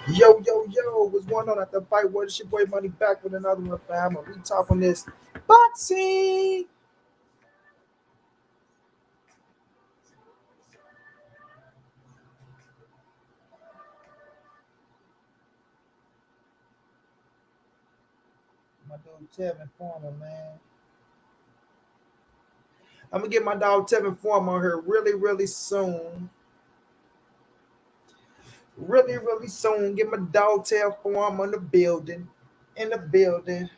Yo, yo, yo, what's going on at the fight? What is your boy Money back with another one, fam? We talking this boxing. My dude Tevin Farmer, man. I'm gonna get my dog Tevin Farmer on here really, really soon. Really, really soon. Get my dog Tevin Farmer in the building. In the building.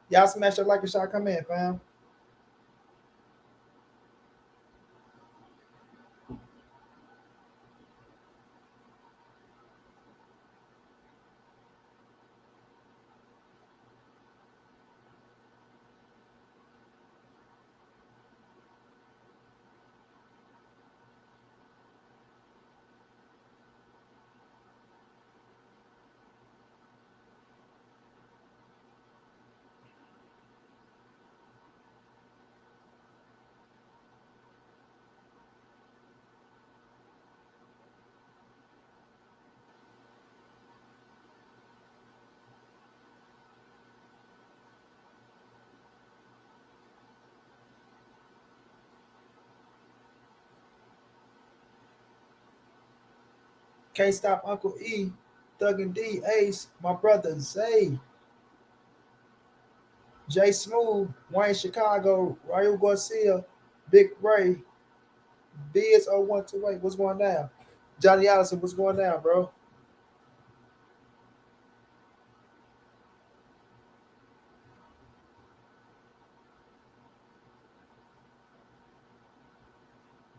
Y'all smash that like a shot. Come in, fam. Can't stop Uncle E, Thug and D, Ace, my brother Zay, Jay Smooth, Wayne Chicago, Raul Garcia, Big Ray, Biz 0128. What's going down? Johnny Allison, what's going down, bro?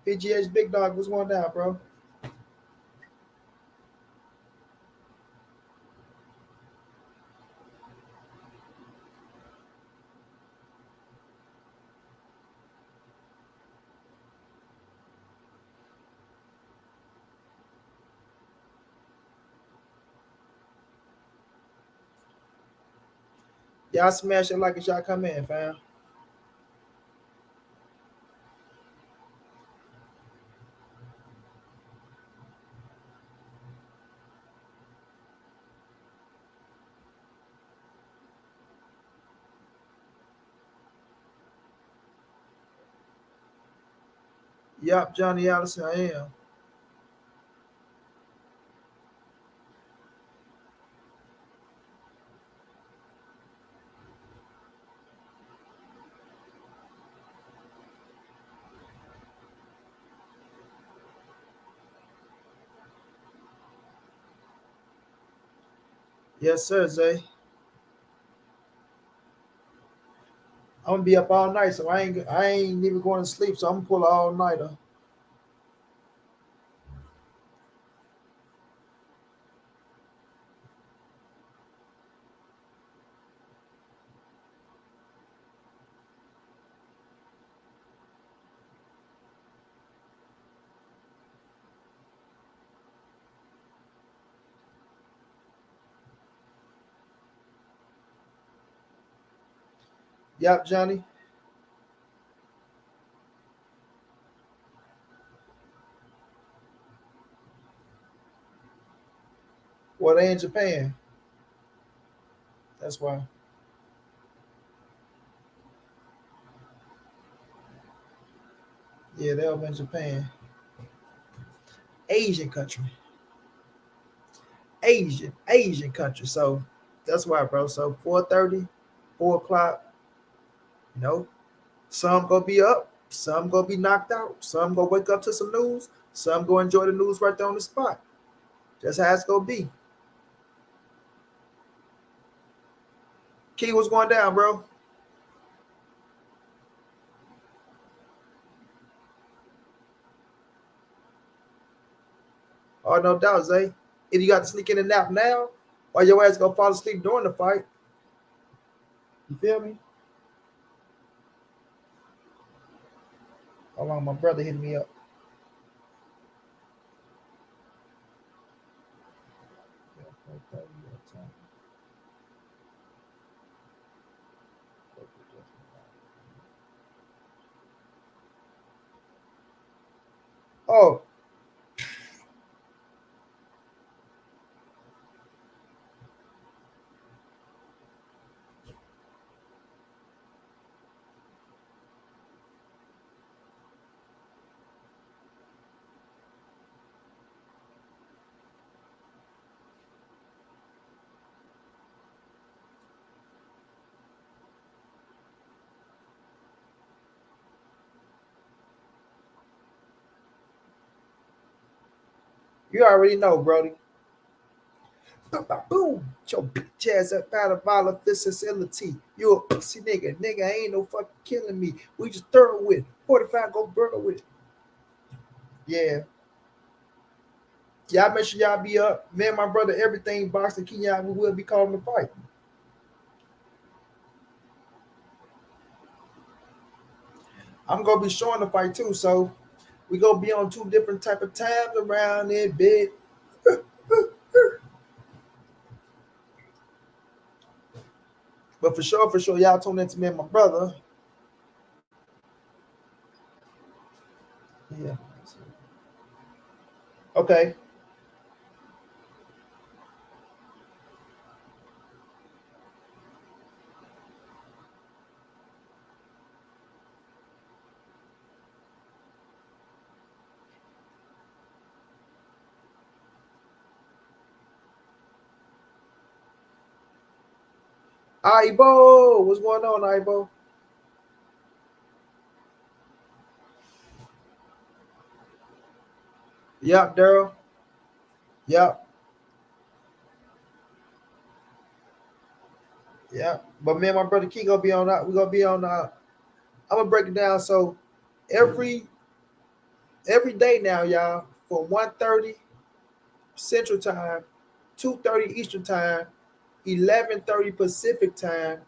PGH Big Dog, what's going down, bro? Y'all smash it like it's y'all come in, fam. Yup, Johnny Allison, I am. Yes, sir, Zay. I'm gonna be up all night, so I ain't even going to sleep, so I'm gonna pull an all nighter. Yup, Johnny. Well, they in Japan. That's why. Yeah, they over in Japan. Asian country. Asian country. So that's why, bro. So 4:30, 4 o'clock, you know, some gonna be up, some gonna be knocked out, some gonna wake up to some news, some gonna enjoy the news right there on the spot. That's how it's gonna be. Key, what's going down, bro? Oh, no doubt, Zay. If you got to sneak in a nap now, or your ass gonna fall asleep during the fight. You feel me? Hold on, my brother hit me up. Oh, you already know, Brody. Boom. Your bitch ass up out of violent facility. You a pussy nigga. Nigga ain't no fucking killing me. We just thorough with it. 45 go burger with it. Yeah. Y'all make sure y'all be up. Me and my brother, everything boxing, Kenyan, we will be calling the fight. I'm gonna be showing the fight too, so we gonna be on 2 different type of times around it, bit. But for sure, y'all tune in to me and my brother. Yeah. Okay. Ibo, what's going on, Ibo? Yep, Daryl. Yep, yep. But me and my brother Key gonna be on that. We gonna be on. I'm gonna break it down. So every every day now, y'all, from 1:30 Central Time, 2:30 Eastern Time, 11:30 Pacific Time.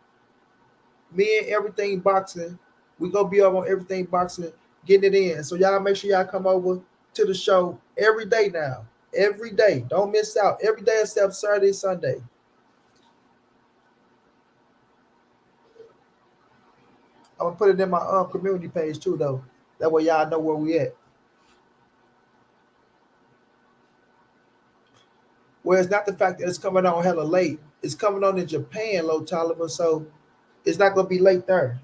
Me and Everything Boxing, we gonna be up on Everything Boxing, getting it in. So y'all make sure y'all come over to the show every day now. Every day, don't miss out. Every day except Saturday, Sunday. I'm gonna put it in my community page too, though. That way y'all know where we at. Well, it's not the fact that it's coming on hella late. It's coming on in Japan, low Tolliver, so it's not gonna be late there.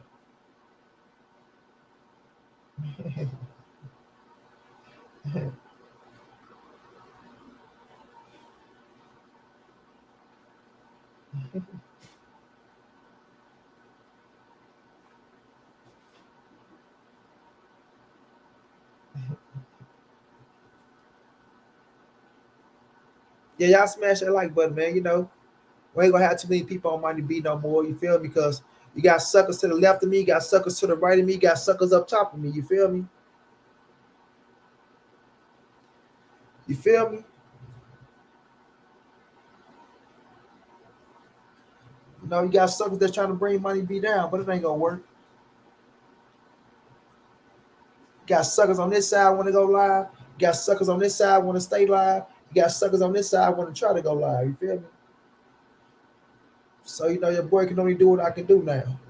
Yeah, y'all smash that like button, man. You know, we ain't gonna have too many people on Money B no more. You feel me? Because you got suckers to the left of me, you got suckers to the right of me, you got suckers up top of me. You feel me? You feel me? You know, you got suckers that's trying to bring Money B down, but it ain't gonna work. You got suckers on this side want to go live. You got suckers on this side want to stay live. You got suckers on this side want to try to go live. You feel me? So you know your boy can only do what I can do now.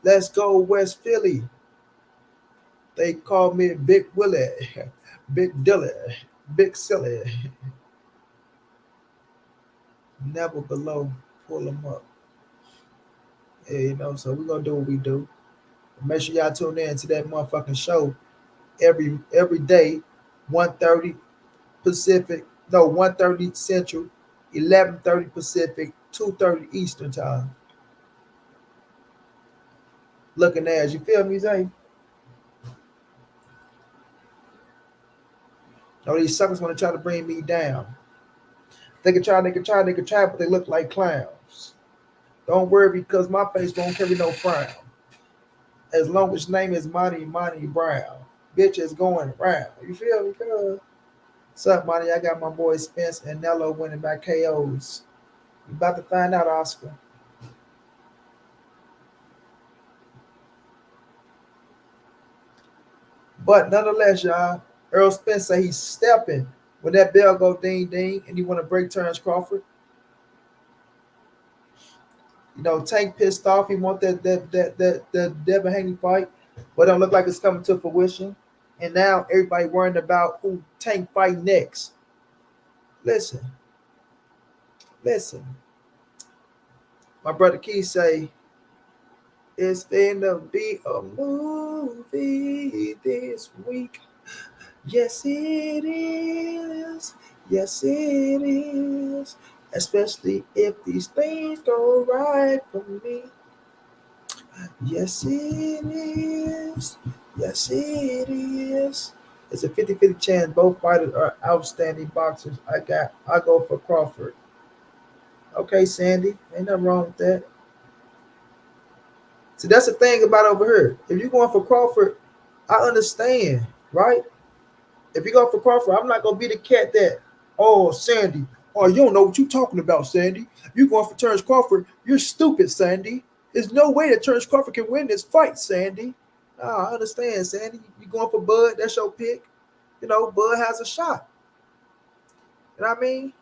Let's go West Philly. They call me Big Willie, Big Dilly, Big Silly. Never below. Pull them up. Yeah, you know, so we're gonna do what we do. Make sure y'all tune in to that motherfucking show every day, 1:30 Pacific, no, 1:30 Central, 11:30 Pacific, 2:30 Eastern time. Looking as you feel me, Zay? No, these suckers want to try to bring me down. They can try, but they look like clowns. Don't worry because my face won't carry no frown. As long as his name is Montray-Brown. Bitch is going around. You feel me? Cuz? What's up, Monty? I got my boy Spence and Nello winning by KOs. You about to find out, Oscar. But nonetheless, y'all, Errol Spence say he's stepping when that bell go ding ding and he want to break Terence Crawford. You know, Tank pissed off. He want that Devin Haney fight, but don't look like it's coming to fruition. And now everybody worrying about who Tank fight next. Listen, listen. My brother Keith say it's finna be a movie this week. Yes, it is. Yes, it is. Especially if these things go right for me. Yes, it is. Yes, it is. It's a 50-50 chance. Both fighters are outstanding boxers. I go for Crawford. Okay, Sandy. Ain't nothing wrong with that. So that's the thing about over here. If you're going for Crawford, I understand, right? If you go for Crawford, I'm not gonna be the cat that, oh, Sandy, oh, you don't know what you're talking about, Sandy. You going for Terence Crawford? You're stupid, Sandy. There's no way that Terence Crawford can win this fight, Sandy. I understand, Sandy. You going for Bud? That's your pick. You know, Bud has a shot. You know what I mean?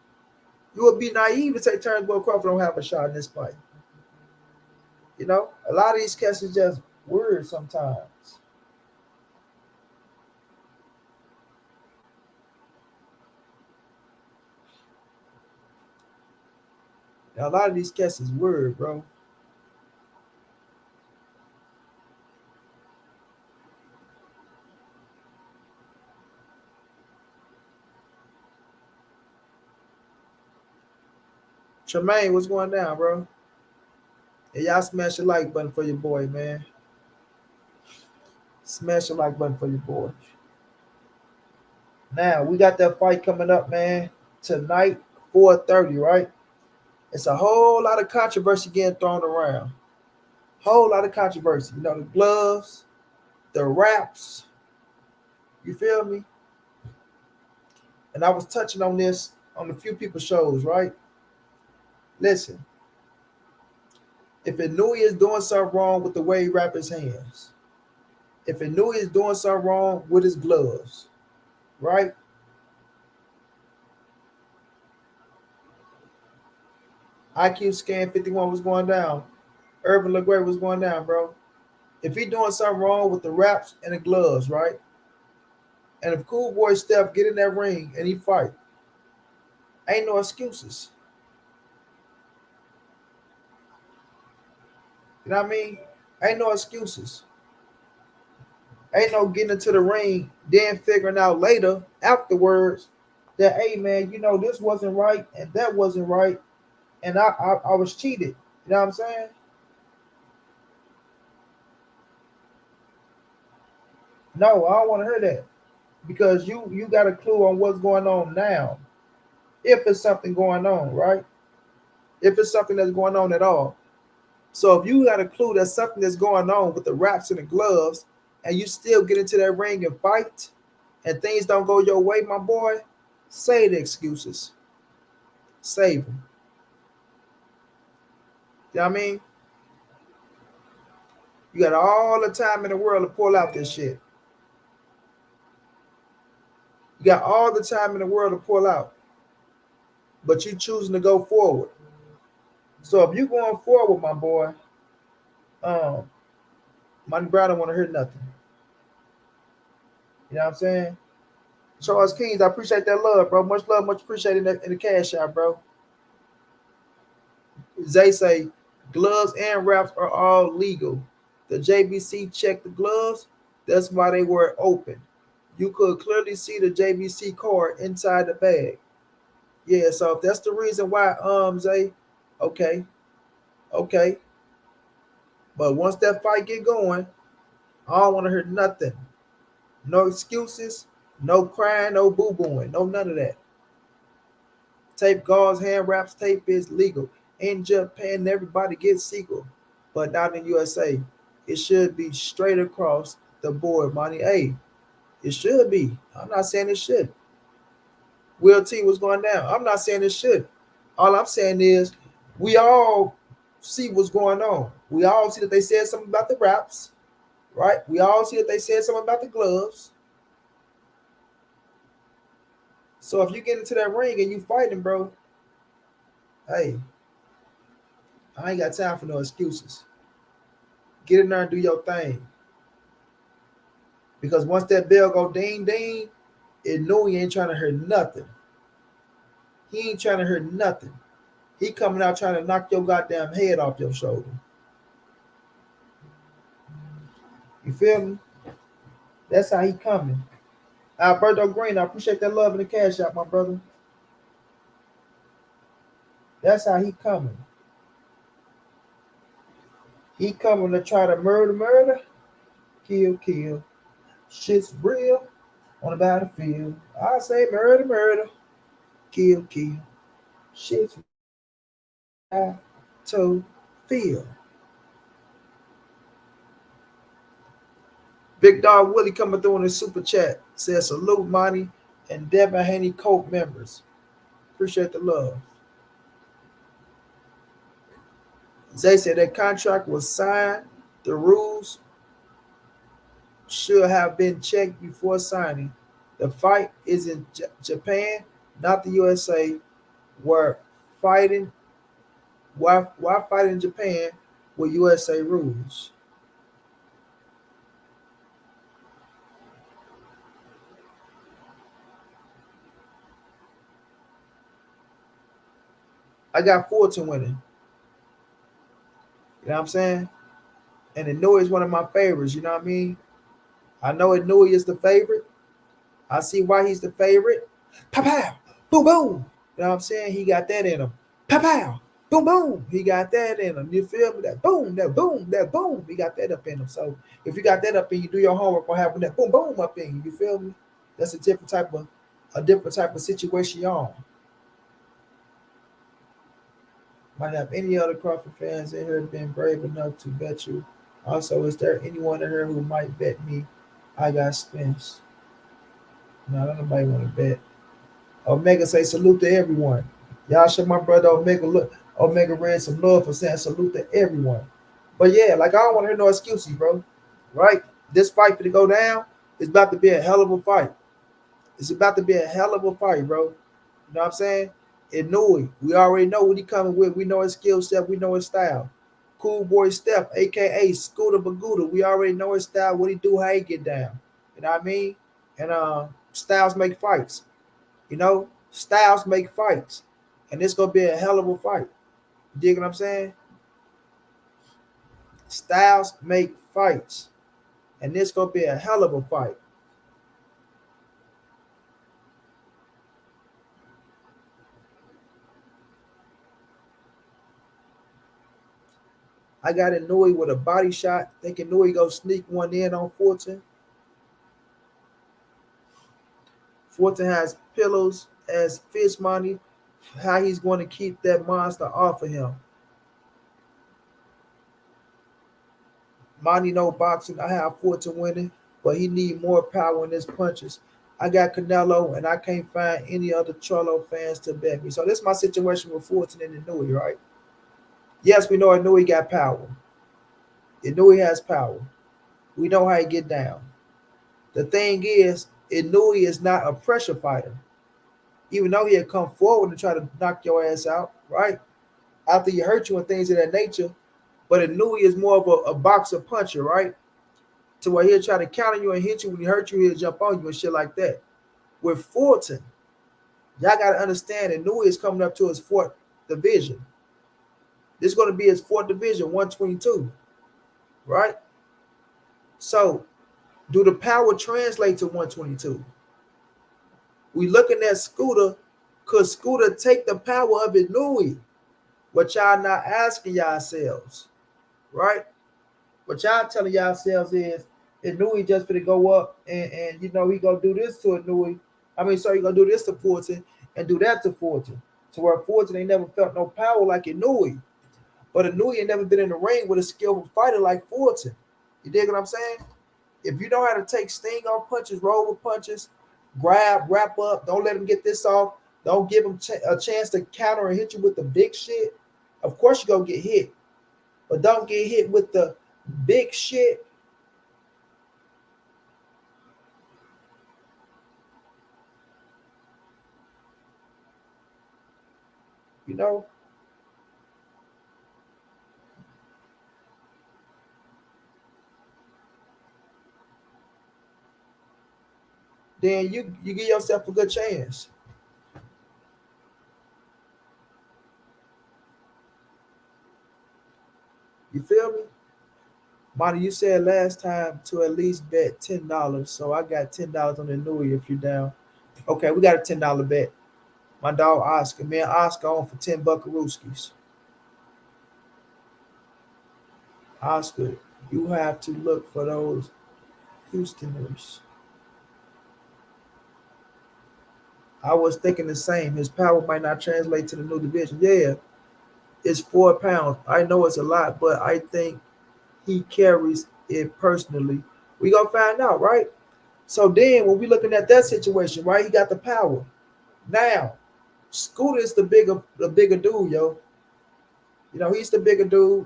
You would be naive to say Terence Crawford don't have a shot in this fight. You know, a lot of these cats is just weird sometimes. Now, a lot of these cats is weird, bro. Tremaine, what's going down, bro? Hey, y'all smash the like button for your boy, man. Smash the like button for your boy. Now, we got that fight coming up, man. Tonight, 4:30, right? It's a whole lot of controversy getting thrown around. Whole lot of controversy. You know, the gloves, the wraps. You feel me? And I was touching on this on a few people's shows, right? Listen, if Inouye is doing something wrong with the way he wraps his hands, if Inouye is doing something wrong with his gloves, right? IQ scan 51 was going down. Urban LeGray was going down, bro. If he doing something wrong with the wraps and the gloves, right? And if Cool Boy Steph get in that ring and he fight, ain't no excuses. You know what I mean? Ain't no excuses. Ain't no getting into the ring, then figuring out later, afterwards, that hey man, you know, this wasn't right and that wasn't right, and I was cheated. You know what I'm saying? No, I don't want to hear that. Because you got a clue on what's going on now. If it's something going on, right? If it's something that's going on at all. So if you got a clue that something that's going on with the wraps and the gloves, and you still get into that ring and fight, and things don't go your way, my boy, say the excuses. Save them. You know what I mean? You got all the time in the world to pull out this shit. You got all the time in the world to pull out. But you choosing to go forward. So if you going forward, my boy, Money Brown don't want to hear nothing. You know what I'm saying? Charles Kings, I appreciate that love, bro. Much love, much appreciated in the cash out, bro. Zay say gloves and wraps are all legal. The JBC checked the gloves. That's why they were open. You could clearly see the JBC card inside the bag. Yeah, so if that's the reason why, Zay, okay, okay. But once that fight get going, I don't want to hear nothing. No excuses, no crying, no boo-booing, no none of that. Tape gauze, hand wraps, tape is legal. In Japan, everybody gets sequel, but not in USA. it should be straight across the board, money. Hey, it should be. I'm not saying it should. Will T was going down. I'm not saying it should. All I'm saying is we all see what's going on. We all see that they said something about the wraps, right? We all see that they said something about the gloves. So if you get into that ring and you fighting, bro, hey, I ain't got time for no excuses. Get in there and do your thing. Because once that bell go ding ding, it know he ain't trying to hurt nothing. He ain't trying to hurt nothing. He coming out trying to knock your goddamn head off your shoulder. You feel me? That's how he coming. Alberto Green, I appreciate that love and the cash out, my brother. That's how he coming. He coming to try to murder, kill. Shit's real on the battlefield. I say murder, kill. Shit's battlefield. Big Dog Willie coming through in the super chat. Says salute Monty and Devin Haney Coke members. Appreciate the love. Zay said that contract was signed. The rules should have been checked before signing. The fight is in Japan, not the USA. Why fighting in Japan with USA rules? I got Fulton winning. You know what I'm saying? And Inouye is one of my favorites. You know what I mean? I know Inouye is the favorite. I see why he's the favorite. Pow pow, boom boom. You know what I'm saying? He got that in him. Pow pow, boom boom. He got that in him. You feel me? That boom, that boom, that boom. He got that up in him. So if you got that up in you, do your homework on having that boom boom up in you. You feel me? That's a different type of situation you're on. Might have any other Crawford fans in here been brave enough to bet you? Also, is there anyone in here who might bet me I got Spence? No, don't nobody want to bet. Omega say salute to everyone. Y'all show my brother Omega Red some love for saying salute to everyone. But yeah, like I don't want to hear no excuses, bro. Right? This fight for to go down is about to be a hell of a fight. It's about to be a hell of a fight, bro. You know what I'm saying? Inouye, we already know what he coming with. We know his skill set. We know his style. Cool Boy Steph, a.k.a. Scooter Baguda. We already know his style, what he do, how he get down. You know what I mean? And styles make fights. You know? Styles make fights. And it's going to be a hell of a fight. You dig what I'm saying? Styles make fights. And this going to be a hell of a fight. I got Inouye with a body shot. Thinking Inouye go sneak one in on Fulton. Fulton has pillows as fish money. How he's going to keep that monster off of him. Monty no boxing. I have Fulton winning, but he need more power in his punches. I got Canelo, and I can't find any other Charlo fans to bet me. So this is my situation with Fulton and Inouye, right? Yes, we know Inouye got power. Inouye has power. We know how he get down. The thing is, Inouye is not a pressure fighter. Even though he'll come forward and try to knock your ass out, right? After he hurt you and things of that nature. But Inouye is more of a boxer puncher, right? To where he'll try to counter you and hit you. When he hurt you, he'll jump on you and shit like that. With Fulton, y'all got to understand that Inouye is coming up to his fourth division. This is going to be his fourth division, 122, right? So, do the power translate to 122? We looking at Scooter. Could Scooter take the power of Inouye? What y'all not asking yourselves, right? What y'all telling yourselves is Inouye just gonna go up and you know he gonna do this to Inouye. He gonna do this to Fulton and do that to Fulton. To where Fulton ain't never felt no power like Inouye. But Inouye ain't never been in the ring with a skillful fighter like Fulton. You dig what I'm saying? So, do the power translate to 122? We looking at Scooter. Could Scooter take the power of Inouye? What y'all not asking yourselves, right? What y'all telling yourselves is Inouye just gonna go up and you know he gonna do this to Inouye. I mean, he gonna do this to Fulton and do that to Fulton. To where Fulton ain't never been in the ring with a skillful fighter like Fulton. You dig what I'm saying? If you know how to take sting off punches, roll with punches, grab, wrap up, don't let him get this off. Don't give him a chance to counter and hit you with the big shit. Of course, you're going to get hit, but don't get hit with the big shit. You know? Then you give yourself a good chance. You feel me? Monty, you said last time to at least bet $10. So I got $10 on the Nui if you're down. Okay, we got a $10 bet. My dog Oscar. Man, Oscar on for 10 buckarooskies. Oscar, you have to look for those Houstoners. I was thinking the same. His power might not translate to the new division. Yeah, it's 4 pounds. I know it's a lot, but I think he carries it personally. We gonna find out, right? So then when we looking at that situation, right? He got the power. Now, Scooter is the bigger dude, yo. You know, he's the bigger dude.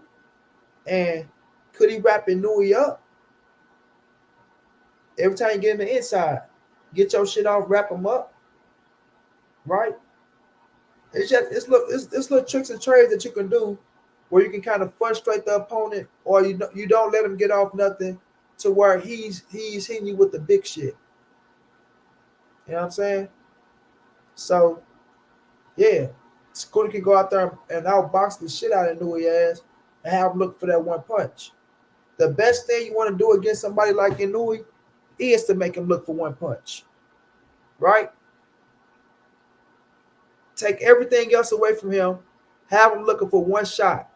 And could he wrap Inui up? Every time you get in the inside, get your shit off, wrap him up, right? It's little tricks and trades that you can do where you can kind of frustrate the opponent, or you don't let him get off nothing to where he's hitting you with the big shit. You know what I'm saying? So yeah, Scooter can go out there and outbox the shit out of Nui ass and have him look for that one punch. The best thing you want to do against somebody like Inui is to make him look for one punch, right? Take everything else away from him, have him looking for one shot.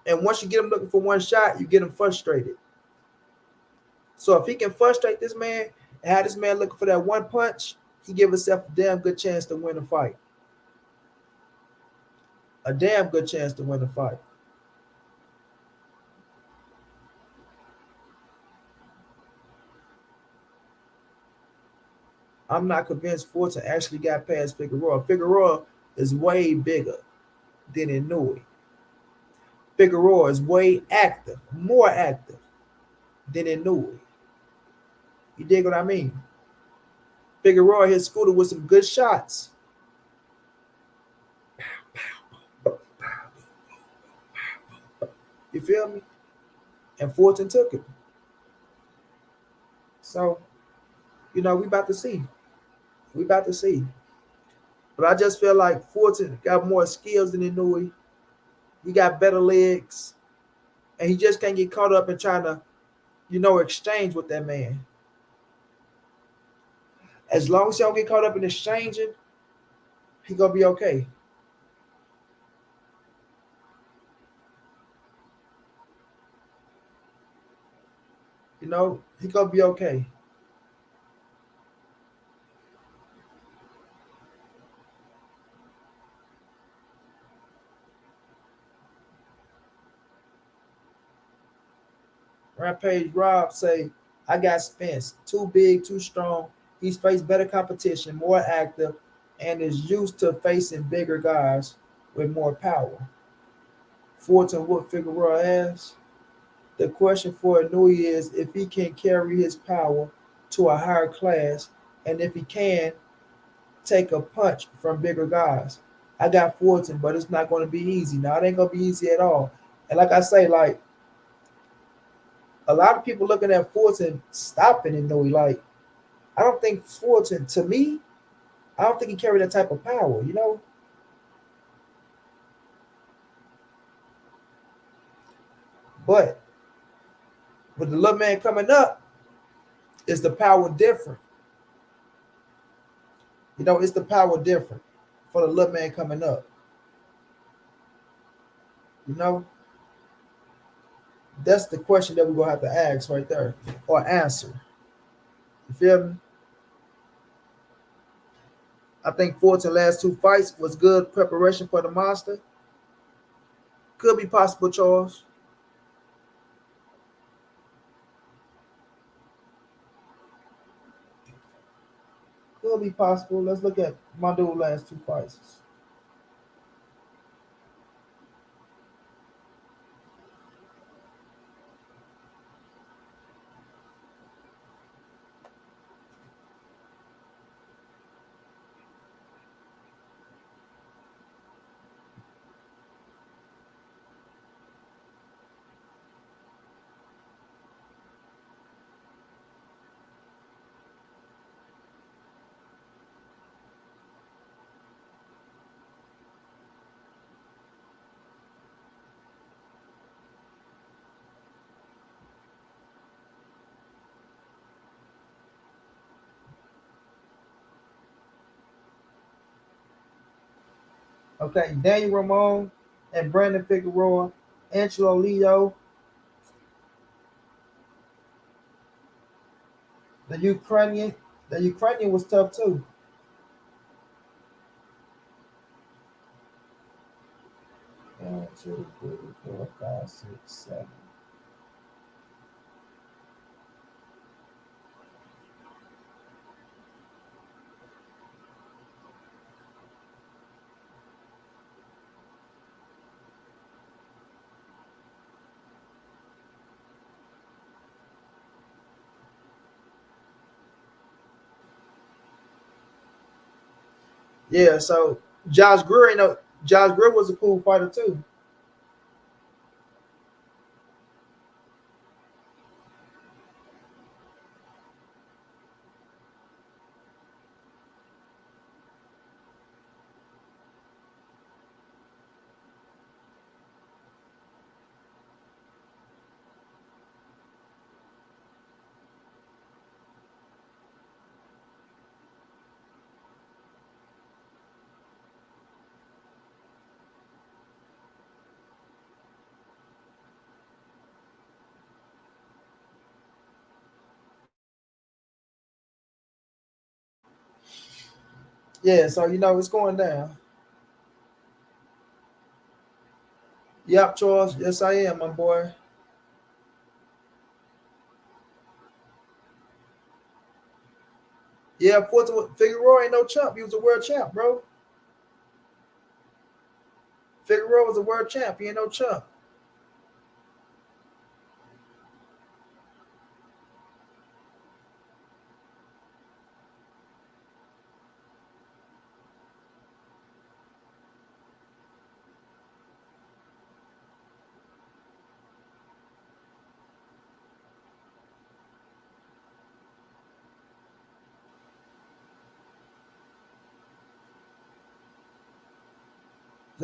And once you get him looking for one shot, you get him frustrated. So if he can frustrate this man and have this man looking for that one punch, he give himself a damn good chance to win a fight. A damn good chance to win a fight. I'm not convinced Fortune actually got past Figueroa. Figueroa is way bigger than Inui. Figueroa is way active, more active than Inui. You dig what I mean? Figueroa hit Scooter with some good shots. You feel me? And Fortune took it. So, we about to see. We about to see. But I just feel like Fortune got more skills than Inui. He got better legs. And he just can't get caught up in trying to, exchange with that man. As long as he don't get caught up in exchanging, he gonna be okay. He gonna be okay. Rampage Rob say, I got Spence. Too big, too strong. He's faced better competition, more active, and is used to facing bigger guys with more power. Fortune what Figueroa has. The question for Inui is if he can carry his power to a higher class and if he can take a punch from bigger guys. I got Fortune, but it's not going to be easy. Now, it ain't going to be easy at all. And like I say, like, a lot of people looking at Fortune stopping Inui. Like, I don't think Fortune, to me, I don't think he carried that type of power. But with the little man coming up, is the power different? It's the power different for the little man coming up. You know, that's the question that we're gonna have to ask right there or answer. You feel me? I think Fortune last two fights was good preparation for the monster. Could be possible, Charles. Could be possible. Let's look at my dude last two fights. Okay, Daniel Ramon and Brandon Figueroa, Angelo Leo, the Ukrainian. The Ukrainian was tough too. 1, 2, 3, 4, 5, 6, 7. Yeah, so Josh Greer, Josh Greer was a cool fighter too. Yeah, so it's going down. Yep, Charles. Yes, I am, my boy. Yeah, Figueroa ain't no chump. He was a world champ, bro. Figueroa was a world champ. He ain't no chump.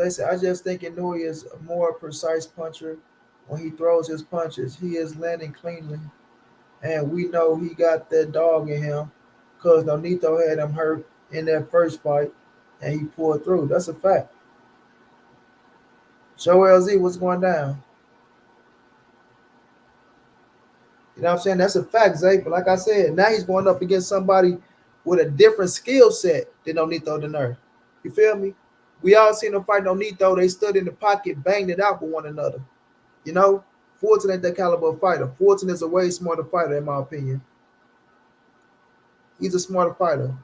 I just think Inouye is a more precise puncher when he throws his punches. He is landing cleanly, and we know he got that dog in him because Nonito had him hurt in that first fight, and he pulled through. That's a fact. Joel Z, what's going down? You know what I'm saying? That's a fact, Zay. But like I said, now he's going up against somebody with a different skill set than Nonito Donaire. You feel me? We all seen him fight Nonito. They stood in the pocket, banged it out with one another. You know, Fulton ain't that caliber of fighter. Fulton is a way smarter fighter, in my opinion. He's a smarter fighter.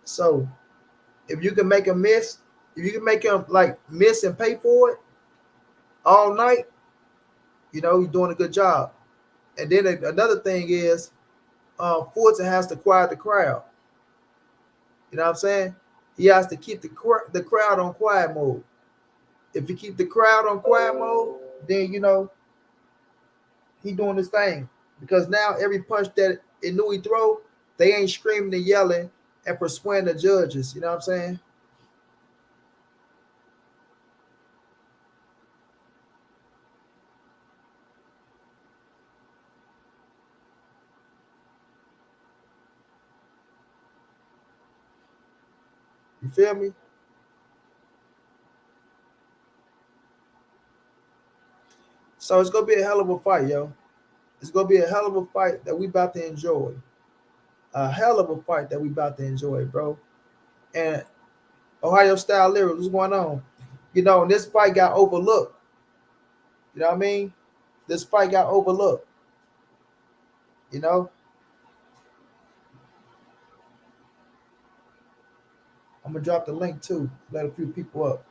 So if you can make him miss, if you can make him like miss and pay for it all night, you're doing a good job. And then another thing is, Fulton has to quiet the crowd. You know what I'm saying? He has to keep the crowd on quiet mode. If you keep the crowd on quiet mode, then he doing his thing. Because now every punch that Inouye throw, they ain't screaming and yelling and persuading the judges. You know what I'm saying? You feel me? So it's gonna be a hell of a fight, yo. It's gonna be a hell of a fight that we about to enjoy. A hell of a fight that we about to enjoy, bro. And Ohio style lyrics, what's going on? This fight got overlooked. You know what I mean? This fight got overlooked. You know, gonna drop the link too. Let a few people up.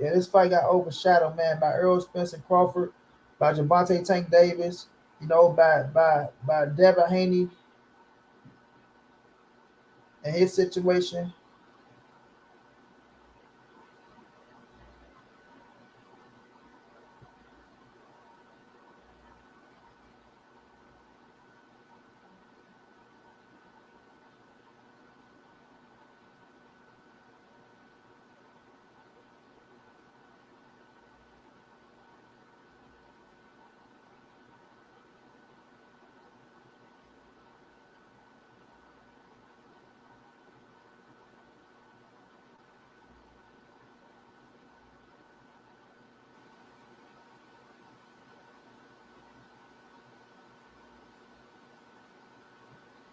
Yeah, this fight got overshadowed, man, by Errol Spence and Crawford, by Javante Tank Davis, by Devin Haney and his situation.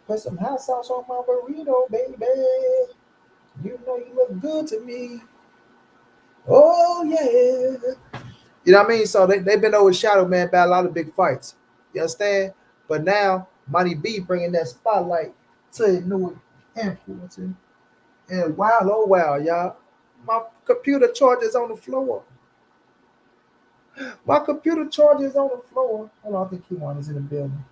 Put some hot sauce on my burrito, baby. You know you look good to me. Oh yeah. You know what I mean? So they've been overshadowed, man, by a lot of big fights. You understand? But now, Money B bringing that spotlight to new influencer. And wow, oh wow, y'all. My computer charger is on the floor. My computer charger is on the floor. Hold on, I think Q1 is in the building.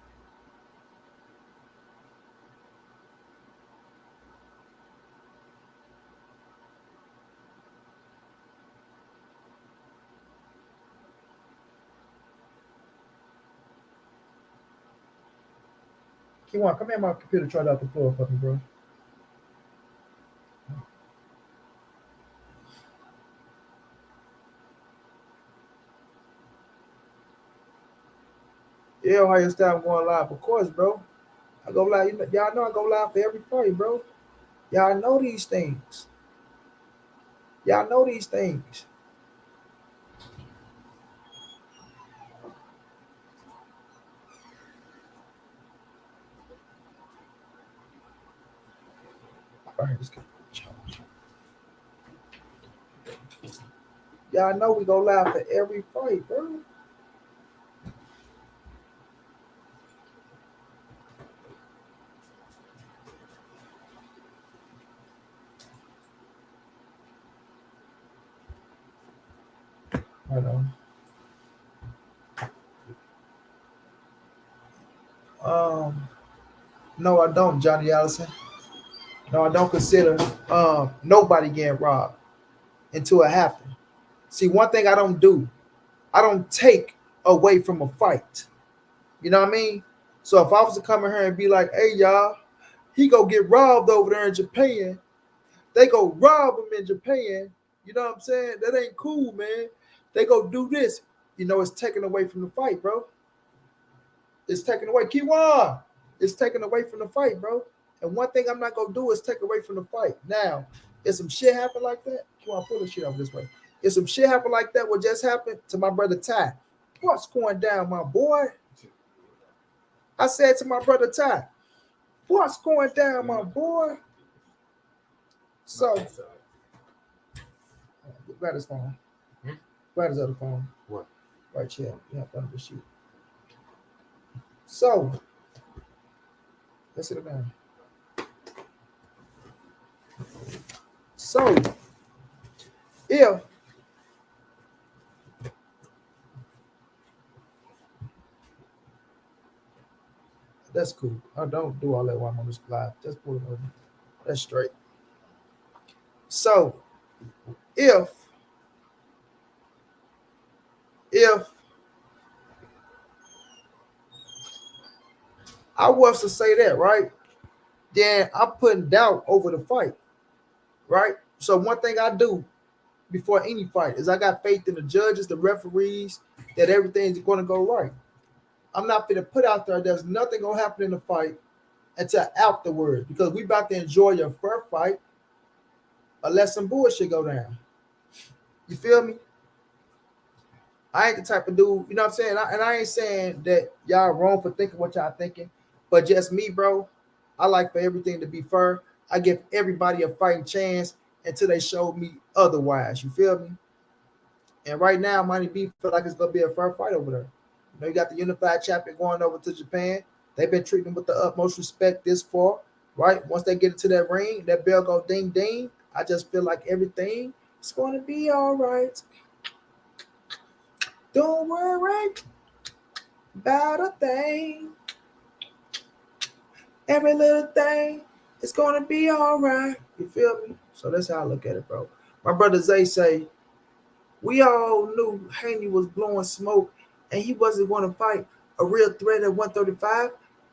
Q1, come here, my computer charger off the floor for me, bro. Yeah, Ohio State, I'm going live. Of course, bro. I go live. Y'all know I go live for every fight, bro. Y'all know these things. Y'all know these things. All right, let's go. Y'all know we go live for every fight, bro. Hold on. No, I don't, Johnny Allison. No, I don't consider nobody getting robbed until it happens. See, one thing I don't do, I don't take away from a fight. You know what I mean? So if I was to come in here and be like, hey y'all, he go get robbed over there in Japan, they go rob him in Japan. You know what I'm saying? That ain't cool, man. They go do this. You know, it's taken away from the fight, bro. It's taken away. Kiwan, it's taken away from the fight, bro. And one thing I'm not gonna do is take away from the fight. Now, if some shit happen like that, Kiwan, pull the shit over this way. If some shit happen like that, what just happened to my brother Ty? What's going down, my boy? I said to my brother Ty, what's going down, my boy? So, grab his phone. Grab his other phone. What? Right here. Yeah, under the sheet. So, let's sit down. So, if that's cool. I don't do all that while I'm on this live. Just pull it over. That's straight. So, if I was to say that, right, then I'm putting doubt over the fight, right? So one thing I do before any fight is I got faith in the judges, the referees, that everything's going to go right. I'm not going to put out there there's nothing going to happen in the fight until afterwards because we about to enjoy your first fight unless some bullshit go down. You feel me? I ain't the type of dude, you know what I'm saying? And I ain't saying that y'all wrong for thinking what y'all thinking, but just me, bro. I like for everything to be fair. I give everybody a fighting chance until they show me otherwise. You feel me? And right now, Money B feel like it's gonna be a fair fight over there. You know, you got the unified champion going over to Japan. They've been treating him with the utmost respect this far, right? Once they get into that ring, that bell go ding ding. I just feel like everything is gonna be all right. Don't worry about a thing. Every little thing is gonna be all right. You feel me? So that's how I look at it, bro. My brother Zay say we all knew Haney was blowing smoke and he wasn't going to fight a real threat at 135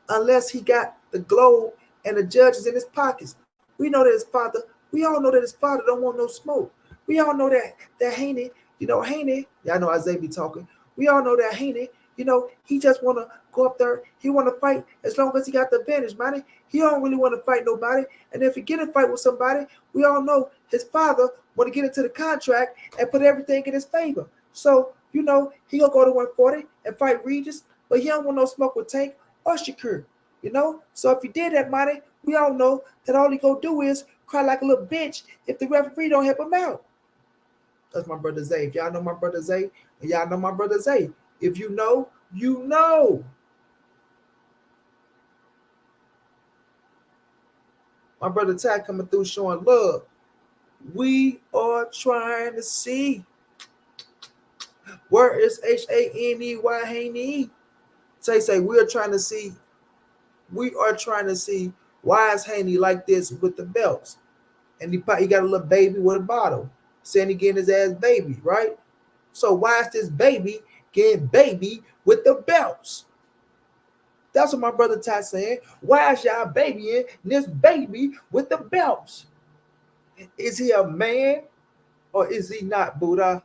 unless he got the globe and the judges in his pockets. We know that his father, we all know that his father don't want no smoke. We all know that Haney, Haney, y'all know Isaiah be talking. We all know that Haney, he just want to go up there. He want to fight as long as he got the advantage, man. He don't really want to fight nobody. And if he get a fight with somebody, we all know his father want to get into the contract and put everything in his favor. So, he gonna go to 140 and fight Regis, but he don't want no smoke with Tank or Shakur. So if he did that, money, we all know that all he gonna do is cry like a little bitch if the referee don't help him out. That's my brother Zay. If y'all know my brother Zay, and y'all know my brother Zay. If you know, you know. My brother Ty coming through showing love. We are trying to see. Where is Haney? Haney? Say we are trying to see. We are trying to see why is Haney like this with the belts. And he got a little baby with a bottle. Saying he getting his ass baby, right? So why is this baby getting baby with the belts? That's what my brother Ty saying. Why is y'all babying this baby with the belts? Is he a man or is he not, Buddha?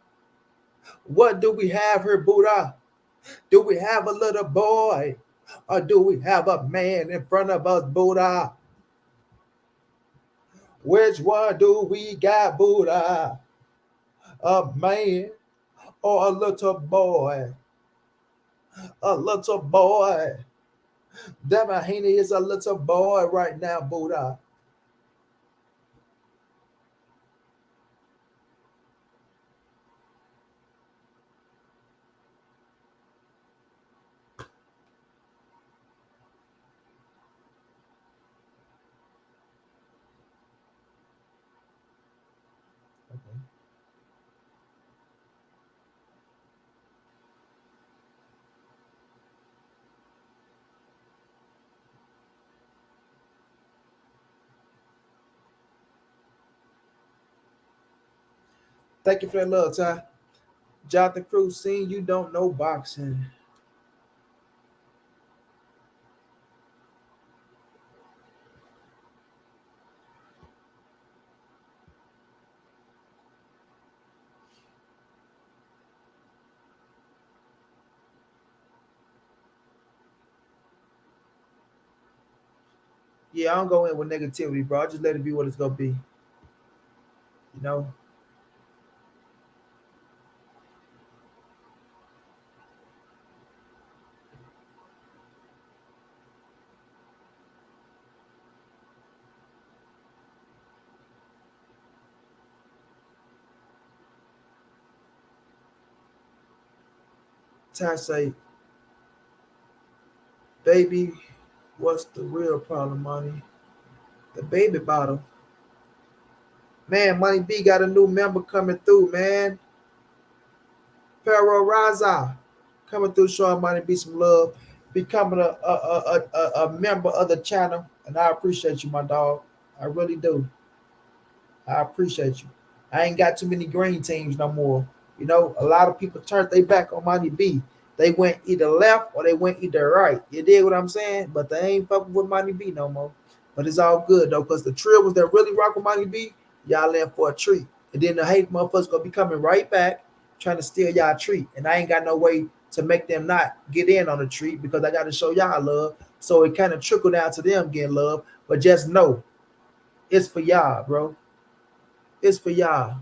What do we have here, Buddha? Do we have a little boy or do we have a man in front of us, Buddha? Which one do we got, Buddha? A man or a little boy? A little boy. Devin Haney is a little boy right now, Buddha. Okay. Thank you for that love, Ty. Jonathan Cruz, seeing you don't know boxing. Yeah, I don't go in with negativity, bro. I just let it be what it's gonna be. You know, Ty say, baby, what's the real problem, money? The baby bottle. Man, Money B got a new member coming through, man. Pero Raza coming through, showing Money B some love, becoming a member of the channel, and I appreciate you, my dog. I really do. I appreciate you. I ain't got too many green teams no more. A lot of people turned their back on Money B. They went either left or they went either right. You dig what I'm saying? But they ain't fucking with Money B no more. But it's all good though, because the tribbles that really rock with Money B, y'all in for a treat. And then the hate motherfuckers gonna be coming right back trying to steal y'all treat. And I ain't got no way to make them not get in on the treat because I got to show y'all love. So it kind of trickle down to them getting love. But just know, it's for y'all, bro. It's for y'all.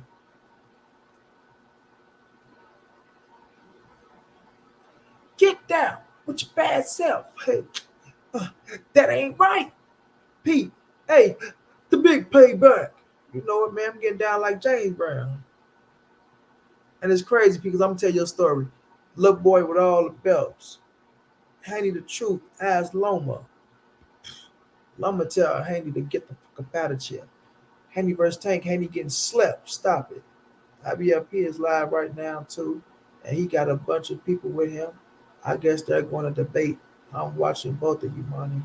Get down with your bad self. Hey, that ain't right. Pete, hey, The big payback. You know what, man? I'm getting down like James Brown. And it's crazy because I'm gonna tell you a story. Little boy with all the belts. Haney the truth asked Loma. Loma tell Haney to get the fuck up out of here. Haney versus Tank. Haney getting slept. Stop it. IBFP is live right now too. And he got a bunch of people with him. I guess they're going to debate. I'm watching both of you, Money.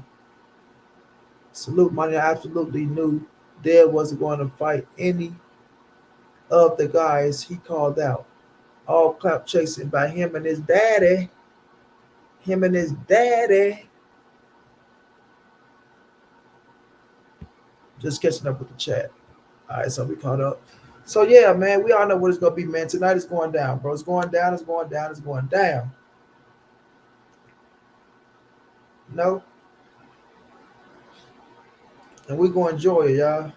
Salute, Money. I absolutely knew Dad wasn't going to fight any of the guys he called out. All clap chasing by him and his daddy. Him and his daddy. Just catching up with the chat. All right, so we caught up. So yeah, man, we all know what it's gonna be, man. Tonight is going down, bro. It's going down. It's going down. It's going down. No, and we gonna enjoy it, y'all.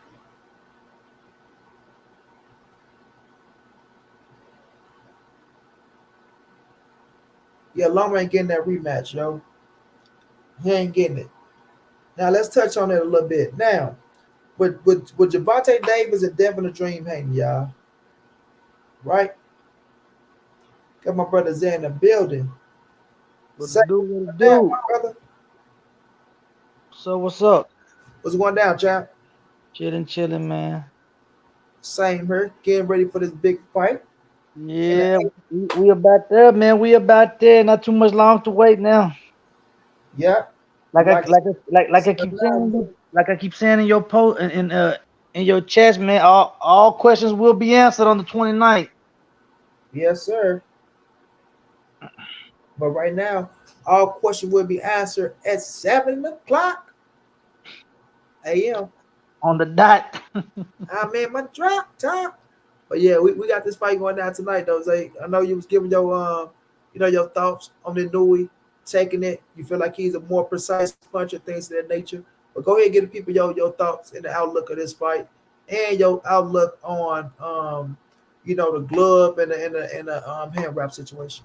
Yeah, Loma ain't getting that rematch, yo. He ain't getting it. Now let's touch on it a little bit. Now, with Gervonta Davis and Devin the Dream Haney, y'all. Right? Got my brother Zay in the building. What to do? What to Down, do? my brother. So what's up? What's going down, champ? Chilling, man. Same here. Getting ready for this big fight. Yeah, we about there, man. We about there. Not too much long to wait now. Yeah. Like I Like like I keep saying, like I keep saying in your post in your chats, man. All questions will be answered on the 29th. yes, sir. But right now, all questions will be answered at 7 o'clock a.m. On the dot. I'm in my drop top. But yeah, we got this fight going down tonight, though, Zay. I know you was giving your your thoughts on the Nui, taking it. You feel like he's a more precise puncher, things of that nature. But go ahead and give the people your thoughts and the outlook of this fight and your outlook on the glove and the hand wrap situation.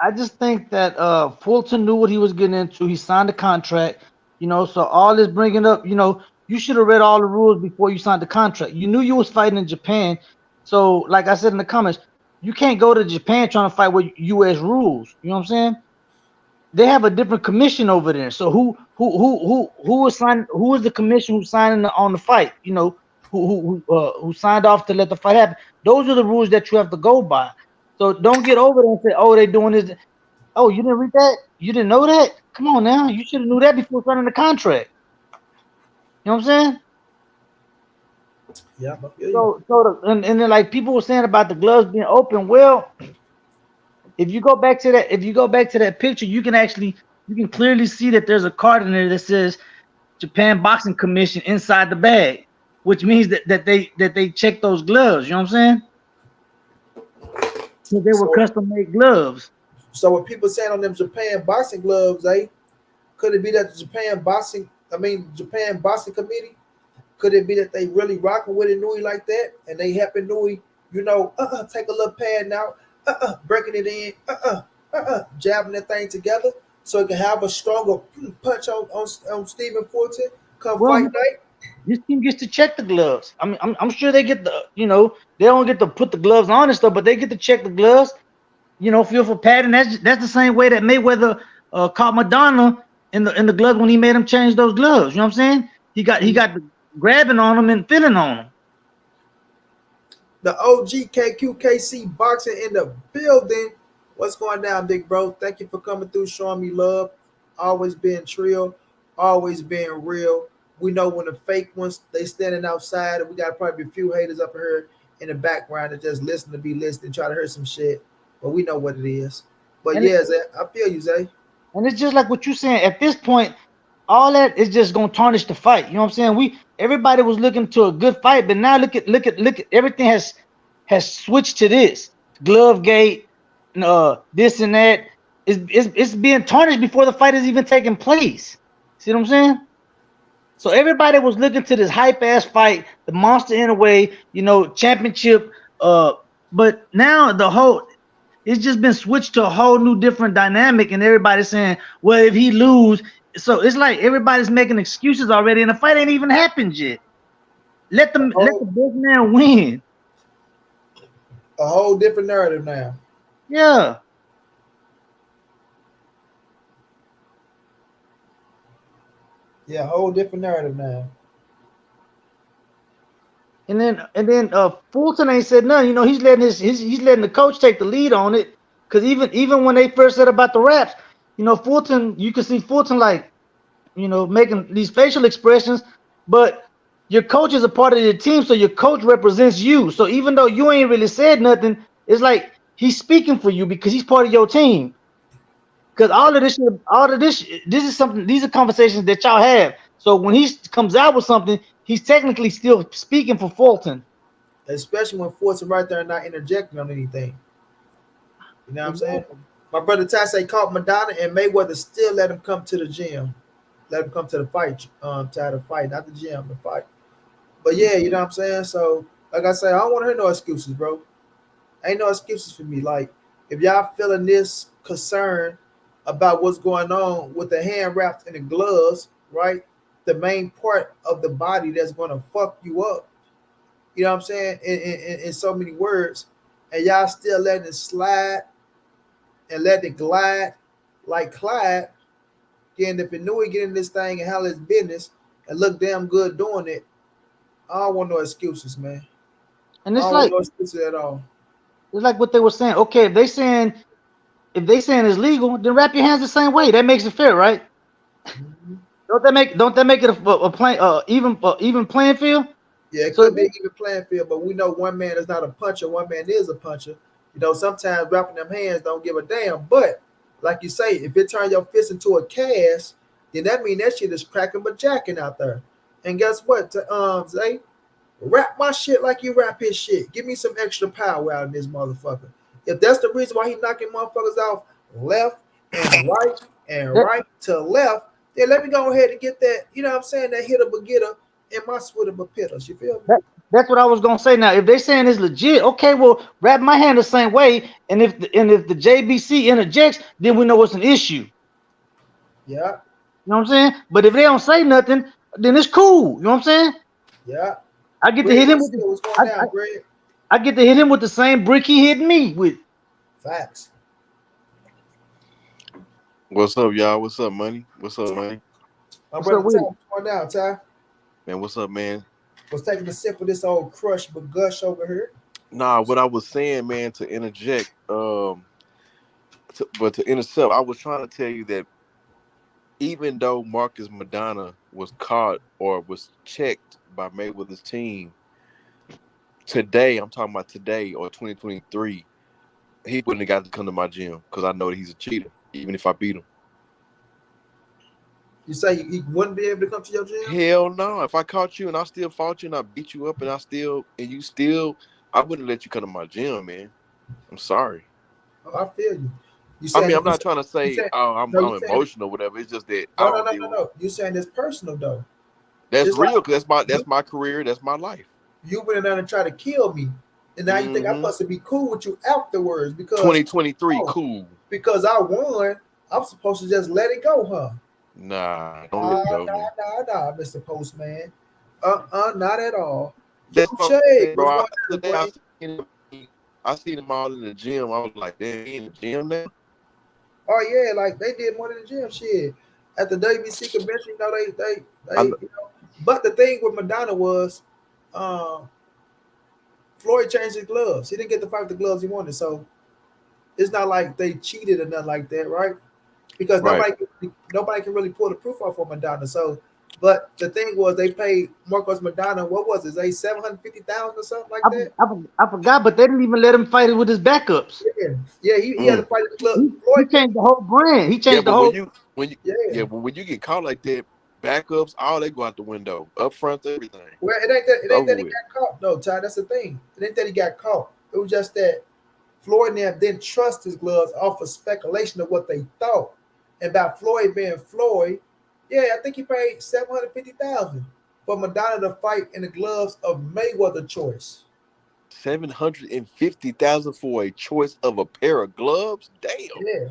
I just think that Fulton knew what he was getting into. He signed the contract, So all this bringing up, you should have read all the rules before you signed the contract. You knew you was fighting in Japan, so like I said in the comments, you can't go to Japan trying to fight with U.S. rules. You know what I'm saying? They have a different commission over there. So who is signing? Who is the commission who's signing on the fight? Who signed off to let the fight happen? Those are the rules that you have to go by. So don't get over there and say, "Oh, they doing this." Oh, you didn't read that? You didn't know that? Come on now, you should have knew that before signing the contract. You know what I'm saying? Yeah, I feel you. And then like people were saying about the gloves being open. Well, if you go back to that picture, you can clearly see that there's a card in there that says Japan Boxing Commission inside the bag, which means that they check those gloves. You know what I'm saying? So they were custom made gloves. So what people saying on them Japan boxing gloves, could it be that the Japan boxing committee, could it be that they really rocking with it Nui like that and they helping Nui, take a little pad now, breaking it in, jabbing that thing together so it can have a stronger punch on Stephen Fulton come fight night? This team gets to check the gloves. I mean, I'm sure they get they don't get to put the gloves on and stuff, but they get to check the gloves. Feel for padding. That's the same way that Mayweather caught Madonna in the gloves when he made him change those gloves. You know what I'm saying? He got the grabbing on them and feeling on them. The OG KQKC boxing in the building. What's going down, big bro? Thank you for coming through, showing me love. Always being trill, always being real. We know when the fake ones, they standing outside, and we got probably a few haters up here in the background that just listen to be listening, try to hear some shit. But we know what it is. But Zay, I feel you, Zay. And it's just like what you're saying. At this point, all that is just gonna tarnish the fight. You know what I'm saying? Everybody was looking to a good fight, but now look at everything has switched to this glove gate, this and that. It's being tarnished before the fight is even taking place. See what I'm saying? So everybody was looking to this hype ass fight, the monster in a way, championship. But now it's just been switched to a whole new different dynamic, and everybody's saying, well, if he lose, so it's like everybody's making excuses already, and the fight ain't even happened yet. Let A the whole, best man win. a whole different narrative now. Yeah. Yeah, a whole different narrative now. And then Fulton ain't said nothing. You know, he's letting he's letting the coach take the lead on it. Cause even when they first said about the raps, you know, Fulton, you can see Fulton like, you know, making these facial expressions, but your coach is a part of your team, so your coach represents you. So even though you ain't really said nothing, it's like he's speaking for you because he's part of your team. Because all of this is something. These are conversations that y'all have. So when he comes out with something, he's technically still speaking for Fulton. Especially when Fort's right there and not interjecting on anything. You know what I'm saying? Exactly. My brother Ty caught Madonna and Mayweather still let him come to the gym. Let him come to the fight, to the fight, not the gym, the fight. But yeah, you know what I'm saying? So, like I say, I don't want to hear no excuses, bro. Ain't no excuses for me. Like, if y'all feeling this concern about what's going on with the hand wraps and the gloves, right? The main part of the body that's going to fuck you up, you know what I'm saying? In so many words, and y'all still letting it slide and let it glide like Clyde. Then if it knew he get in this thing and handle his business and look damn good doing it, I don't want no excuses, man. And I don't want no excuses at all. it's like what they were saying. Okay, if they saying it's legal, then wrap your hands the same way. That makes it fair, right? Mhm. Don't that make it a plain even playing field? Yeah, it So could be an even playing field, but we know one man is not a puncher, one man is a puncher. You know, sometimes wrapping them hands don't give a damn. But like you say, if it turn your fist into a cast, then that mean that shit is cracking but jacking out there. And guess what? Zay, rap my shit like you rap his shit. Give me some extra power out of this motherfucker. If that's the reason why he knocking motherfuckers off left and that, right to left, then let me go ahead and get that, you know what I'm saying, that hitter but getter in my sweater but pitters. You feel me? that that's what I was gonna say. Now, if they saying it's legit, okay, well, wrap my hand the same way. And if the JBC interjects, then we know it's an issue. Yeah, You know what I'm saying? But if they don't say nothing, then it's cool. You know what I'm saying? yeah. I get to Greg, hit him let's with see the, what's going I, down, Greg. I get to hit him with the same brick he hit me with. Facts. What's up, y'all? What's up, money? What's up, money? My What's up brother with Ty, it? what's going down, Ty? Man, what's up, man? Was taking a sip of this old crush but gush over here. Nah, what I was saying, man, to interject, but to intercept, I was trying to tell you that even though Marcus Madonna was caught or was checked by Mayweather's team today, I'm talking about today or 2023, he wouldn't have got to come to my gym because I know that he's a cheater, even if I beat him. You say he wouldn't be able to come to your gym? Hell no! If I caught you and I still fought you and I beat you up and you still, I wouldn't let you come to my gym, man. I'm sorry. Oh, I feel you. You I mean, saying I'm not trying to you say, saying oh, no, you I'm saying emotional, or whatever. It's just that I no, no, don't no, no, deal. no. You saying it's personal though. That's It's like real because you, that's my career, that's my life. you went in there and tried to kill me, and now you think I'm Mm-hmm. supposed to be cool with you afterwards because 2023, oh, cool. because I won. I'm supposed to just let it go, huh? Nah, don't let Nah, it go, man. nah, nah, nah, Mr. Postman. Not at all. That's what I'm Shay, saying, what's bro. going on, Today Queen? I seen them all in the gym. I was like, damn, he in the gym now. Oh yeah, like they did more than the gym shit at the WBC convention. You know I, they. You know, but the thing with Madonna was, um, Floyd changed his gloves. He didn't get to fight with the gloves he wanted, so it's not like they cheated or nothing like that, right? Because right, nobody can really pull the proof off on Madonna. So, but the thing was, they paid Marcos Madonna what was it? They 750,000 or something like that. I forgot, but they didn't even let him fight it with his backups. Yeah, yeah. He had to mm. fight the club. He Floyd paid. changed the whole brand. He Yeah, changed the but whole. Yeah. but when you get caught like that, backups, all they go out the window, up front, everything. Well, it ain't that. It It's ain't over that he with. got caught though, Ty. That's the thing. It ain't that he got caught. It was just that Floyd and them didn't trust his gloves off of speculation of what they thought. And by Floyd being Floyd, yeah, I think he paid 750,000 for Madonna to fight in the gloves of Mayweather choice. 750,000 for a choice of a pair of gloves. Damn. Yeah,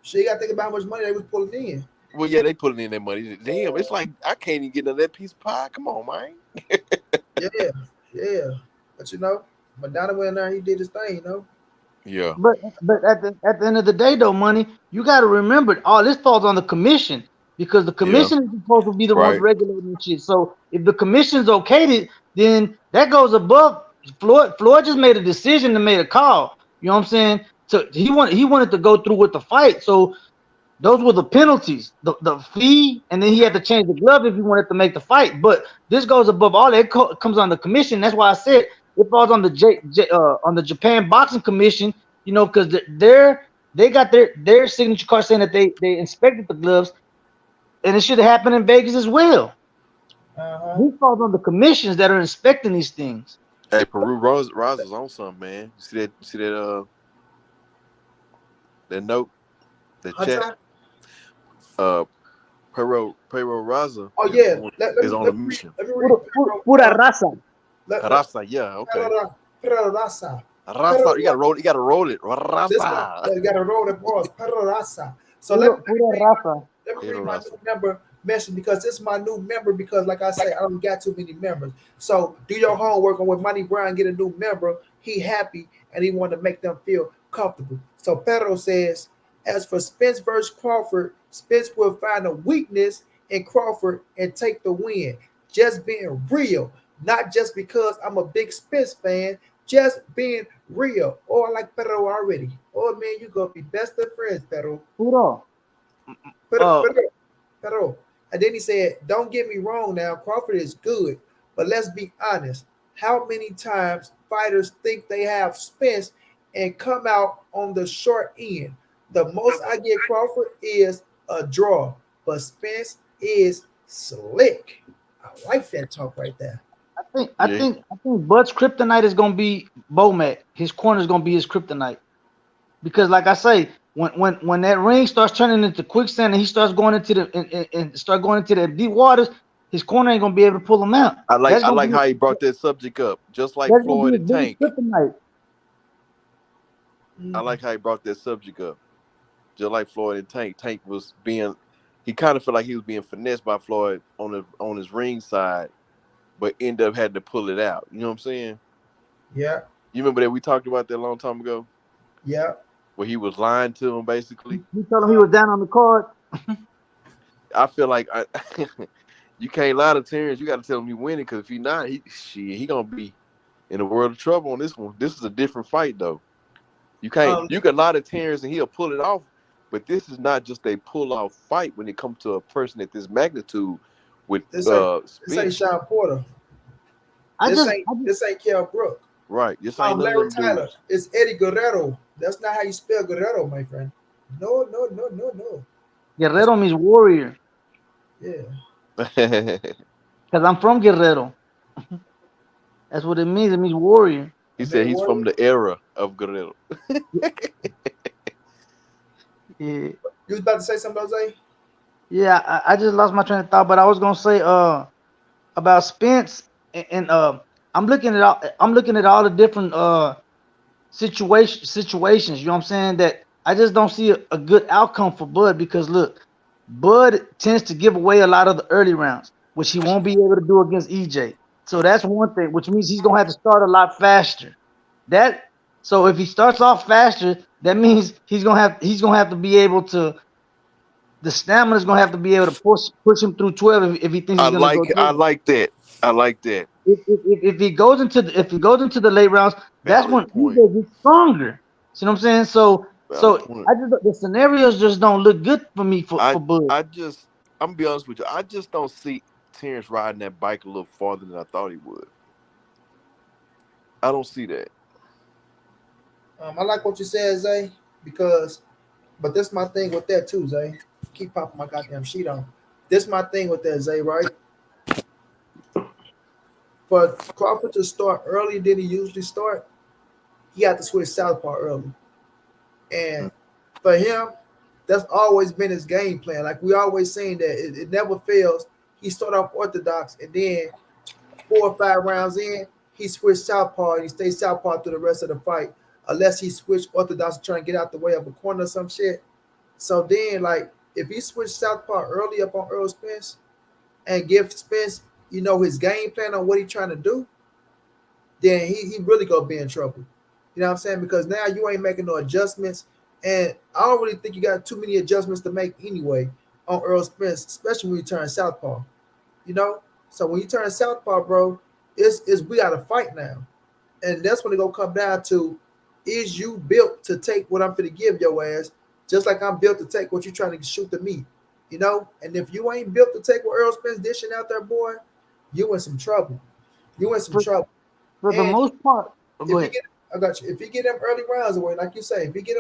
she got to think about how much money they was pulling in. Well, yeah, they putting in their money. Damn, it's like I can't even get none of that piece of pie. Come on, man. Yeah, yeah. But Madonna went in there, he did his thing. Yeah, But at the end of the day, though, money, you got to remember all this falls on the commission because the yeah, commission is supposed to be the ones right. regulating shit. So if the commission's okayed it, then that goes above Floyd. Floyd just made a decision to make a call. You know what I'm saying? So he wanted to go through with the fight. So those were the penalties, the fee, and then he had to change the glove if he wanted to make the fight. But this goes above all that. Comes on the commission. That's why I said it falls on the on the Japan Boxing Commission. Because they got their signature card saying that they inspected the gloves, and it should have happened in Vegas as well. Uh-huh. This falls on the commissions that are inspecting these things. Hey, Peru Rose is on something, man. You see that? You see that note, that chat? Hunter? Uh, Pero Raza Oh yeah. is on a mission. Let me read Pura raza. Raza, yeah, okay. Perorasa. Raza, you gotta roll it. This one, Raza. you gotta roll the balls. Perorasa. So Pura raza. let me read Pero my Raza. new member mention because this is my new member because like I say, I don't got too many members. So do your homework on when Money Brown get a new member, he happy and he want to make them feel comfortable. So Pedro says, as for Spence versus Crawford, Spence will find a weakness in Crawford and take the win. Just being real, not just because I'm a big Spence fan, just being real. Oh, I like Pedro already. Oh man, you gonna be best of friends, Pedro. Puro. Pero. And then he said, don't get me wrong now, Crawford is good, but let's be honest. How many times fighters think they have Spence and come out on the short end? The most I get Crawford is a draw, but Spence is slick. I like that talk right there. I think Bud's kryptonite is gonna be Bomac. His corner is gonna be his kryptonite. Because like I say, when that ring starts turning into quicksand and he starts going into the deep waters, his corner ain't gonna be able to pull him out. I That's gonna like be how he brought that subject up, just like that's gonna be Floyd his and biggest Tank. kryptonite. I like how he brought that subject up, just like Floyd and Tank. Tank was he kind of felt like he was being finessed by Floyd on his ring side, but ended up having to pull it out. You know what I'm saying? Yeah, You remember that we talked about that a long time ago, yeah. where he was lying to him basically. He told him he was down on the card. I feel like you can't lie to Terence. You got to tell him you winning because if he not, he gonna be in a world of trouble on this one. This is a different fight though. You can't. You can lie to Terence and he'll pull it off, but this is not just a pull off fight when it comes to a person at this magnitude with This ain't Spence. Sean Porter. This ain't Kell Brook. Right. This ain't none Larry of them Tyler. dudes. It's Eddie Guerrero. That's not how you spell Guerrero, my friend. No. Guerrero means warrior. Yeah. Because I'm from Guerrero. That's what it means. It means warrior. He said he's from the era of Guerrero. Yeah. You was about to say something, Jose? Yeah, I just lost my train of thought, but I was gonna say about Spence and I'm looking at all the different situations, you know what I'm saying, that I just don't see a good outcome for Bud because look, Bud tends to give away a lot of the early rounds, which he won't be able to do against EJ. So that's one thing, which means he's gonna have to start a lot faster. So if he starts off faster, that means he's gonna have to be able to. The stamina is gonna have to be able to push him through 12 if he thinks he's gonna go. I like that. If he goes into the late rounds, that's when EJ gets stronger. See what I'm saying? So the scenarios just don't look good for me for Bud. I'm gonna be honest with you. I just don't see Terence riding that bike a little farther than I thought he would. I don't see that. I like what you said, Zay, but this my thing with that too, Zay. Keep popping my goddamn sheet on. This my thing with that, Zay, right? For Crawford to start earlier than he usually start, he had to switch southpaw early. And for him, that's always been his game plan. Like we always saying that it never fails. He start off orthodox and then 4 or 5 rounds in, he switched southpaw and he stays southpaw through the rest of the fight. Unless he switched orthodox trying to get out the way of a corner or some shit. So then, like, if he switched southpaw early up on Earl Spence and give Spence his game plan on what he's trying to do, then he really gonna be in trouble. You know what I'm saying? Because now you ain't making no adjustments, and I don't really think you got too many adjustments to make anyway on Earl Spence, especially when you turn southpaw. You know, so when you turn southpaw, bro, it's we got to fight now, and that's when it gonna come down to: is you built to take what I'm gonna give your ass, just like I'm built to take what you're trying to shoot to me? You know, and if you ain't built to take what Earl Spence dishing out there, boy, you in some trouble. You in some For, trouble. for the And most part, if go you ahead. get, I got you. If you get them early rounds away, like you say, if you get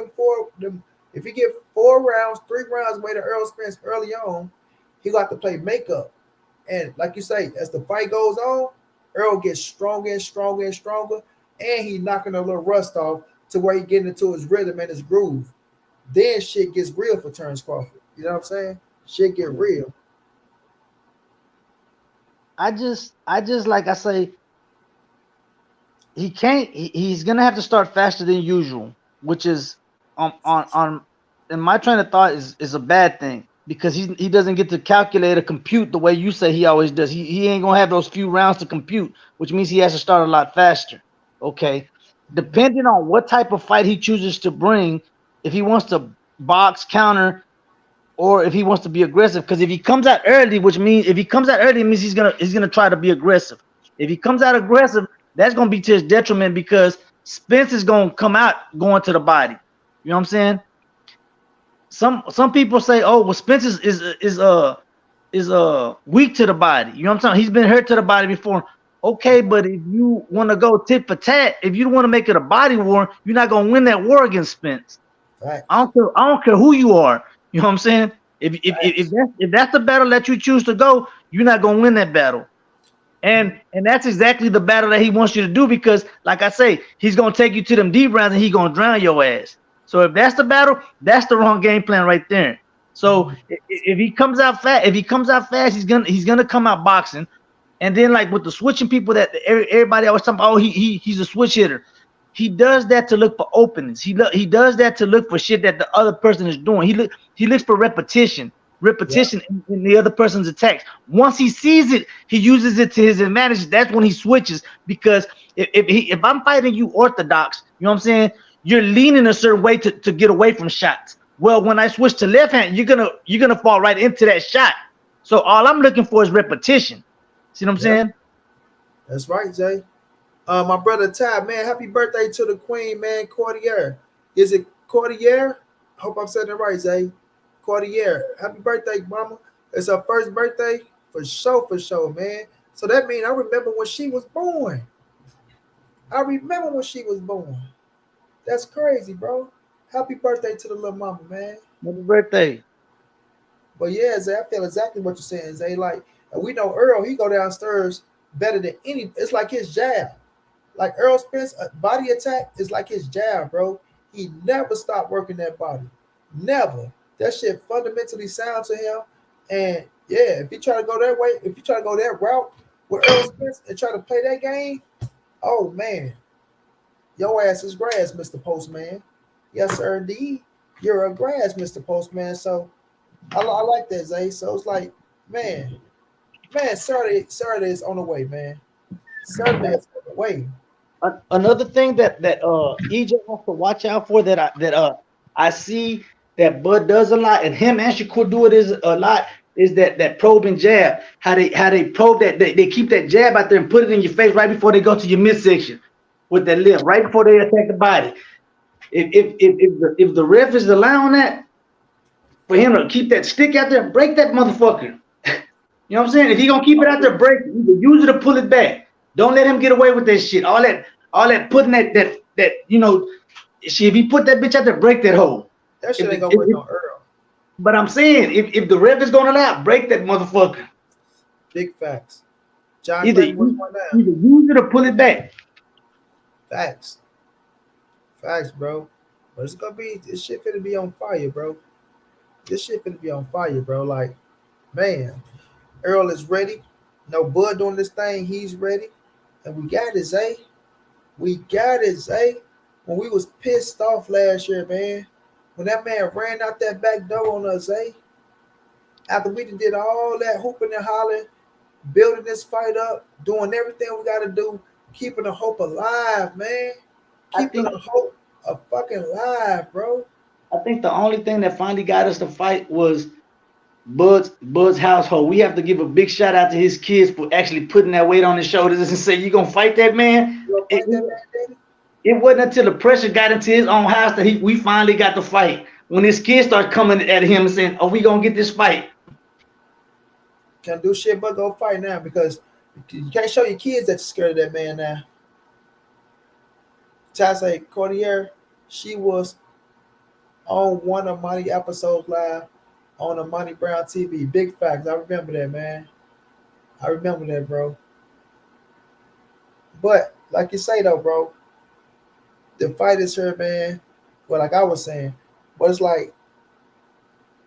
if you get 4 rounds, 3 rounds away to Earl Spence early on, he got to play makeup. And like you say, as the fight goes on, Earl gets stronger and stronger and stronger, and he knocking a little rust off to where he getting into his rhythm and his groove. Then shit gets real for Terence Crawford. You know what I'm saying? Shit get real. I just like I say, he can't. He's gonna have to start faster than usual, which is on. And my train of thought is a bad thing because he doesn't get to calculate or compute the way you say he always does. He ain't gonna have those few rounds to compute, which means he has to start a lot faster. Okay, depending on what type of fight he chooses to bring, if he wants to box, counter, or if he wants to be aggressive. Because if he comes out early, which means if he comes out early, it means he's gonna try to be aggressive. If he comes out aggressive, that's gonna be to his detriment because Spence is gonna come out going to the body. You know what I'm saying? Some people say, oh, well, Spence is weak to the body. You know what I'm saying? He's been hurt to the body before. Okay, but if you want to go tit for tat, if you want to make it a body war, you're not gonna win that war against Spence. I Facts. don't care. I don't care who you are. You know what I'm saying? Facts. If that's the battle that you choose to go, you're not gonna win that battle. And that's exactly the battle that he wants you to do because, like I say, he's gonna take you to them deep rounds and he's gonna drown your ass. So if that's the battle, that's the wrong game plan right there. So if he comes out fast, he's gonna come out boxing. And then like with the switching people that everybody always talking about, oh he's a switch hitter. He does that to look for openings. He does that to look for shit that the other person is doing. He looks for Yeah. repetition in the other person's attacks. Once he sees it, he uses it to his advantage. That's when he switches. Because if I'm fighting you orthodox, you know what I'm saying? You're leaning a certain way to get away from shots. Well, when I switch to left hand, you're gonna fall right into that shot. So all I'm looking for is repetition. See what I'm Yeah. saying? That's right, Jay. My brother Ty, man, happy birthday to the queen, man, Cordier. Is it Cordier? Hope I'm saying it right, Zay. Cordier. Happy birthday, mama. It's her first birthday for sure, man. So that means I remember when she was born. I remember when she was born. That's crazy, bro. Happy birthday to the little mama, man. Happy birthday. But yeah, Zay, I feel exactly what you're saying, Zay. Like, and we know Earl, he go downstairs better than any. It's like his jab. Like Earl Spence, body attack is like his jab, bro. He never stopped working that body. Never. That shit fundamentally sound to him. And yeah, if you try to go that way, if you try to go that route with Earl Spence and try to play that game, oh man, your ass is grass, Mr. Postman. Yes, sir, indeed. You're a grass, Mr. Postman. So I like that, Zay. So it's like, man, Saturday is on the way, man. Saturday is on the way. Another thing that EJ has to watch out for that I see that Bud does a lot, and him and Shakur do it is a lot, is that probing jab. How they probe that they keep that jab out there and put it in your face right before they go to your midsection with that lip, right before they attack the body. If the ref is allowing that for him to keep that stick out there, break that motherfucker. You know what I'm saying? If he gonna keep it out there, break it. Either use it or pull it back. Don't let him get away with that shit. All that putting that shit. If he put that bitch out there, break that hole. That If, shit ain't gonna work if, on Earl. but I'm saying if the ref is gonna allow, break that motherfucker. Big facts. John Either Clayton, what's either going down? use it or pull it back. Facts. Facts, bro. But it's gonna be this shit finna be on fire, bro. This shit finna be on fire, bro. Like, man, Earl is ready. No Bud doing this thing, he's ready. And we got it, Zay. We got it, Zay. When we was pissed off last year, man. When that man ran out that back door on us, Zay. After we done did all that hooping and hollering, building this fight up, doing everything we got to do, keeping the hope alive, man. I Keeping think the hope fucking alive, bro. I think the only thing that finally got us to fight was Bud's household. We have to give a big shout out to his kids for actually putting that weight on his shoulders and say, "You gonna fight that man?" You gonna fight that man, Daddy? It wasn't until the pressure got into his own house that we finally got the fight. When his kids started coming at him and saying, "Oh, we gonna get this fight." Can't do shit but go fight now because you can't show your kids that you're scared of that man now. Tassa Cordier, she was on one of Monty episodes live on the montray-brown TV. Big facts. I remember that, man. I remember that, bro. But like you say though, bro, the fight is her, man. Well, like I was saying, but it's like,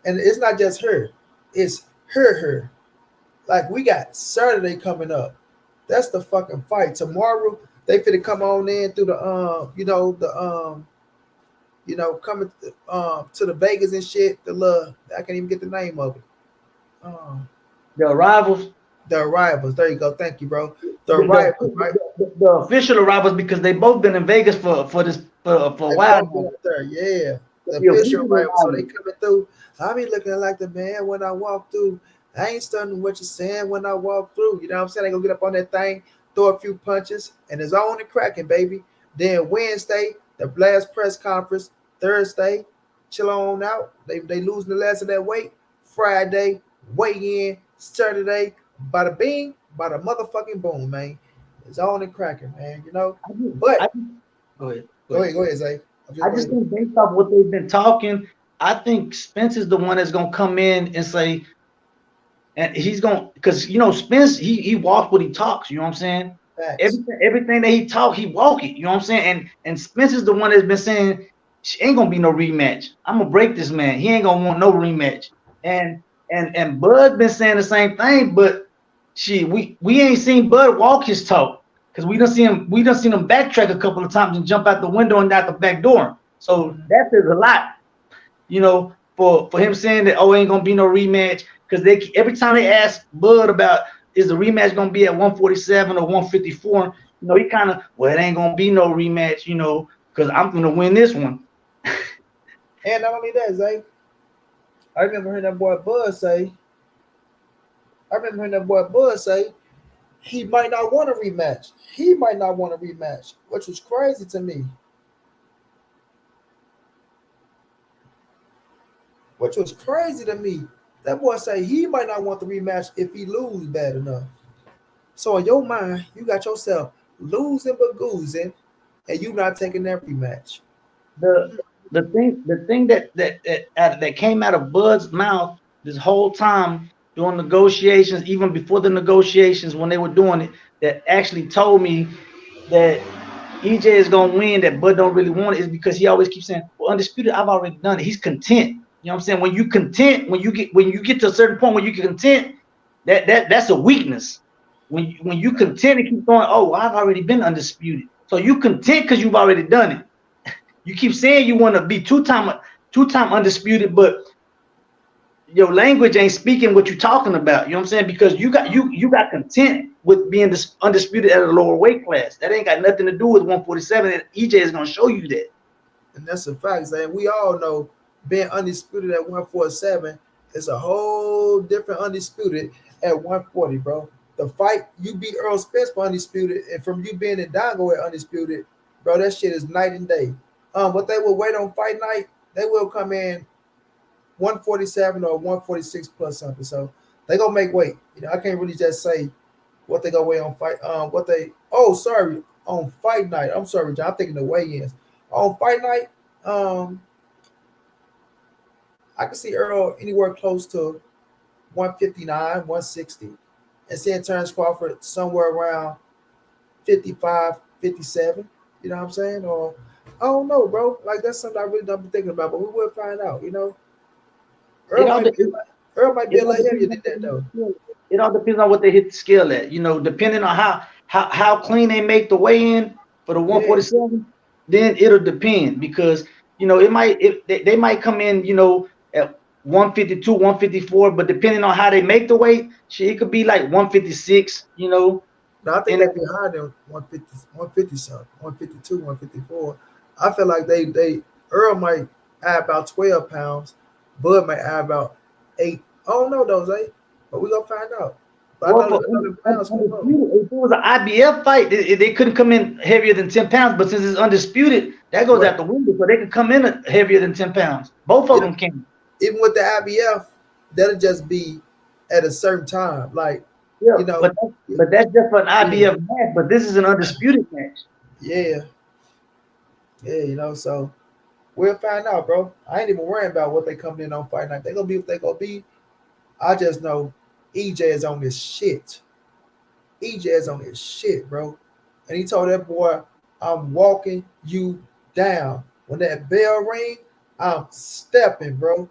and it's not just her, it's her. Like we got Saturday coming up. That's the fucking fight. Tomorrow they finna come on in through the coming to the Vegas and shit. The love, I can't even get the name of it. The arrivals. The arrivals. There you go. Thank you, bro. The arrivals, right? The official arrivals because they both been in Vegas for a while now. There, yeah. The official arrivals. So they coming through. I be looking like the man when I walk through. I ain't studying what you're saying when I walk through. You know what I'm saying? They gonna get up on that thing, throw a few punches, and it's on and cracking, baby. Then Wednesday, the last press conference. Thursday, chill on out. They losing the last of that weight. Friday, weigh in. Saturday, bada bing, bada motherfucking boom, man. It's on and cracking, man. You know. But go ahead, Zay. I just think based off what they've been talking, I think Spence is the one that's gonna come in and say, and he's gonna, because Spence he walks what he talks. You know what I'm saying? Facts. Everything that he talk, he walk it. You know what I'm saying? And Spence is the one that's been saying, she ain't gonna be no rematch. I'm gonna break this man. He ain't gonna want no rematch. And Bud been saying the same thing, but we ain't seen Bud walk his talk because we done seen him backtrack a couple of times and jump out the window and out the back door. So that says a lot, for him saying that ain't gonna be no rematch because every time they ask Bud about is the rematch gonna be at 147 or 154, he kind of it ain't gonna be no rematch, because I'm gonna win this one. And not only that, Zay, I remember hearing that boy Bud say, he might not want a rematch. Which was crazy to me. That boy say he might not want the rematch if he lose bad enough. So in your mind, you got yourself losing but goozing, and you not taking that rematch. The thing that came out of Bud's mouth this whole time during negotiations, even before the negotiations when they were doing it, that actually told me that EJ is gonna win, that Bud don't really want it, is because he always keeps saying, "Well, undisputed, I've already done it." He's content. You know what I'm saying? When you content, when you get to a certain point where you get content, that's a weakness. When you content and keep going, "Oh, I've already been undisputed." So you content because you've already done it. You keep saying you want to be two-time undisputed, but your language ain't speaking what you're talking about. You know what I'm saying? Because you got content with being undisputed at a lower weight class. That ain't got nothing to do with 147. And EJ is gonna show you that. And that's a fact, and we all know being undisputed at 147 is a whole different undisputed at 140, bro. The fight you beat Errol Spence for undisputed, and from you being in Dongo at undisputed, bro, that shit is night and day. But they will wait on fight night. They will come in 147 or 146 plus something. So they gonna make weight. I can't really just say what they gonna weigh on fight. On fight night. I'm sorry, John. I'm thinking the weigh-ins. On fight night, I can see Errol anywhere close to 159, 160, and seeing Terence Crawford somewhere around 55, 57. You know what I'm saying? Or I don't know, bro. Like that's something I really don't be thinking about, but we will find out. Errol might be a little heavier than that, though. It all depends on what they hit the scale at. Depending on how clean they make the weigh in for the 147, then it'll depend because they might come in at 152, 154, but depending on how they make the weight, shit, it could be like 156, you know. No, I think And they'd be higher than 150, 150 something, 152, 154. I feel like they Earl might add about 12 pounds, Bud might add about 8. I don't know those 8, but we gonna find out. But well, for I know the pounds come up. undisputed, if it was an IBF fight, they couldn't come in heavier than 10 pounds. But since it's undisputed, that goes Right. out the window. So they can come in heavier than 10 pounds. Both of You know, them can. even with the IBF, that'll just be at a certain time. Like, Yeah, you know, but that's just for an yeah, IBF match. But this is an undisputed match. yeah, yeah, so we'll find out, bro. I ain't even worrying about what they coming in on fight night. They gonna be what they gonna be. I just know EJ is on this shit. EJ is on his shit, bro. And he told that boy, I'm walking you down. When that bell ring, I'm stepping, bro.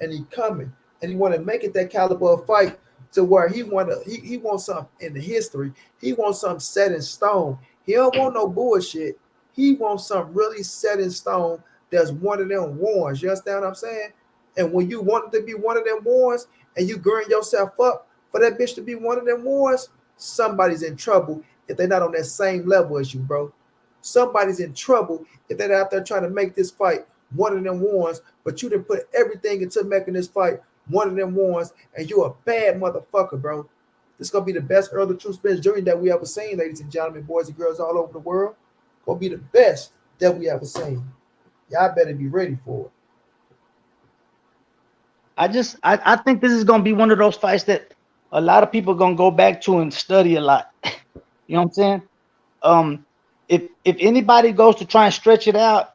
And he coming. And he want to make it that caliber of fight to where he wants something in the history. He wants something set in stone. He don't want no bullshit. He wants something really set in stone that's one of them warns. You understand what I'm saying? And when you want it to be one of them warns and you gird yourself up for that bitch to be one of them warns, somebody's in trouble if they're not on that same level as you, bro. Somebody's in trouble if they're out there trying to make this fight one of them ones, but you didn't put everything into making this fight one of them ones, and you're a bad motherfucker, bro. This gonna be the best Earl the True Spence Jr. that we ever seen, ladies and gentlemen, boys and girls all over the world. Gonna be the best that we ever seen. Y'all better be ready for it. I think this is gonna be one of those fights that a lot of people are gonna go back to and study a lot. You know what I'm saying? If anybody goes to try and stretch it out,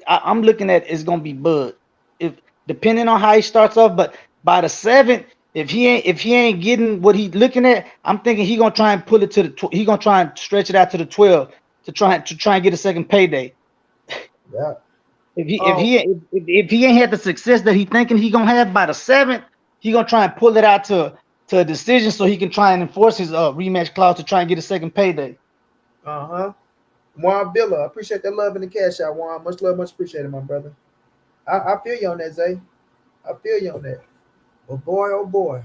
I'm looking at it's gonna be Bud. If depending on how he starts off, but by the 7th, if he ain't getting what he's looking at, I'm thinking he gonna try and pull it to the he gonna try and stretch it out to the 12 to try and get a second payday. Yeah. If he ain't had the success that he thinking he gonna have by the 7th, he gonna try and pull it out to a decision so he can try and enforce his rematch clause to try and get a second payday. Uh-huh. Juan Villa, I appreciate that love in the cash out, Juan. Much love, much appreciated, my brother. I feel you on that, Zay. I feel you on that. But boy, oh boy,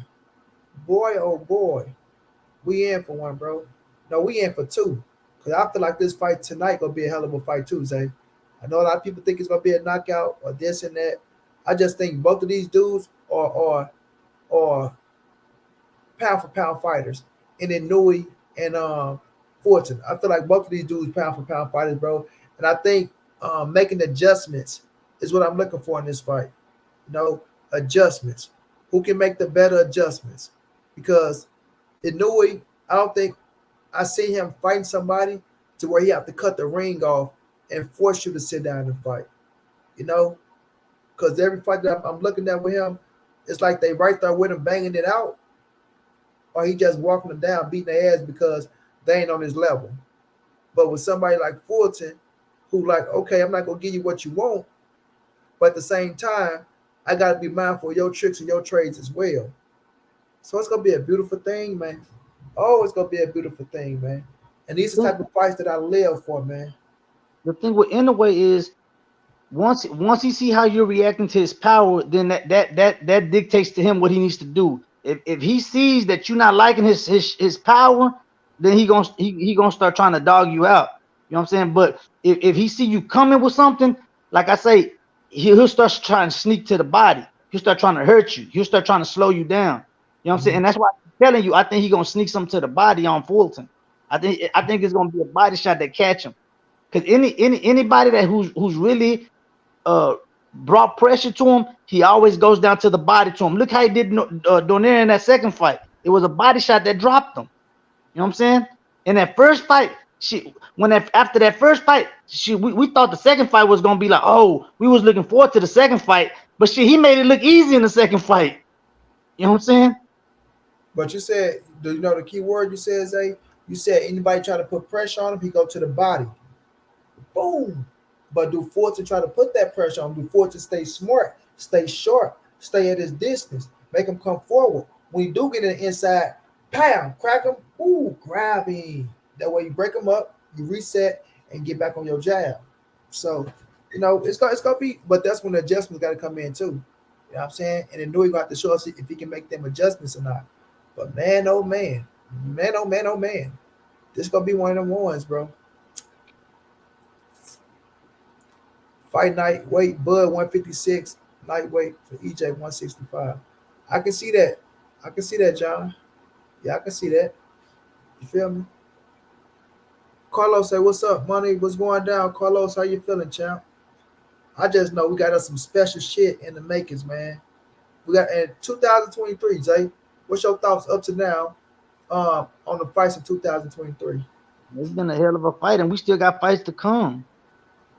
oh boy, we in for one, bro. No, we in for two. Cause I feel like this fight tonight gonna be a hell of a fight too, Zay. I know a lot of people think it's gonna be a knockout or this and that. I just think both of these dudes are pound for pound fighters, and then Nui and Fortune. I feel like both of these dudes pound for pound fighters, bro. And I think making adjustments is what I'm looking for in this fight. Adjustments. Who can make the better adjustments? Because Nui, I don't think I see him fighting somebody to where he have to cut the ring off and force you to sit down and fight. Because every fight that I'm looking at with him, it's like they right there with him banging it out, or he just walking them down, beating their ass because they ain't on his level. But with somebody like Fulton, who like, okay, I'm not gonna give you what you want, but at the same time, I gotta be mindful of your tricks and your trades as well. So it's gonna be a beautiful thing, man. Oh, it's gonna be a beautiful thing, man. And these are the type of fights that I live for, man. The thing with Inoue is once he see how you're reacting to his power, then that dictates to him what he needs to do. If he sees that you're not liking his power, then he gonna start trying to dog you out. You know what I'm saying? But if he see you coming with something, like I say, he'll start trying to sneak to the body. He'll start trying to hurt you. He'll start trying to slow you down. You know what I'm saying? And that's why I'm telling you, I think he's gonna sneak something to the body on Fulton. I think it's gonna be a body shot that catch him. Because anybody that who's really brought pressure to him, he always goes down to the body to him. Look how he did Donaire in that second fight. It was a body shot that dropped him. You know what I'm saying? In that first fight, after that first fight, we thought the second fight was gonna be like, oh, we was looking forward to the second fight, but he made it look easy in the second fight. You know what I'm saying? But you said, do you know the key word you said, Zay? You said anybody try to put pressure on him, he go to the body. Boom. But do Fortune try to put that pressure on him? Do Fortune stay smart, stay sharp, stay at his distance, make him come forward? When you do get in the inside, pow, crack him, ooh, grab him. That way you break him up, you reset, and get back on your jab. So, it's gonna be, but that's when the adjustments got to come in too. You know what I'm saying? And then Nui got to show us if he can make them adjustments or not. But man, oh man, man, oh man, oh man, this gonna be one of them ones, bro. Fight night weight, Bud 156, lightweight for EJ 165. I can see that. I can see that, John. Yeah, I can see that. You feel me? Carlos say, "What's up, money? What's going down, Carlos? How you feeling, champ?" I just know we got us some special shit in the makings, man. We got in 2023, Jay. What's your thoughts up to now on the fights in 2023? It's been a hell of a fight, and we still got fights to come.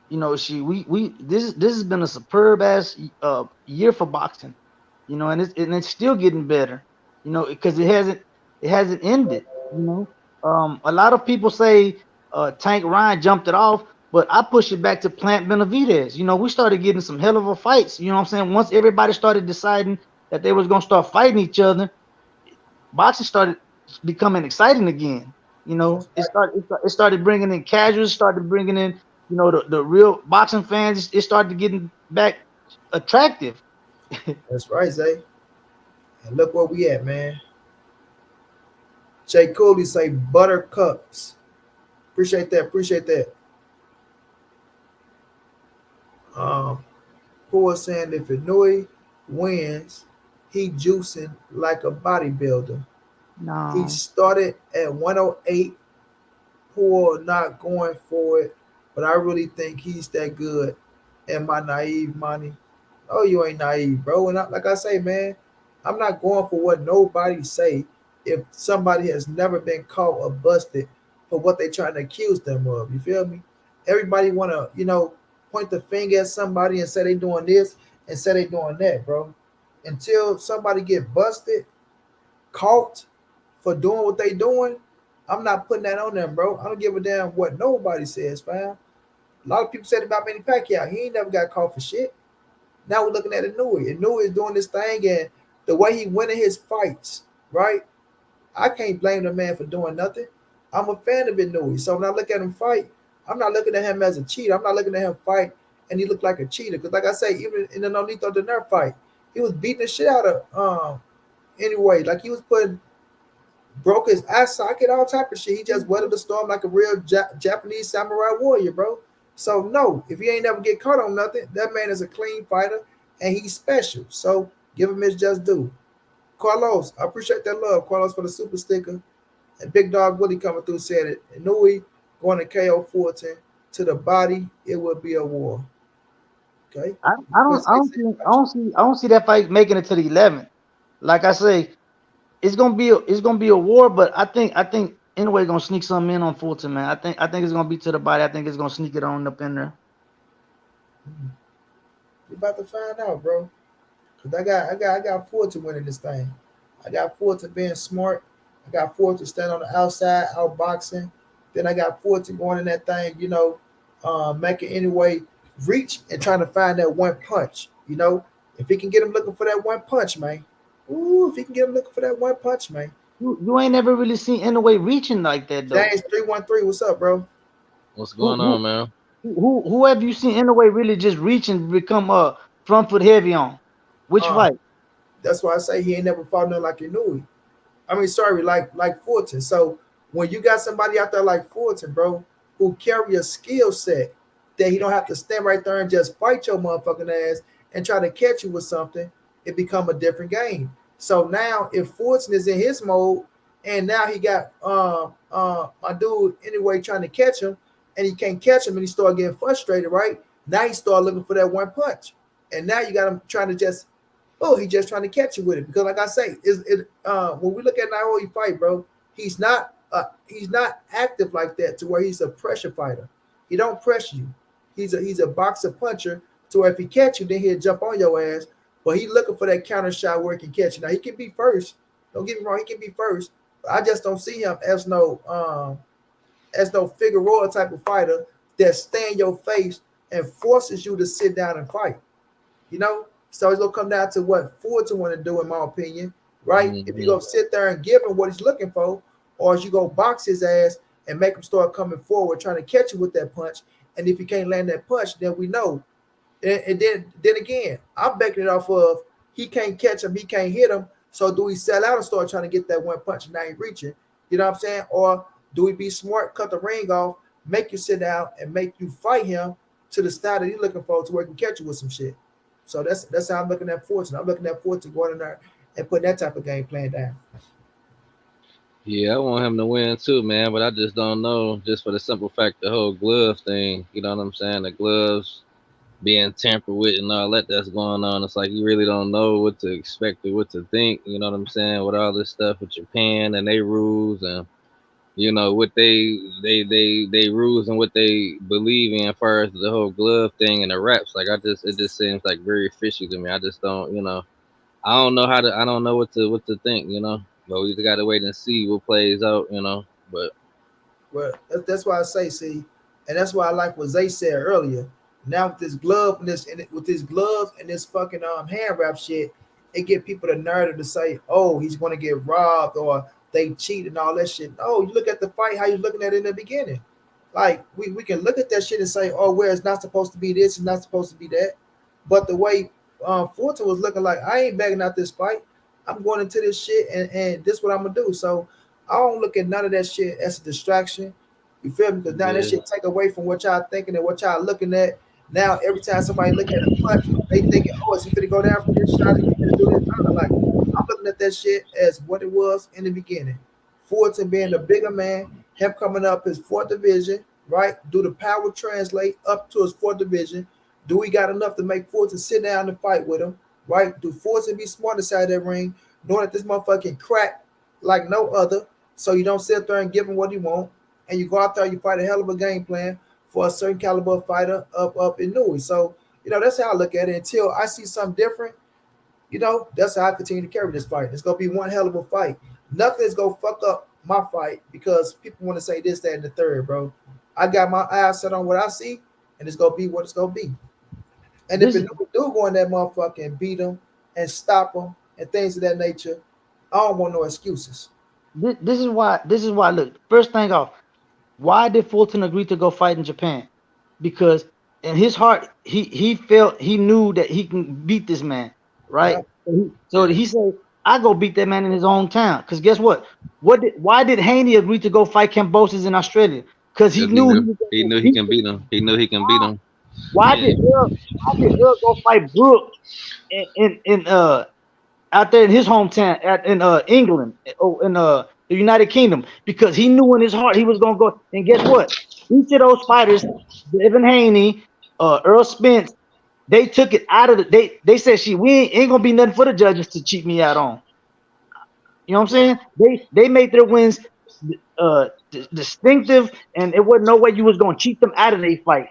You know, we this has been a superb ass year for boxing. You know, and it's still getting better. You know, because it hasn't ended. You know, a lot of people say Tank Ryan jumped it off, but I push it back to Plant Benavidez. You know, we started getting some hell of a fights. You know what I'm saying? Once everybody started deciding that they was gonna start fighting each other, boxing started becoming exciting again. You know, That's right. it started bringing in casuals, started bringing in the real boxing fans. It started getting back attractive. That's right, Zay. And look where we at, man. Jay Cooley say buttercups. Appreciate that. Appreciate that. Um, Poor saying if Inouye wins, he juicing like a bodybuilder. He No, started at 108. Poor not going for it, but I really think he's that good. Am I naive, money? Oh, you ain't naive, bro. And like I say, man, I'm not going for what nobody say if somebody has never been caught or busted for what they trying to accuse them of. You feel me? Everybody want to, point the finger at somebody and say they doing this and say they doing that, bro. Until somebody get busted, caught for doing what they doing, I'm not putting that on them, bro. I don't give a damn what nobody says, fam. A lot of people said about Manny Pacquiao. He ain't never got caught for shit. Now we're looking at Inouye. Inouye is doing this thing, and the way he winning his fights, right? I can't blame the man for doing nothing. I'm a fan of Inouye. So when I look at him fight, I'm not looking at him as a cheater. I'm not looking at him fight and he looked like a cheater. Because like I say, even in the Nonito Donaire fight, he was beating the shit out of anyway. Like he was putting broke his eye socket, all type of shit. He just weathered the storm like a real Japanese samurai warrior, bro. So no, if he ain't never get caught on nothing, that man is a clean fighter and he's special. So give him his just due. Carlos, I appreciate that love, Carlos, for the super sticker. And Big Dog Willie coming through said it. Inouye going to KO Fulton to the body, it would be a war. Okay. I, I don't I don't see I don't see that fight making it to the 11th. Like I say, it's gonna be a war, but I think anyway gonna sneak something in on Fulton, man. I think it's gonna be to the body. I think it's gonna sneak it on up in there. We about to find out, bro. Cause I got Fulton winning this thing. I got Fulton being smart. I got Fulton stand on the outside, outboxing. Then I got Fulton going in that thing, making anyway reach and trying to find that one punch. If he can get him looking for that one punch, man. Ooh, if he can get him looking for that one punch, man. You ain't never really seen anyway reaching like that though. James 313, what's up, bro? What's Who going on, who man? who have you seen anyway really just reaching become front foot heavy on? Which Um, fight? that's why I say he ain't never fought nothing like Inouye. I mean, sorry, like Fulton. So when you got somebody out there like Fulton, bro, who carry a skill set that he don't have to stand right there and just fight your motherfucking ass and try to catch you with something, it become a different game. So now if Fulton is in his mode and now he got my dude anyway trying to catch him and he can't catch him and he start getting frustrated, right? Now he start looking for that one punch. And now you got him trying to just he just trying to catch you with it because, like I say, when we look at Naoya fight, bro, he's not active like that to where he's a pressure fighter. He don't pressure you. He's a boxer puncher to where if he catch you, then he'll jump on your ass. But he looking for that counter shot where he can catch you. Now he can be first. Don't get me wrong, he can be first. But I just don't see him as no Figueroa type of fighter that stay in your face and forces you to sit down and fight. So it's gonna come down to what Fulton want to do, in my opinion, right? If you Hmm. go sit there and give him what he's looking for, or if you go box his ass and make him start coming forward, trying to catch you with that punch, and if you can't land that punch, then we know. And then again, I'm backing it off of he can't catch him, he can't hit him. So do we sell out and start trying to get that one punch and now ain't reaching? You know what I'm saying? Or do we be smart, cut the ring off, make you sit down and make you fight him to the style that you're looking for to where he can catch you with some shit? So that's how I'm looking at Fortune. I'm looking at Fortune going in there and putting that type of game plan down. Yeah, I want him to win too, man. But I just don't know, just for the simple fact the whole glove thing. You know what I'm saying? The gloves being tampered with and all that that's going on. It's like you really don't know what to expect or what to think. You know what I'm saying? With all this stuff with Japan and they rules and what they rules and what they believe in as far as the whole glove thing and the reps. Like it just seems like very fishy to me. I just don't, I don't know I don't know what to think. But we just got to wait and see what plays out. But Well, that's why I say, see, and that's why I like what Zay said earlier. Now with this glove and with this glove and this fucking hand wrap shit, it get people the nerve to say, oh, he's gonna get robbed or they cheat and all that shit. No, you look at the fight how you looking at it in the beginning. Like we can look at that shit and say, oh, where it's not supposed to be this, it's not supposed to be that. But the way Fulton was looking like, I ain't bagging out this fight. I'm going into this shit and this is what I'm gonna do. So I don't look at none of that shit as a distraction. You feel me? Because now that shit take away from what y'all thinking and what y'all looking at. Now every time somebody look at a punch, they thinking, oh, is he finna go down for this shot? Is he finna do this? Like I'm looking at that shit as what it was in the beginning. Fulton being the bigger man, him coming up his fourth division, right? Do the power translate up to his fourth division? Do we got enough to make Fulton sit down and fight with him? Right? Do Fulton be smart inside that ring, knowing that this motherfucking crack like no other? So you don't sit there and give him what he want, and you go out there, you fight a hell of a game plan for a certain caliber fighter up in Newey. So that's how I look at it. Until I see something different, that's how I continue to carry this fight. It's gonna be one hell of a fight. Nothing's gonna fuck up my fight because people want to say this, that, and the third, bro. I got my eyes set on what I see, and it's gonna be what it's gonna be. And if it do go in that motherfucker and beat him and stop him and things of that nature, I don't want no excuses. This is why. Look, first thing off, why did Fulton agree to go fight in Japan? Because in his heart, he felt he knew that he can beat this man, right? Yeah. So he said, "I go beat that man in his own town." Because guess what? Why did Haney agree to go fight Cambosis in Australia? Because he knew he can beat him. He knew he can beat him. Why did Errol go fight Brooke in out there in his hometown in England in the United Kingdom? Because he knew in his heart he was gonna go. And guess what? Each of those fighters, Evan Haney, Errol Spence, they took it out of they said we ain't gonna be nothing for the judges to cheat me out on. You know what I'm saying? They made their wins distinctive, and it wasn't no way you was gonna cheat them out of their fight.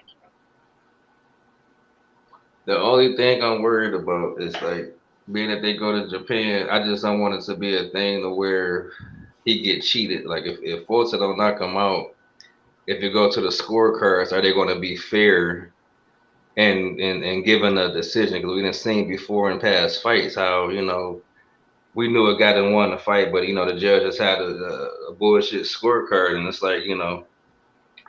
The only thing I'm worried about is like being that they go to Japan. I just don't want it to be a thing to where he get cheated. Like if Fulton don't knock him out, if you go to the scorecards, are they going to be fair and given a decision? Because we done seen before in past fights how we knew a guy that won the fight, but the judges had a bullshit scorecard, and it's like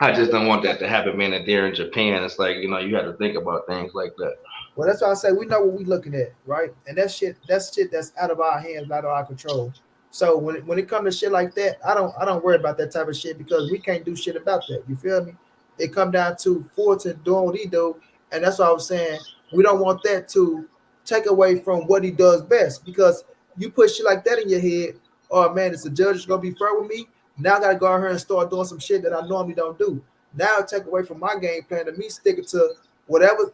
I just don't want that to happen, man. That they're in Japan, it's like you have to think about things like that. Well, that's why I say we know what we're looking at, right? And that's shit that's out of our hands, out of our control. So when it comes to shit like that, I don't worry about that type of shit because we can't do shit about that. You feel me? It come down to Fulton doing what he do, and that's what I was saying. We don't want that to take away from what he does best because you put shit like that in your head. Oh man, is the judge gonna be fair with me? Now I gotta go out here and start doing some shit that I normally don't do. Now take away from my game plan and me sticking to whatever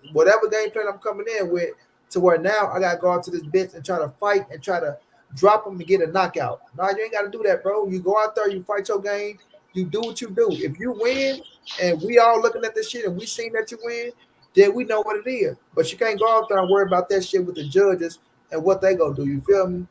game plan I'm coming in with, to where now I gotta go out to this bitch and try to fight and try to drop him to get a knockout. No, you ain't gotta do that, bro. You go out there, you fight your game, you do what you do. If you win and we all looking at this shit and we seen that you win, then we know what it is. But you can't go out there and worry about that shit with the judges and what they gonna do. You feel me?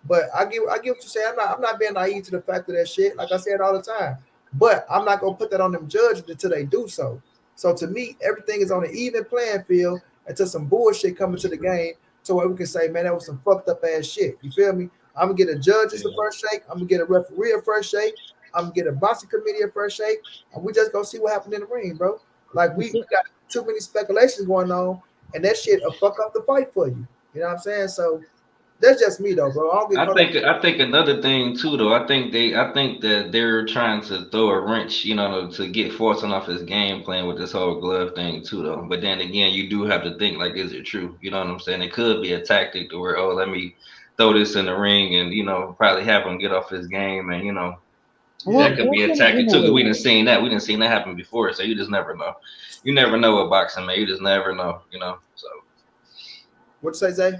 But I get what you say. I'm not being naive to the fact of that shit. Like I said all the time. But I'm not gonna put that on them judges until they do so. So to me, everything is on an even playing field until some bullshit coming to the game to where we can say, man, that was some fucked up ass shit. You feel me? I'm gonna get a judges the first shake. I'm gonna get a referee a first shake. I'm gonna get a boxing committee a first shake, and we just gonna see what happened in the ring, bro. Like we got too many speculations going on, and that shit will fuck up the fight for you. You know what I'm saying? So That's just me though, bro. I don't get I caught up. think another thing too though. I think that they're trying to throw a wrench, you know, to get Fortson off his game plan with this whole glove thing too though. But then again, you do have to think like, is it true? You know what I'm saying? It could be a tactic to where, oh, let me throw this in the ring and you know probably have him get off his game and you know that Yeah, could be a Fulton tactic too. Because anyway. we didn't seen that. We didn't seen that happen before. So you just never know. You never know with boxing, man. You just never know. You know. So what you say, Zay?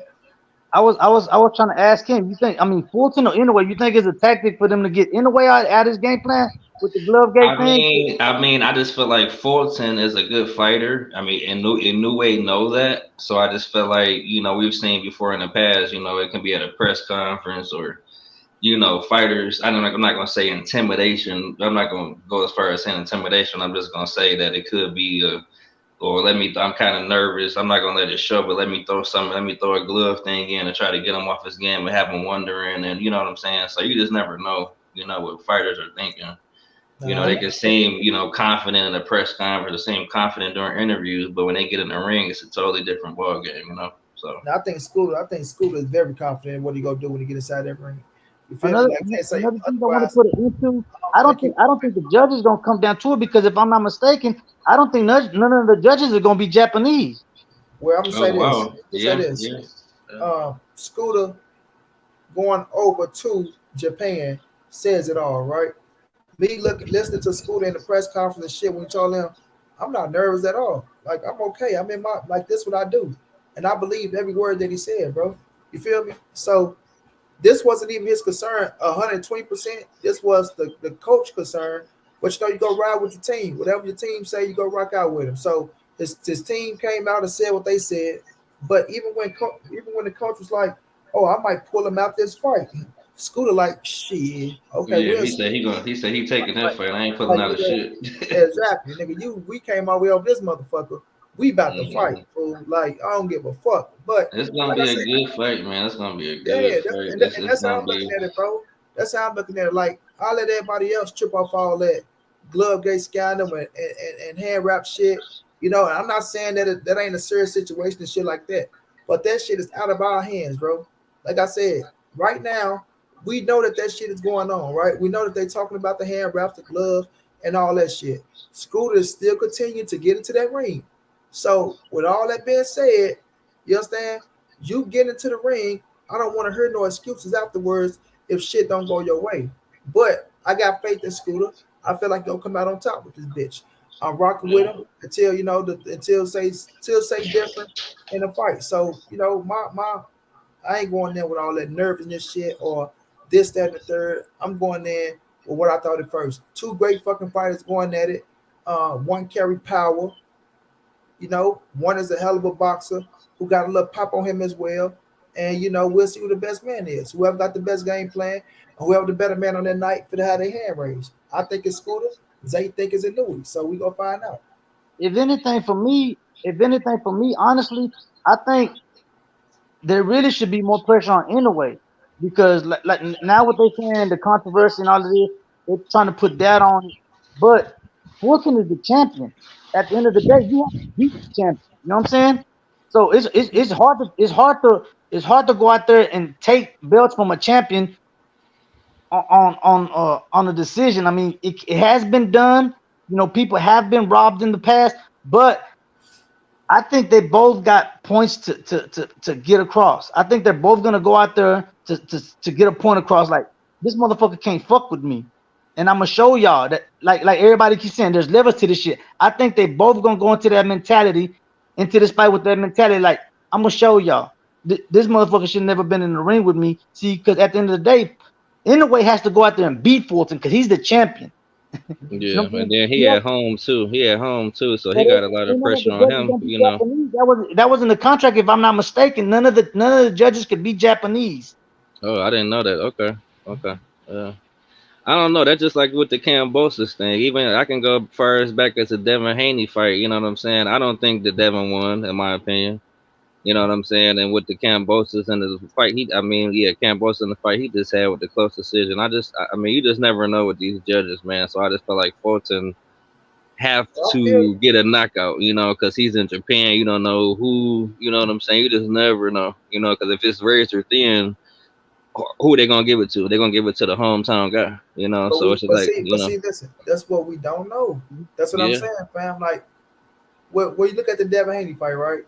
I was trying to ask him. You think? I mean, Fulton or anyway, you think it's a tactic for them to get anyway out his game plan with the glove gate thing? I just feel like Fulton is a good fighter. I mean, in new way know that. So I just feel like you know we've seen before in the past. You know, it can be at a press conference or you know fighters. I'm not gonna say intimidation. I'm not gonna go as far as saying intimidation. I'm just gonna say that it could be or I'm kind of nervous. I'm not gonna let it show, but let me throw something. Let me throw a glove thing in to try to get him off his game and have him wondering. And you know what I'm saying. So you just never know. You know what fighters are thinking. You know, Nah, they can seem, you know, confident in a press conference, they seem confident during interviews, but when they get in the ring, it's a totally different ball game, you know. So I think Scooter is very confident in what he gonna do when he get inside that ring. You feel me? Like can't say Another thing I want to otherwise. put it into. I don't think he. I don't think the judges gonna come down to it because if I'm not mistaken, I don't think none of the judges are gonna be Japanese. Well, I'm gonna say oh this. wow. Let's say Yeah, this. yeah. Scooter going over to Japan says it all, right? Me listening to Scooter in the press conference and shit when he told him, I'm not nervous at all. Like I'm okay. I'm in my like this what I do. And I believed every word that he said, bro. You feel me? So this wasn't even his concern 120%. This was the coach concern. But you know, you go ride with your team. Whatever your team say, you go rock out with them. So his team came out and said what they said. But even when the coach was like, "Oh, I might pull him out this fight," Scooter like, "Shit, okay, Yeah, we'll see." he said he taking that Like, fight. I ain't pulling like out of yeah, shit. exactly, nigga. We came all the way over this motherfucker. We about to fight, Mhm. fool. Like I don't give a fuck. But It's gonna like I be a said, good fight, man. It's gonna be a good yeah, fight. and It's that's how gonna I'm looking be at it, bro. That's how I'm looking at it. Like I let everybody else trip off all that glove gate scandal and hand wrap shit. You know, and I'm not saying that that ain't a serious situation and shit like that, but that shit is out of our hands, bro. Like I said, right now we know that that shit is going on, right? We know that they talking about the hand wraps, the glove, and all that shit. Scooter is still continuing to get into that ring. So with all that being said, you understand? You get into the ring. I don't want to hear no excuses afterwards if shit don't go your way. But I got faith in Scooter. I feel like he'll come out on top with this bitch. I'm rocking with him until you know until say different in the fight. So you know my I ain't going there with all that nervousness shit or this that and the third. I'm going there with what I thought at first. Two great fucking fighters going at it. One carry power. You know, one is a hell of a boxer who got a little pop on him as well. And you know, we'll see who the best man is. Whoever got the best game plan, or whoever the better man on that night for to have their hand raised. I think it's Scooter. Zay think it's a Louis. So we gonna find out. If anything for me, honestly, I think there really should be more pressure on Inouye because like now what they're saying, the controversy and all of this, they're trying to put that on. But Fulton is the champion. At the end of the day, you have to beat the champion. You know what I'm saying? So it's hard to go out there and take belts from a champion on a decision. I mean, it has been done. You know, people have been robbed in the past, but I think they both got points to get across. I think they're both gonna go out there to get a point across. Like this motherfucker can't fuck with me, and I'm gonna show y'all that. Like everybody keeps saying, there's levels to this shit. I think they both gonna go into that mentality, into this fight with that mentality. Like I'm gonna show y'all this motherfucker should never been in the ring with me. See, because at the end of the day, Inoue has to go out there and beat Fulton because he's the champion. You know Yeah, what I'm and saying? then He has, he at home too, so he but got a lot of none of pressure the on judges him. gonna be You know. Japanese. That was in the contract, if I'm not mistaken. None of the judges could be Japanese. Oh, I didn't know that. Okay, okay. Yeah. I don't know. That's just like with the Cambosis thing. Even I can go far as back as the Devin Haney fight. You know what I'm saying? I don't think that Devin won, in my opinion. You know what I'm saying? And with the Cambosis and the fight, Cambosis in the fight he just had with the close decision. I mean, you just never know with these judges, man. So I just feel like Fulton have I feel to get a knockout, because he's in Japan. You don't know who, you know what I'm saying? You just never know, because if it's razor thin, who they gonna give it to? They're gonna give it to the hometown guy, So it's just but like, see, listen, that's what we don't know. That's what I'm yeah. saying, fam. Like, when you look at the Devin Haney fight, right?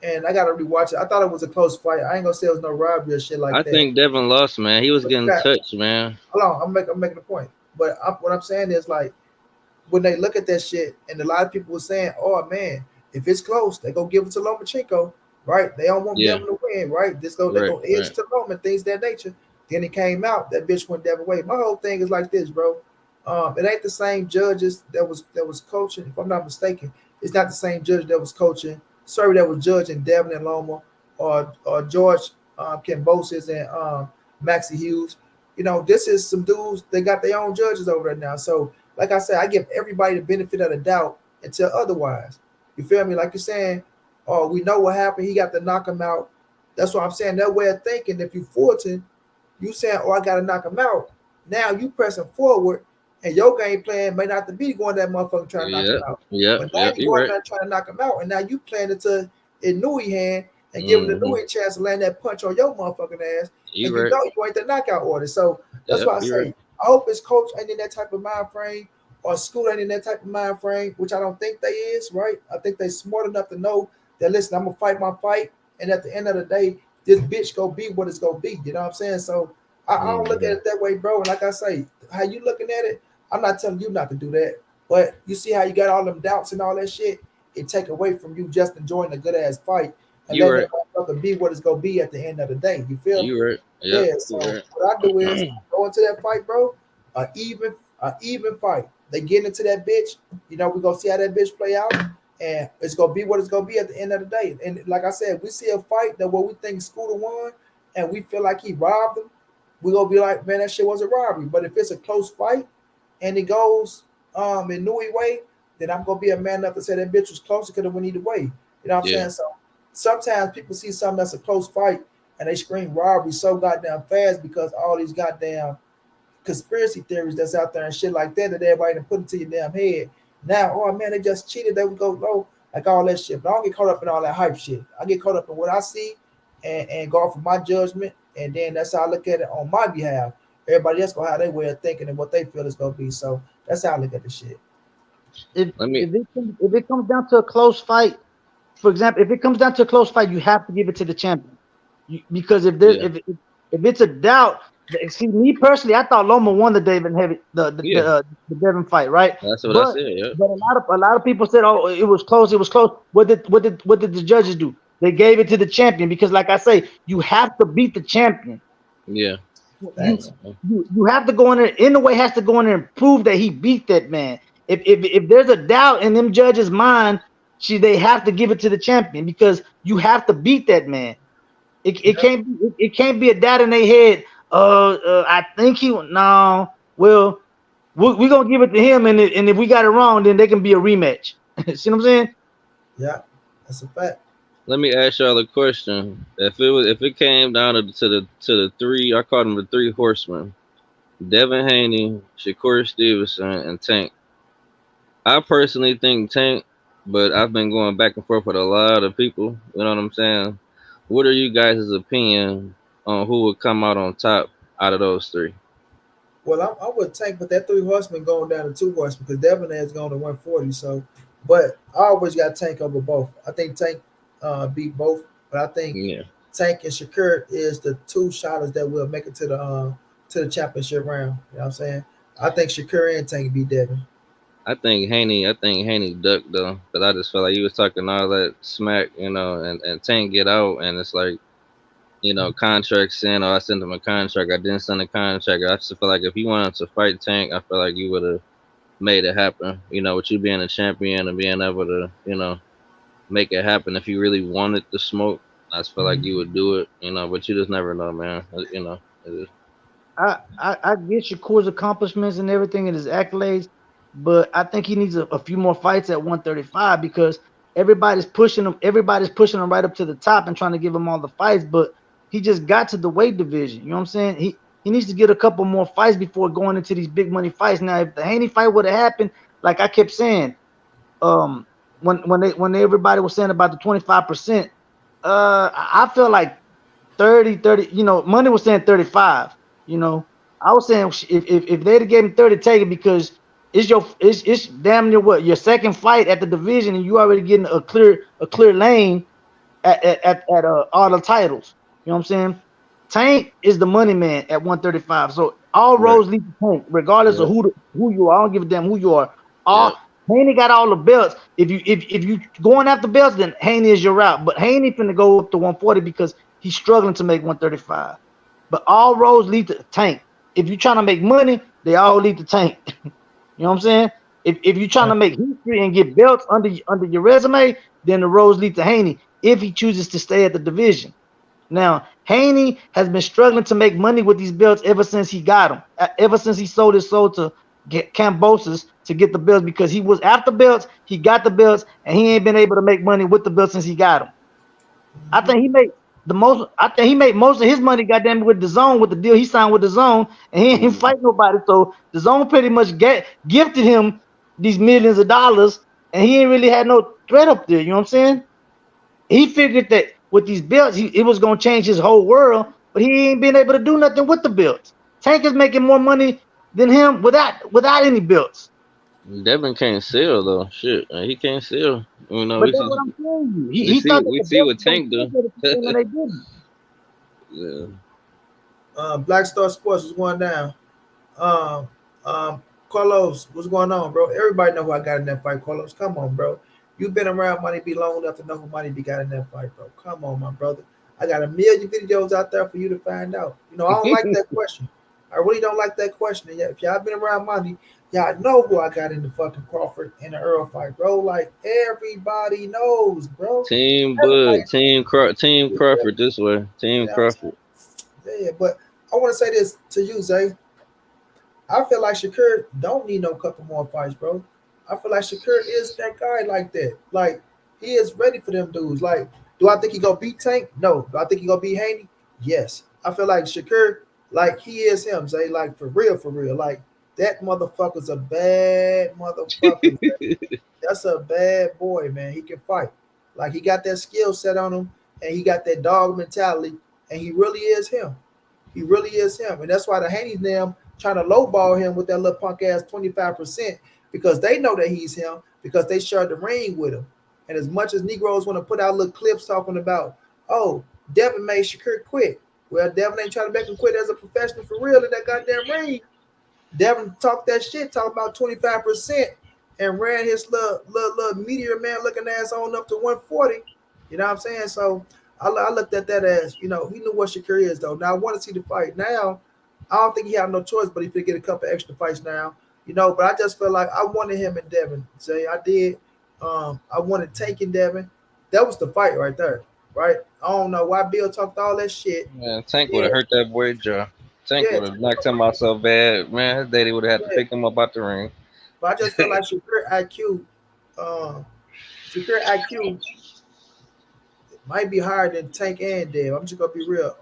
And I gotta rewatch it. I thought it was a close fight. I ain't gonna say it was no robbery or shit like I that. think Devin lost, man. He was But you getting got, touched, man. hold on, I'm making a point. But what I'm saying is like, when they look at that shit, and a lot of people were saying, "Oh man, if it's close, they go give it to Lomachenko, right? They don't want Yeah, Devin to win, right? They right, go edge right. to Loma, things of that nature." Then it came out that bitch went Devin way. My whole thing is like this, bro. It ain't the same judges that was coaching. If I'm not mistaken, it's not the same judge that was coaching. Sorry, that was judging Devin and Loma, or George Cambosis and Maxie Hughes. This is some dudes. They got their own judges over there now. So like I said, I give everybody the benefit of the doubt until otherwise. You feel me? Like you're saying, oh, we know what happened. He got to knock him out. That's what I'm saying. That way of thinking, if you Fulton, you saying, oh, I got to knock him out. Now you pressing forward, and your game plan may not be going that motherfucker trying to knock him Yep, out. yep, But now yep. you You're going right. there trying to knock him out, and now you playing it to Inui hand and giving the Mm-hmm. Inui a chance to land that punch on your motherfucking ass, and You're you right. know you ain't the knockout order. So that's Yep, why I you're right. say I hope his coach ain't in that type of mind frame, or school ain't in that type of mind frame, which I don't think they is, right? I think they smart enough to know that, listen, I'm gonna fight my fight, and at the end of the day, this bitch gonna be what it's gonna be. You know what I'm saying? So I don't look at Mm-hmm. it that way, bro. And like I say, how you looking at it, I'm not telling you not to do that. But you see how you got all them doubts and all that shit, it take away from you just enjoying a good ass fight and You're letting right. that motherfucker be what it's gonna be at the end of the day. You feel me? You're right. Yep, Yeah, you're so right. what I do is go into that fight, bro. A even fight. They get into that bitch. We gonna see how that bitch play out, and it's gonna be what it's gonna be at the end of the day. And like I said, we see a fight that what we think Scooter won, and we feel like he robbed him. We gonna be like, man, that shit was a robbery. But if it's a close fight and it goes in Nui way, then I'm gonna be a man enough to say that bitch was closer because we need to wait. You know what I'm Yeah. saying? So sometimes people see something that's a close fight and they scream robbery so goddamn fast because all these goddamn conspiracy theories that's out there and shit like that everybody done put into your damn head. Now, oh man, they just cheated, they would go low, like all that shit. But I don't get caught up in all that hype shit. I get caught up in what I see and go off of my judgment, and then that's how I look at it on my behalf. Everybody else gonna have their way of thinking and what they feel is gonna be. So that's how I look at the shit. If Let me. it comes down to a close fight, for example, if it comes down to a close fight, you have to give it to the champion. Because Yeah. if it's a doubt, see me personally, I thought Loma won the David Heavy Yeah. the Devin fight, right? That's what I But said. Yep. a lot of people said, oh, it was close, it was close. What did the judges do? They gave it to the champion because, like I say, you have to beat the champion. Yeah. You Thanks. you have to go in there. In the way, has to go in there and prove that he beat that man. If there's a doubt in them judges' mind, they have to give it to the champion because you have to beat that man. It Yep. can't be a doubt in their head. I think he no. Well, we're gonna give it to him, and if we got it wrong, then they can be a rematch. See what I'm saying? Yeah, that's a fact. Let me ask y'all a question. If it came down to the three, I call them the three horsemen: Devin Haney, Shakur Stevenson, and Tank. I personally think Tank, but I've been going back and forth with a lot of people. You know what I'm saying? What are you guys' opinion on who would come out on top out of those three? Well, I would take, but that three horsemen going down to two horsemen because Devin has gone to 140. So, but I always got Tank over both. I think Tank beat both, but I think Yeah, Tank and Shakur is the two shotters that will make it to the championship round. You know what I'm saying? I think Shakur and Tank beat Devin. I think Haney ducked though, because I just felt like he was talking all that smack, and Tank get out, and it's like, contracts in, or I sent him a contract, I didn't send a contract. I just feel like if you wanted to fight Tank, I feel like you would have made it happen. With you being a champion and being able to, make it happen. If you really wanted the smoke, I just feel like Mhm. you would do it. But you just never know, man. It is. I get Shakur's accomplishments and everything and his accolades, but I think he needs a few more fights at 135 because everybody's pushing him right up to the top and trying to give him all the fights, but he just got to the weight division. You know what I'm saying? He needs to get a couple more fights before going into these big money fights. Now, if the Haney fight would have happened, like I kept saying, when everybody was saying about the 25%, I feel like 30, you know, money was saying 35. You know, I was saying if they'd have gave him 30, take it, because it's damn near what your second fight at the division, and you already getting a clear lane at all the titles. You know what I'm saying? Tank is the money man at 135. So all Right. roads lead to Tank, regardless of Yep. who you are. I don't give a damn who you are. Yep. All Haney got all the belts. If you going after belts, then Haney is your route. But Haney finna go up to 140 because he's struggling to make 135. But all roads lead to Tank. If you're trying to make money, they all lead to Tank. You know what I'm saying? If you're trying to make history and get belts under your resume, then the roads lead to Haney if he chooses to stay at the division. Now, Haney has been struggling to make money with these belts ever since he got them. Ever since he sold his soul to get Cambosis to get the belts, because he was after belts, he got the belts, and he ain't been able to make money with the belts since he got them. I think he made most of his money, goddamn it, with the Zone, with the deal he signed with the Zone, and he ain't fight nobody. So the Zone pretty much gifted him these millions of dollars, and he ain't really had no threat up there. You know what I'm saying? He figured that with these belts, it was gonna change his whole world, but he ain't been able to do nothing with the belts. Tank is making more money than him without any belts. Devin can't sell though. Shit, he can't sell. You know, But that's what I'm telling you. He see thought that we the see belts what Tank do. and they didn't. Yeah. Black Star Sports is going down. Um, Carlos, what's going on, bro? Everybody know who I got in that fight, Carlos. Come on, bro. You've been around Money B long enough to know who Money B got in that fight, bro. Come on, my brother. I got a million videos out there for you to find out. You know, I don't like that question. I really don't like that question. And if y'all been around Money, y'all know who I got in the fucking Crawford and the Errol fight, bro. Like, everybody knows, bro. Team Everybody Bud, Team Crawford this way. Team Crawford. Yeah, but I want to say this to you, Zay. I feel like Shakur don't need no couple more fights, bro. I feel like Shakur is that guy like that. Like, he is ready for them dudes. Like, do I think he gonna beat Tank? No. Do I think he gonna beat Haney? Yes. I feel like Shakur, like, he is him, Zay. Like, for real, for real. Like, that motherfucker's a bad motherfucker. That's a bad boy, man. He can fight. Like, he got that skill set on him, and he got that dog mentality, and he really is him. He really is him. And that's why the Haney's them trying to lowball him with that little punk ass 25%, because they know that he's him, because they shared the ring with him. And as much as Negroes want to put out little clips talking about, oh, Devin made Shakur quit. Well, Devin ain't trying to make him quit as a professional for real in that goddamn ring. Devin talked that shit, talking about 25%, and ran his little meteor man looking ass on up to 140. You know what I'm saying? So I looked at that as, you know, he knew what Shakur is, though. Now I want to see the fight. Now, I don't think he have no choice, but he could get a couple extra fights now, you know. But I just feel like I wanted him and Devin. Say I did. I wanted Tank and Devin. That was the fight right there, right? I don't know why Bill talked all that shit. Man, Tank would have hurt that boy jaw. Tank would have knocked him out so bad, man. His daddy would have had to pick him up out the ring. But I just feel like Shakur IQ might be higher than Tank and Dev. I'm just gonna be real.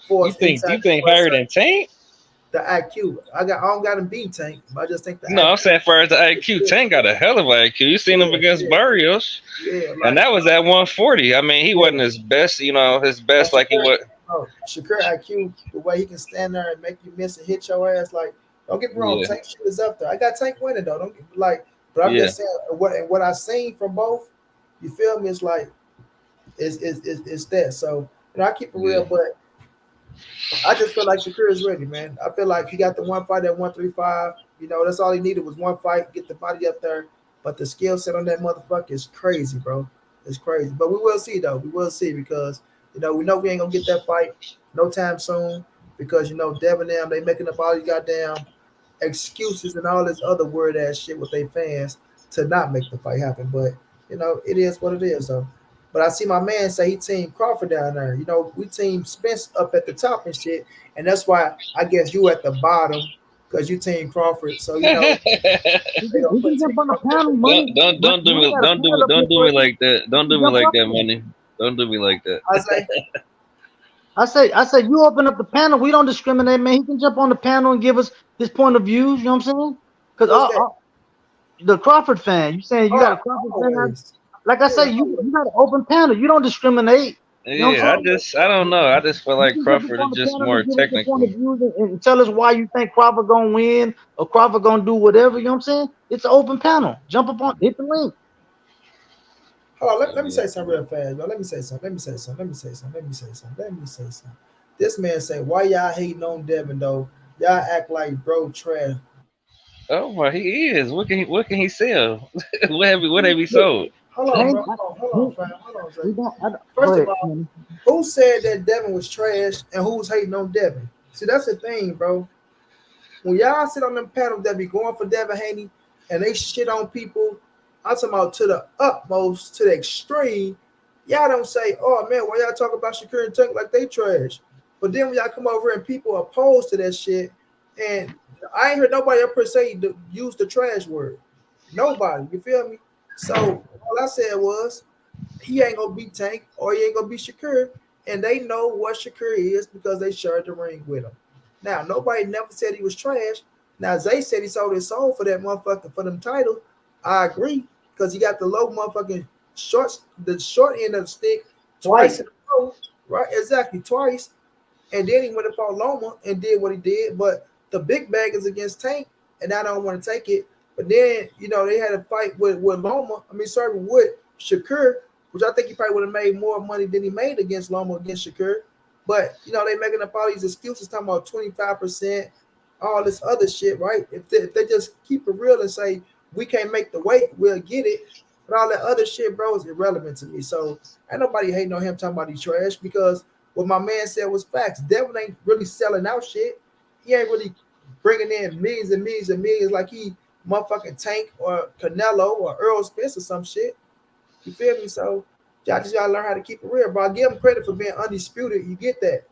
You think higher than Tank? The IQ. I don't got him beat Tank, but I just think the No, IQ. I'm saying as far as the IQ, Tank got a hell of an IQ. You seen him against Barrios. Yeah, like, and that was at 140. I mean, he wasn't his best, you know, his best like he was. Oh, Shakur IQ, the way he can stand there and make you miss and hit your ass, like, don't get me wrong, Tank shit is up there. I got Tank winning though. Don't get like, but I'm just saying what I seen from both, you feel me? It's like it's that. So, you know, I keep it real, but I just feel like Shakur is ready, man. I feel like he got the one fight at 135. You know, that's all he needed was one fight, get the body up there. But the skill set on that motherfucker is crazy, bro. It's crazy. But we will see, though. We will see, because, you know, we ain't going to get that fight no time soon, because, you know, Devin and them, they making up all these goddamn excuses and all this other word-ass shit with their fans to not make the fight happen. But, you know, it is what it is, though. But I see my man say he teamed Crawford down there. You know, we teamed Spence up at the top and shit. And that's why I guess you at the bottom, because you team Crawford. So, you know, We can jump on the panel, money. Don't do me like that. Don't do me like that, money. Don't do me like that. I say you open up the panel. We don't discriminate, man. He can jump on the panel and give us his point of view. You know what I'm saying? Because the Crawford fan. You saying you got a Crawford fan? Always. Like I Yeah, say, you got an open panel. You don't discriminate. You know what Yeah, I'm saying? I don't know. I just feel You like can jump Crawford upon is the just panel more and give us your point of technical. view and tell us why you think Crawford gonna win or Crawford gonna do whatever. You know what I'm saying? It's an open panel. Jump upon, hit the link. hold on, let me Yeah. say something real fast, bro. Let me say something. Let me say something. Let me say something. Let me say something. Let me say something. This man say, why y'all hating on Devin though? Y'all act like bro trash. Oh, well, he is. What can he sell? What have he Look, sold? Hold on, Hank, bro. Hold on, fam. Hold on, we Zay. don't. Go First of ahead. all, Haney. who said that Devin was trash and who was hating on Devin? See, that's the thing, bro. When y'all sit on them panels that be going for Devin Haney and they shit on people, I'm talking about to the utmost, to the extreme. Y'all don't say, oh man, why y'all talk about Shakur and Tank like they trash? But then when y'all come over and people opposed to that shit, and I ain't heard nobody up per se use the trash word. Nobody, you feel me? So all I said was he ain't gonna beat Tank or he ain't gonna beat Shakur, and they know what Shakur is because they shared the ring with him. Now nobody never said he was trash. Now Zay said he sold his soul for that motherfucker for them titles. I agree because he got the low motherfucking the short end of the stick twice Twice. in a row, right? Exactly twice, and then he went up on Loma and did what he did. But the big bag is against Tank, and I don't want to take it. But then they had a fight with Loma. I mean, sorry, with Shakur, which I think he probably would have made more money than he made against Loma against Shakur. But they making up all these excuses talking about 25%, all this other shit, right? If they just keep it real and say we can't make the weight, we'll get it. But all that other shit, bro, is irrelevant to me. So ain't nobody hating on him talking about he's trash because what my man said was facts. Devin ain't really selling out shit. He ain't really bringing in millions and millions and millions like he motherfucking Tank or Canelo or Errol Spence or some shit. You feel me? So y'all just gotta learn how to keep it real, bro. I give him credit for being undisputed. You get that.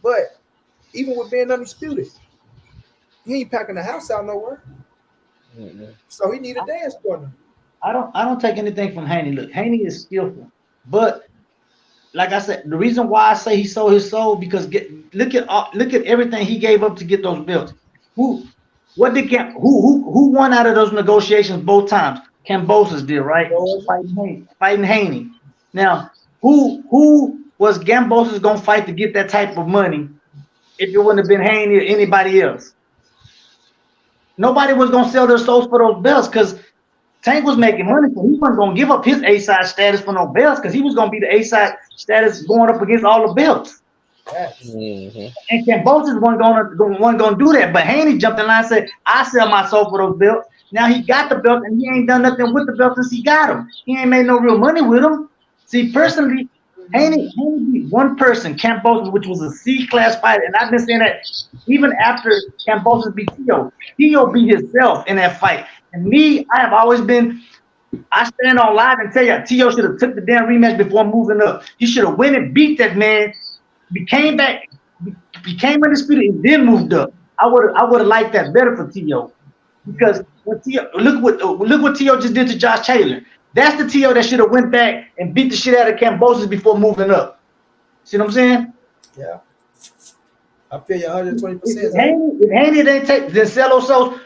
But even with being undisputed, he ain't packing the house out nowhere. Mhm. So he need a dance partner. I don't take anything from Haney. Look, Haney is skillful, but like I said, the reason why I say he sold his soul because look at everything he gave up to get those belts. Who what did who won out of those negotiations both times? Cambosos did, right? Georgia. Fighting Haney. Now, who was Gambosis gonna fight to get that type of money if it wouldn't have been Haney or anybody else? Nobody was gonna sell their souls for those belts because Tank was making money, so he wasn't gonna give up his A-side status for no belts because he was gonna be the A-side status going up against all the belts. Facts. Mhm. And Cambosis wasn't gonna do that. But Haney jumped in line and said, I sell my soul for those belts. Now he got the belt and he ain't done nothing with the belt since he got them. He ain't made no real money with them. See, personally, Haney beat one person, Cambosis, which was a C-class fighter. And I've been saying that even after Cambosis beat Tio. Tio beat himself in that fight. And me, I have always been I stand on live and tell you, Tio should have took the damn rematch before moving up. He should have went and beat that man, became back, became undisputed, and then moved up. I would have liked that better for Tio because when Tio look what Tio just did to Josh Taylor. That's the Tio that should have went back and beat the shit out of Cambosis before moving up. See what I'm saying? Yeah. I feel you 120%. If Haney didn't take then sell those souls,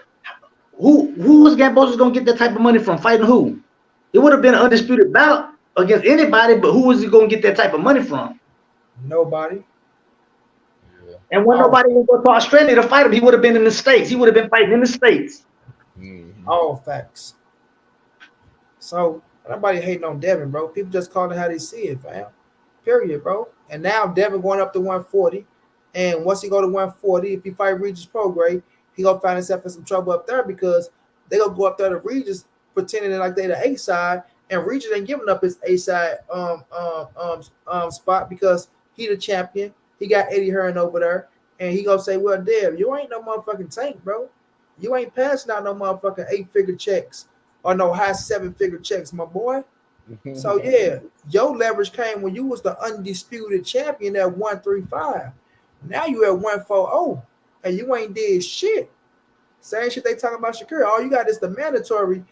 who was Gambosis gonna get that type of money from? Fighting who? It would have been an undisputed bout against anybody, but who was he gonna get that type of money from? Nobody. Yeah. And when All, nobody would go to Australia to fight him, he would have been in the States. He would have been fighting in the States. Mhm. all facts. So nobody hating on Devin, bro. People just calling it how they see it, fam. Period, bro. And now Devin going up to 140. And once he go to 140, if he fight Regis Prograis, he gonna find himself in some trouble up there because they gonna go up there to Regis pretending like they the A side, and Regis ain't giving up his A side spot because he the champion. He got Eddie Hearn over there, and he gonna say, "Well, Dev, you ain't no motherfucking Tank, bro. You ain't passing out no motherfucking 8-figure checks or no high 7-figure checks, my boy." So yeah, your leverage came when you was the undisputed champion at 135. Now you at 140, and you ain't did shit. Same shit they talking about Shakur. All you got is the mandatory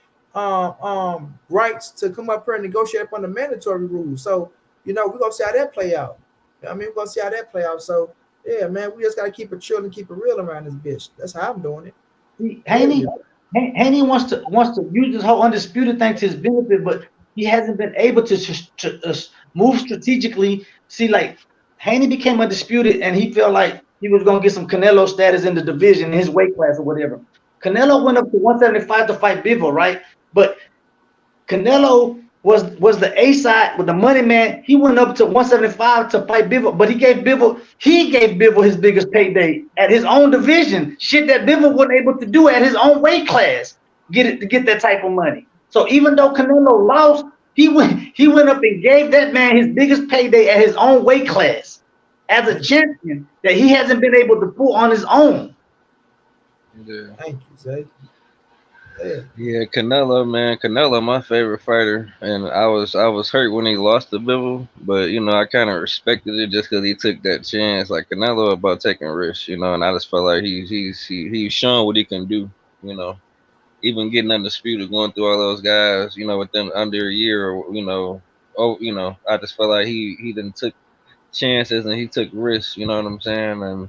rights to come up here and negotiate up on the mandatory rules. So we're gonna see how that play out. I mean, we're gonna see how that play out. So yeah, man, we just gotta keep it chill and keep it real around this bitch. That's how I'm doing it. See, Period. Haney wants to use this whole undisputed thing to his benefit, but he hasn't been able to move strategically. See, like Haney became undisputed, and he felt like he was gonna get some Canelo status in the division, in his weight class or whatever. Canelo went up to 175 to fight Bivol, right? But Canelo was the A side with the money man. He went up to 175 to fight Bivol, but he gave Bivol his biggest payday at his own division. Shit that Bivol wasn't able to do at his own weight class. Get that type of money. So even though Canelo lost, he went up and gave that man his biggest payday at his own weight class as a champion that he hasn't been able to pull on his own. Yeah. Thank you, Zay. Yeah, Canelo, man, Canelo, my favorite fighter, and I was hurt when he lost to Bivol, but you know I kind of respected it just because he took that chance. Like Canelo about taking risks, you know, and I just felt like he's shown what he can do, you know, even getting undisputed, going through all those guys, you know, within under a year, or you know, I just felt like he didn't took chances and he took risks, you know what I'm saying, and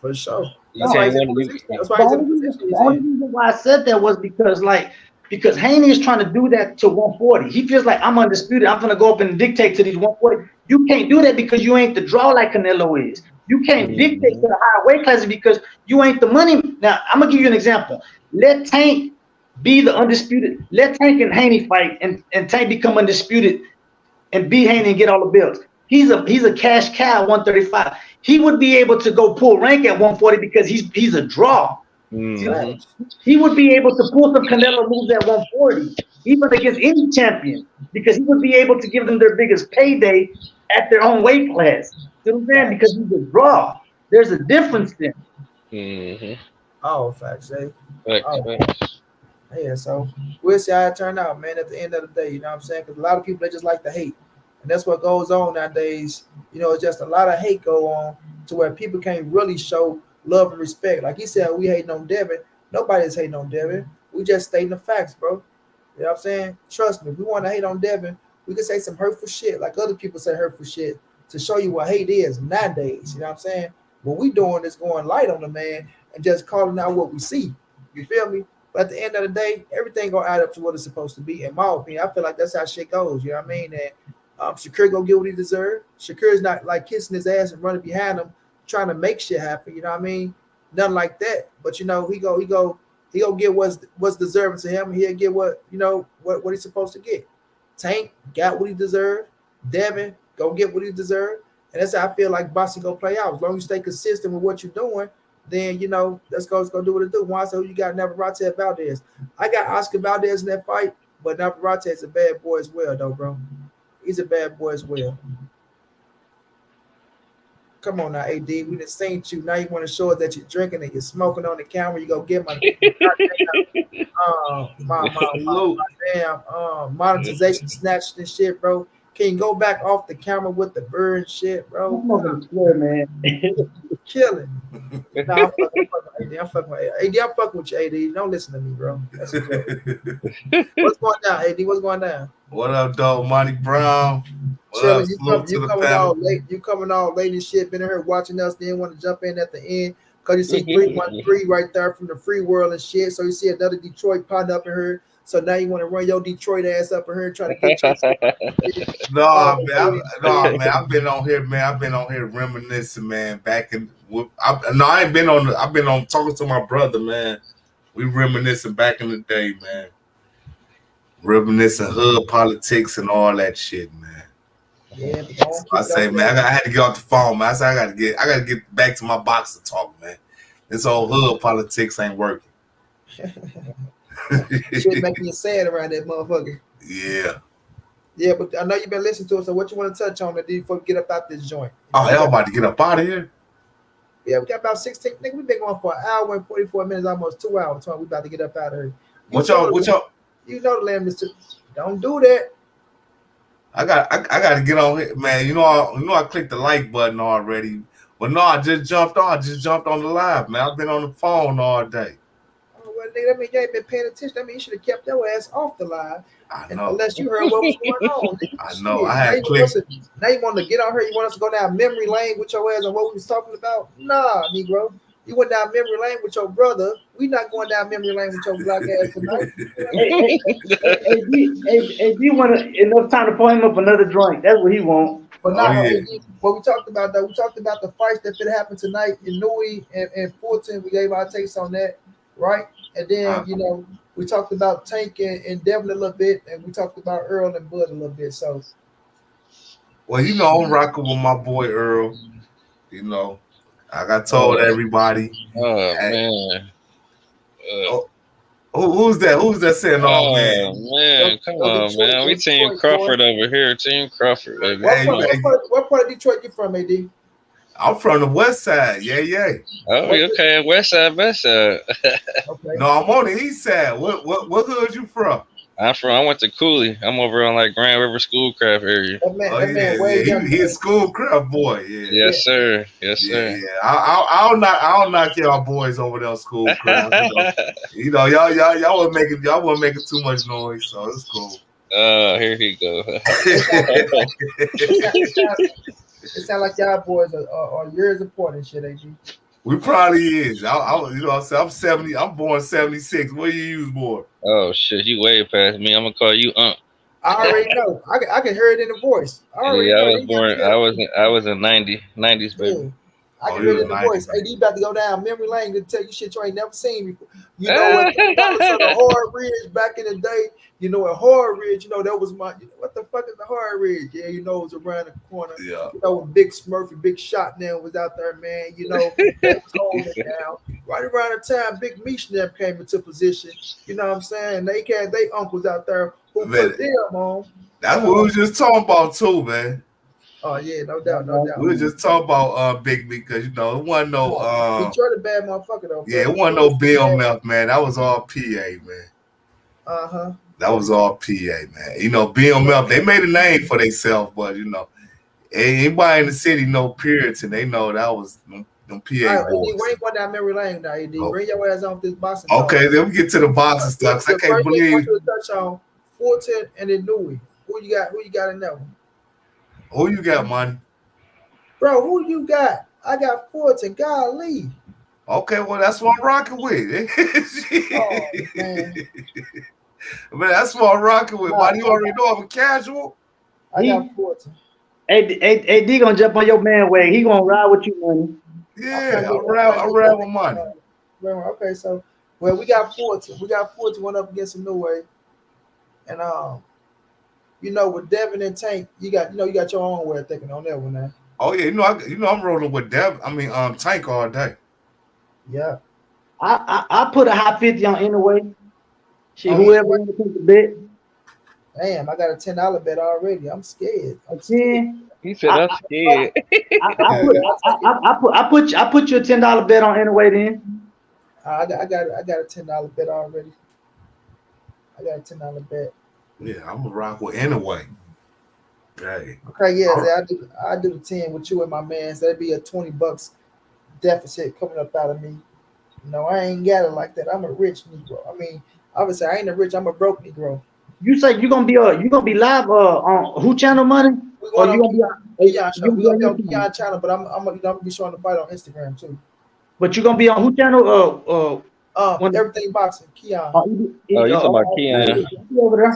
For sure. you That's why can't he's in the win. position. That's why he's in the position he's The only in. reason why I said that was because Haney is trying to do that to 140. He feels like I'm undisputed. I'm gonna go up and dictate to these 140. You can't do that because you ain't the draw like Canelo is. You can't dictate to the higher weight classes because you ain't the money. Now I'm gonna give you an example. Let Tank be the undisputed. Let Tank and Haney fight, and Tank become undisputed and beat Haney and get all the belts. He's a cash cow at 135. He would be able to go pull rank at 140 because he's a draw. Mhm. He would be able to pull some Canelo moves at 140, even against any champion, because he would be able to give them their biggest payday at their own weight class. You know what I'm saying? Because he's a draw. There's a difference there. Mhm. Oh, facts, Zay. Facts, Oh, facts. yeah, so we'll see how it turn out, man, at the end of the day. You know what I'm saying? Because a lot of people, they just like to hate. And that's what goes on nowadays. You know, it's just a lot of hate go on to where people can't really show love and respect. Like he said, we hating on Devin. Nobody's hating on Devin. We just stating the facts, bro. You know what I'm saying? Trust me, if we want to hate on Devin, we can say some hurtful shit like other people say hurtful shit to show you what hate is nowadays. You know what I'm saying? What we doing is going light on the man and just calling out what we see. You feel me? But at the end of the day, everything gonna add up to what it's supposed to be. In my opinion, I feel like that's how shit goes. You know what I mean? And Shakur gonna get what he deserves. Shakur is not like kissing his ass and running behind him, trying to make shit happen. You know what I mean? Nothing like that. But you know, he go get what's deserving to him. He'll get what what he's supposed to get. Tank got what he deserved. Devin go get what he deserved. And that's how I feel like boxing gonna play out. As long as you stay consistent with what you're doing, then let's go do what it do. Why? So you got Navarrete Valdez. I got Oscar Valdez in that fight, but Navarrete is a bad boy as well, though, bro. He's a bad boy as well. Come on now, AD. We done seen you. Now you want to show us that you're drinking and you're smoking on the camera. You go get my Salute. damn monetization snatched and shit, bro. Can you go back off the camera with the bird and shit, bro? I'm not gonna swear, man. Killing. Nah, I'm fucking with AD. I'm fucking with you, AD. Don't listen to me, bro. That's a joke. What's going down, AD? What's going down? What up, dog? Brown. What Chilling. up? Salute to the Coming all panel. late. You coming all late and shit. Been in here watching us. Didn't want to jump in at the end because you see 313 right there from the free world and shit. So you see another Detroit partner up in here. So now you want to run your Detroit ass up in here and try to get your No, man. I've been on here, man. I've been on here reminiscing, man. I ain't been on. I've been on talking to my brother, man. We reminiscing back in the day, man. Reminiscing hood politics and all that shit, man. Yeah, I say, man, I had to get off the phone, man. I said, I gotta get back to my boxer talk, man. This old hood politics ain't working. Shit making you sad around that motherfucker. Yeah. Yeah, but I know you've been listening to it. So what you want to touch on that before we get up out this joint? Oh, y'all about to get up out of here? Yeah, we got about 16. Nigga, we've been going for an hour and 44 minutes, almost 2 hours. So we about to get up out of here. What y'all? You know the lamb, Mister. Don't do that. I got to get on here, man. You know I clicked the like button already, but no, I just jumped on. The live, man. I've been on the phone all day. Oh, well, nigga, that mean you ain't been paying attention. That mean you should have kept your ass off the live. I know. Unless you heard what was going on. I know. I had clicked. Now you want to get on here. You want us to go down memory lane with your ass on what we was talking about? Nah, Negro. You went down memory lane with your brother. We not going down memory lane with your black ass tonight. AD want enough time to pour him up another drink. That's what he want. But Oh, not yeah. what we talked about though. We talked about the fights that could happen tonight in Nui and Fulton. We gave our takes on that, right? And then we talked about Tank and Devin a little bit, and we talked about Earl and Bud a little bit. So, well, I'm rocking with my boy Errol. Like I told everybody. Oh man. Who's that? Who's that saying? Oh man, come on, Detroit, man. We Team Detroit, Crawford boy. over here. Team Crawford, baby. What part of Detroit you from, AD? I'm from the West Side. Yeah. Oh, okay. West side. Okay. No, I'm on the East Side. What hood you from? I went to Cooley. I'm over on like Grand River Schoolcraft area. That man way young. He a Schoolcraft boy. Yeah. Yes, sir. Yes, sir. Yeah. I'll knock y'all boys over there on Schoolcraft. Y'all weren't making too much noise, so it's cool. Here he go. It sounds like y'all boys are years apart and shit, AD. We probably is. I'm 70. I'm born 76. What do you use more? Oh shit, you way past me. I'm gonna call you Unc. I already know. I can hear it in the voice. I was in 90s, baby. Yeah. I can hear it in the voice. Hey, you about to go down memory lane to tell you shit you ain't never seen before. You know what? The Hard Ridge back in the day. At Hard Ridge, that was my. What the fuck is the Hard Ridge? Yeah, it was around the corner. Yeah. When Big Smurfy, Big Shot now was out there, man. That was holding it down. Right around the time Big Meech them came into position. You know what I'm saying? They uncles out there who put them on. That's what we was just talking about too, man. Oh yeah, no doubt. We were just talking about Big Meech because it wasn't no Detroit a bad motherfucker though. Yeah, it wasn't no Bill Meth, man. That was all PA, man. That was all PA, man. Bill Meth, they made a name for themselves, but anybody in the city know Puritan, they know that was them PA boys. We ain't going down memory lane now, AD. Bring your ass on this boxing. Okay, then we get to the boxing stuff. I can't believe. I want you to touch on Fulton and then Nui. Who you got in that one? Who you got, man? Bro, who you got? I got Fulton. Golly. Okay, well, that's what I'm rocking with. Oh, man. Man, that's what I'm rocking with. Man, you already know I'm a casual. I got Fulton. AD gonna jump on your man way. He gonna ride with you, man. Yeah, I ride with money. Okay, so we got Fulton. We got Fulton went up against a New Way. And with Devin and Tank, you got your own way of thinking on that one now. Oh yeah, I'm rolling with Tank all day. Yeah. I put a high 50 on anyway. Whoever wants to take the bet. Damn, I got a $10 bet already. I'm scared. He said I'm scared. I put you a $10 bet on anyway then. I got a $10 bet already. I got a $10 bet. Yeah, I'm gonna rock with anyway. Hey. Okay, yeah, I do the 10 with you and my man. So that'd be a $20 deficit coming up out of me. I ain't got it like that. I'm a rich Negro. I mean, obviously I ain't a rich. I'm a broke Negro. You say you gonna be live on who channel, money? Or you gonna be on Keon channel, but I'm gonna be showing the fight on Instagram too. But you gonna be on who channel? Everything boxing, Keon. You talking about Keon?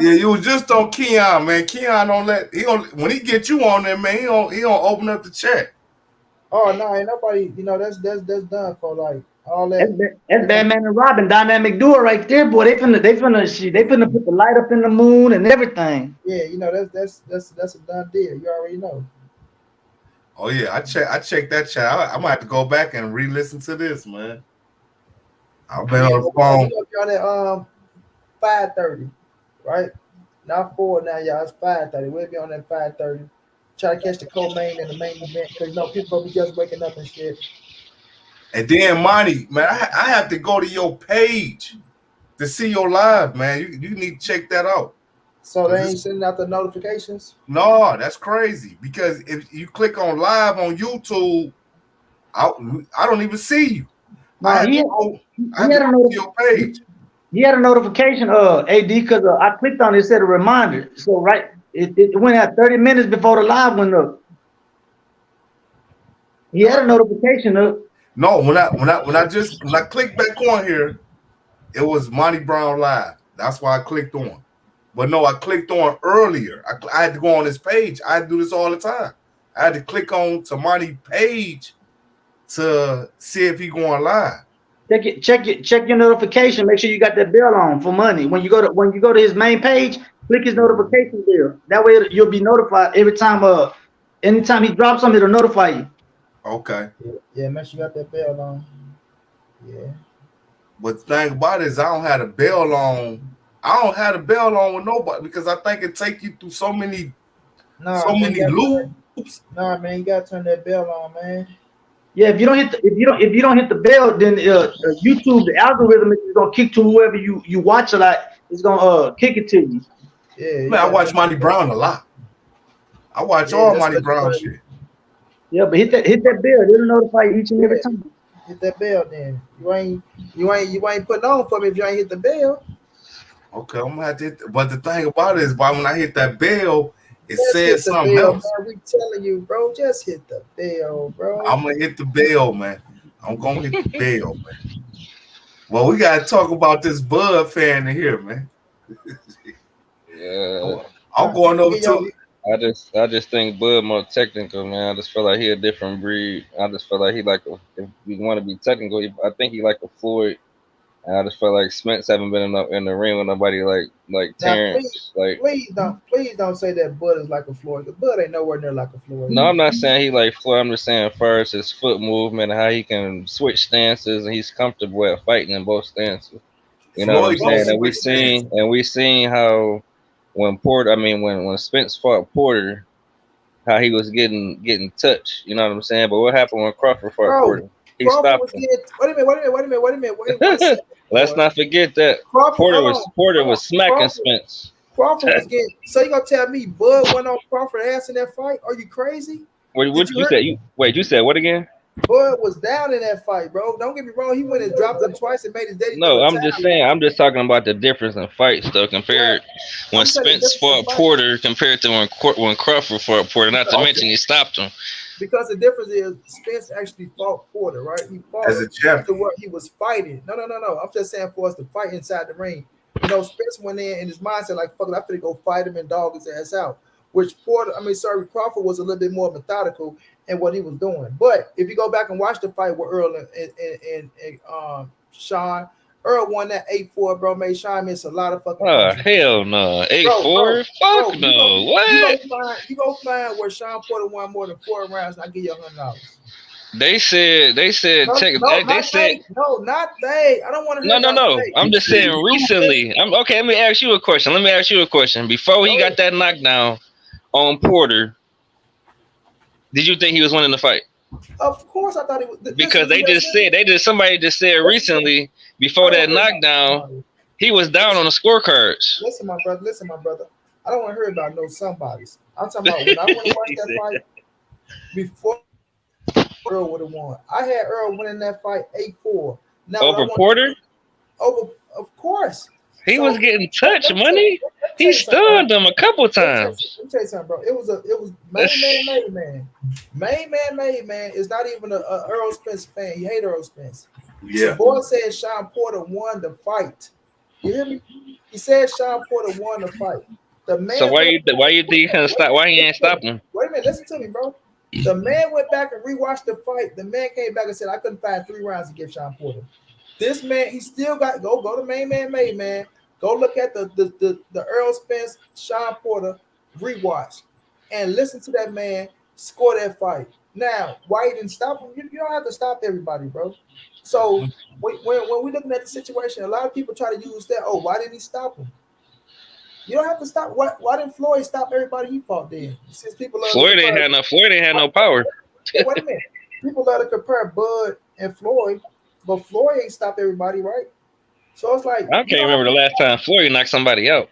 Yeah, you was just on Keon, man. Keon when he get you on there, man. He don't open up the chat. Oh no, ain't nobody. That's done for like all that. That's Batman and Robin, dynamic duo right there, boy. They finna put the light up in the moon and everything. Yeah, that's a done deal. You already know. Oh yeah, I checked that chat. I might have to go back and re-listen to this, man. I've been on the phone. On at 5:30, right? Not 4 now, y'all. It's 5:30. We'll be on at 5:30. Try to catch the co-main and the main event because people be just waking up and shit. And then, Monty, man, I have to go to your page to see your live, man. You need to check that out. So they ain't sending out the notifications? No, that's crazy. Because if you click on live on YouTube, I don't even see you. He had a notification, AD, because I clicked on it, it said a reminder. So it went out 30 minutes before the live went up. He had a notification up. No, when I clicked back on here, it was Monty Brown live. That's why I clicked on. But no, I clicked on earlier. I had to go on his page. I do this all the time. I had to click on to Monty's page to see if he going live. Check your notification. Make sure you got that bell on for money. When you go to his main page, click his notification bell. That way you'll be notified every time. Anytime he drops something, it'll notify you. Okay. Yeah, make sure you got that bell on. Yeah. But the thing about it is, I don't have the bell on. I don't have the bell on with nobody because I think it take you through so many loops. Nah, man, you gotta turn that bell on, man. Yeah, if you don't hit the bell, then YouTube, the algorithm is gonna kick to whoever you watch a lot. It's gonna kick it to you. Yeah, man, I watch Monty Brown a lot. I watch all Monty Brown shit. Yeah, but hit that bell. It'll notify you each and every time. Hit that bell, then you ain't putting on for me if you ain't hit the bell. Okay, I'm gonna have to hit but the thing about it is, why when I hit that bell, it says something bell, else. Man, we telling you, bro, just hit the bell, bro. I'm gonna hit the bell, man. I'm gonna hit the bell, man. Well, we gotta talk about this Bud fan in here, man. Yeah, I'm going over to. I just think Bud more technical, man. I just feel like he a different breed. I just feel like he like if you want to be technical, I think he like a Floyd. And I just feel like Spence haven't been in the ring with nobody like Terence. Please don't say that Bud is like a Floyd. Bud ain't nowhere near like a Floyd. No, I'm not saying he like Floyd. I'm just saying first his foot movement and how he can switch stances and he's comfortable at fighting in both stances. You know what I'm saying? And we seen how when Spence fought Porter, how he was getting touched. You know what I'm saying? But what happened when Crawford fought Porter? He stopped him. Wait a minute. Let's not forget that Porter was smacking Spence. Crawford was getting. So you gonna tell me Bud went on Crawford ass in that fight? Are you crazy? What you said? You said what again? Bud was down in that fight, bro. Don't get me wrong. He went and dropped him twice and made his daddy. No, I'm just saying. I'm just talking about the difference in fights, though. Compared when Spence fought Porter, compared to when Crawford fought Porter. Not to mention he stopped him. Because the difference is Spence actually fought Porter, right? He fought as a champion to what he was fighting. No. I'm just saying for us to fight inside the ring. You know, Spence went in his mindset like, fuck it, I'm gonna go fight him and dog his ass out. Which Crawford was a little bit more methodical in what he was doing. But if you go back and watch the fight with Errol and Sean, Errol won that 8-4, bro. Made Sean miss a lot of fucking. Oh hell no, 8-4. Fuck no. What? You go find where Sean Porter won more than 4 rounds, and I give you $100. They said. Not they. I don't want to. No. I'm just saying recently. Okay. Let me ask you a question. Before he got that knockdown on Porter, did you think he was winning the fight? Of course, I thought he was. Because somebody just said recently before that knockdown, he was down on the scorecards. Listen, my brother. I don't want to hear about no somebodies. I'm talking about when I went to watch that fight before Errol would have won. I had Errol winning that fight 8-4. Now over Porter? Of course. He was getting touched, money. He stunned him a couple times. Let me tell you something, bro. It was main man. Main man is not even a Errol Spence fan. He hate Errol Spence. Yeah. The boy said Sean Porter won the fight. You hear me? He said Sean Porter won the fight. The man. So why you think he couldn't stop? Why he ain't stop him? Wait a minute, listen to me, bro. The man went back and rewatched the fight. The man came back and said, I couldn't find 3 rounds to give Sean Porter. This man, he still got go to main man. Go look at the Errol Spence, Sean Porter rewatch and listen to that man score that fight. Now, why he didn't stop him? You don't have to stop everybody, bro. So when we're looking at the situation, a lot of people try to use that. Oh, why didn't he stop him? You don't have to stop. Why didn't Floyd stop everybody he fought then? Since people Floyd ain't had no power. Wait a minute. People love to compare Bud and Floyd, but Floyd ain't stopped everybody, right? So it's like I can't remember the last time Floyd knocked somebody out.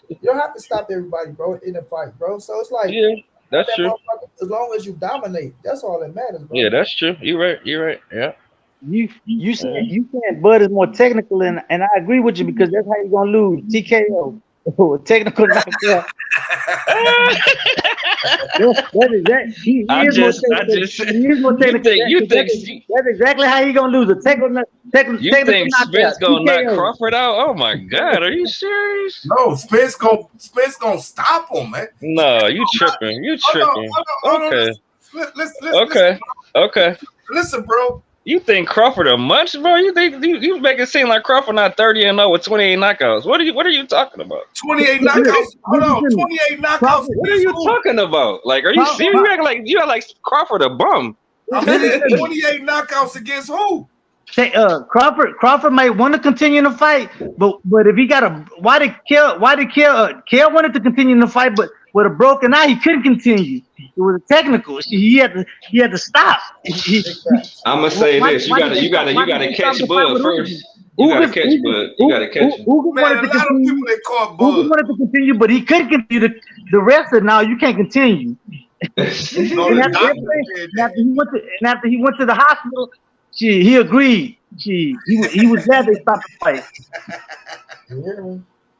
You don't have to stop everybody, bro, in a fight, bro. So it's like that's true. As long as you dominate, that's all that matters, bro. Yeah, that's true. You're right. Yeah. You said Bud is more technical, and I agree with you because that's how you're gonna lose TKO. Technical knockout. He is more technical. That's exactly how he gonna lose a technical You think knockout. Spence gonna knock TKO. Crawford out? Oh my God, are you serious? No, Spence gonna stop him, man. No, you tripping. You tripping. Hold on. Okay. Listen, Okay. listen, bro. You think Crawford a munch, bro? You think you make it seem like Crawford not 30-0 with 28 knockouts? What are you talking about? 28 knockouts. Hold on, 28 knockouts. What are you talking about? Like, are you serious? You act like Crawford a bum. I'm saying 28 knockouts against who? Crawford might want to continue the fight, but if he got why did Kell wanted to continue the fight, but with a broken eye he couldn't continue. It was a technical. He had to stop. I'm gonna say this: you gotta catch Bud first. You gotta catch Bud. You gotta catch him. Man, a lot of people they caught Bud. Ugas wanted to continue, but he couldn't continue. The rest of now you can't continue. And after he went to the hospital, he agreed. He was glad they stopped the fight.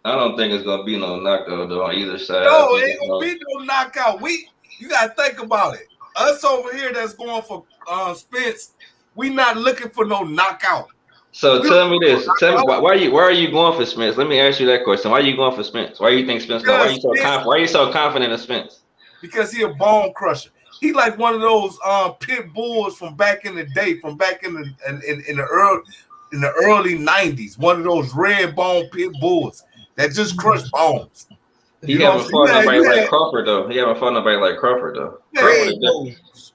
I don't think it's gonna be no knockout though on either side. No, it ain't gonna be no knockout. You gotta think about it. Us over here that's going for Spence, we not looking for no knockout. So tell me this. Tell me why are you going for Spence? Let me ask you that question. Why are you going for Spence? Why do you think Spence? Why are you so confident in Spence? Because he a bone crusher. He like one of those pit bulls from back in the day, from back in the early 90s. One of those red bone pit bulls that just crush bones. He haven't fought nobody like Crawford though.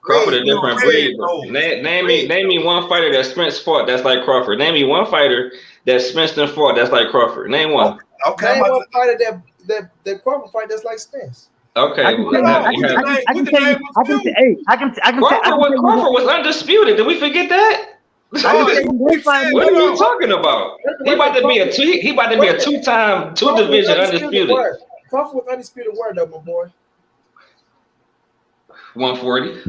Crawford a different breed. Name me one fighter that Spence fought that's like Crawford. Name me one fighter that Spence done fought that's like Crawford. Name one. Okay. Name one fighter that Crawford fight that's like Spence. Okay. Crawford was undisputed. Did we forget that? What are you talking about? He about to be a two-time, two-division undisputed. Crawford was undisputed word though, my boy. 140.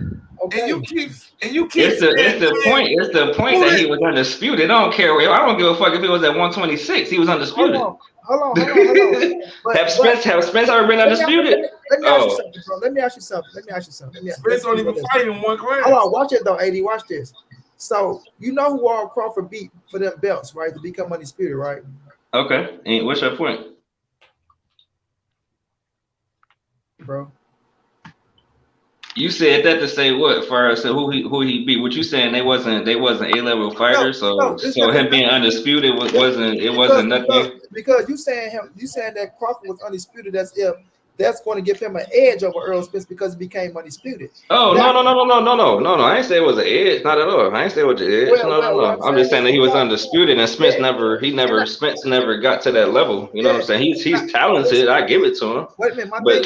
Okay. And you keep. It's the point that he was undisputed. I don't care. I don't give a fuck if he was at 126. He was undisputed. Hold on. Have Spence ever been undisputed? Let me ask you something. Spence don't even fight in one class. Hold on, watch it though, AD. Watch this. So you know who all Crawford beat for them belts, right? To become undisputed, right? Okay. And what's your point, bro? You said that to say what? For who he beat? What you saying? They wasn't A-level fighters. So him being undisputed wasn't nothing. Because you saying that Crawford was undisputed. That's going to give him an edge over Errol Spence because he became undisputed. Oh, no. I ain't say it was an edge. Not at all. I ain't say it was an edge. No. I'm just saying that he was undisputed and Spence never got to that level. You know what I'm saying? He's talented. I give it to him. Wait a minute. My thing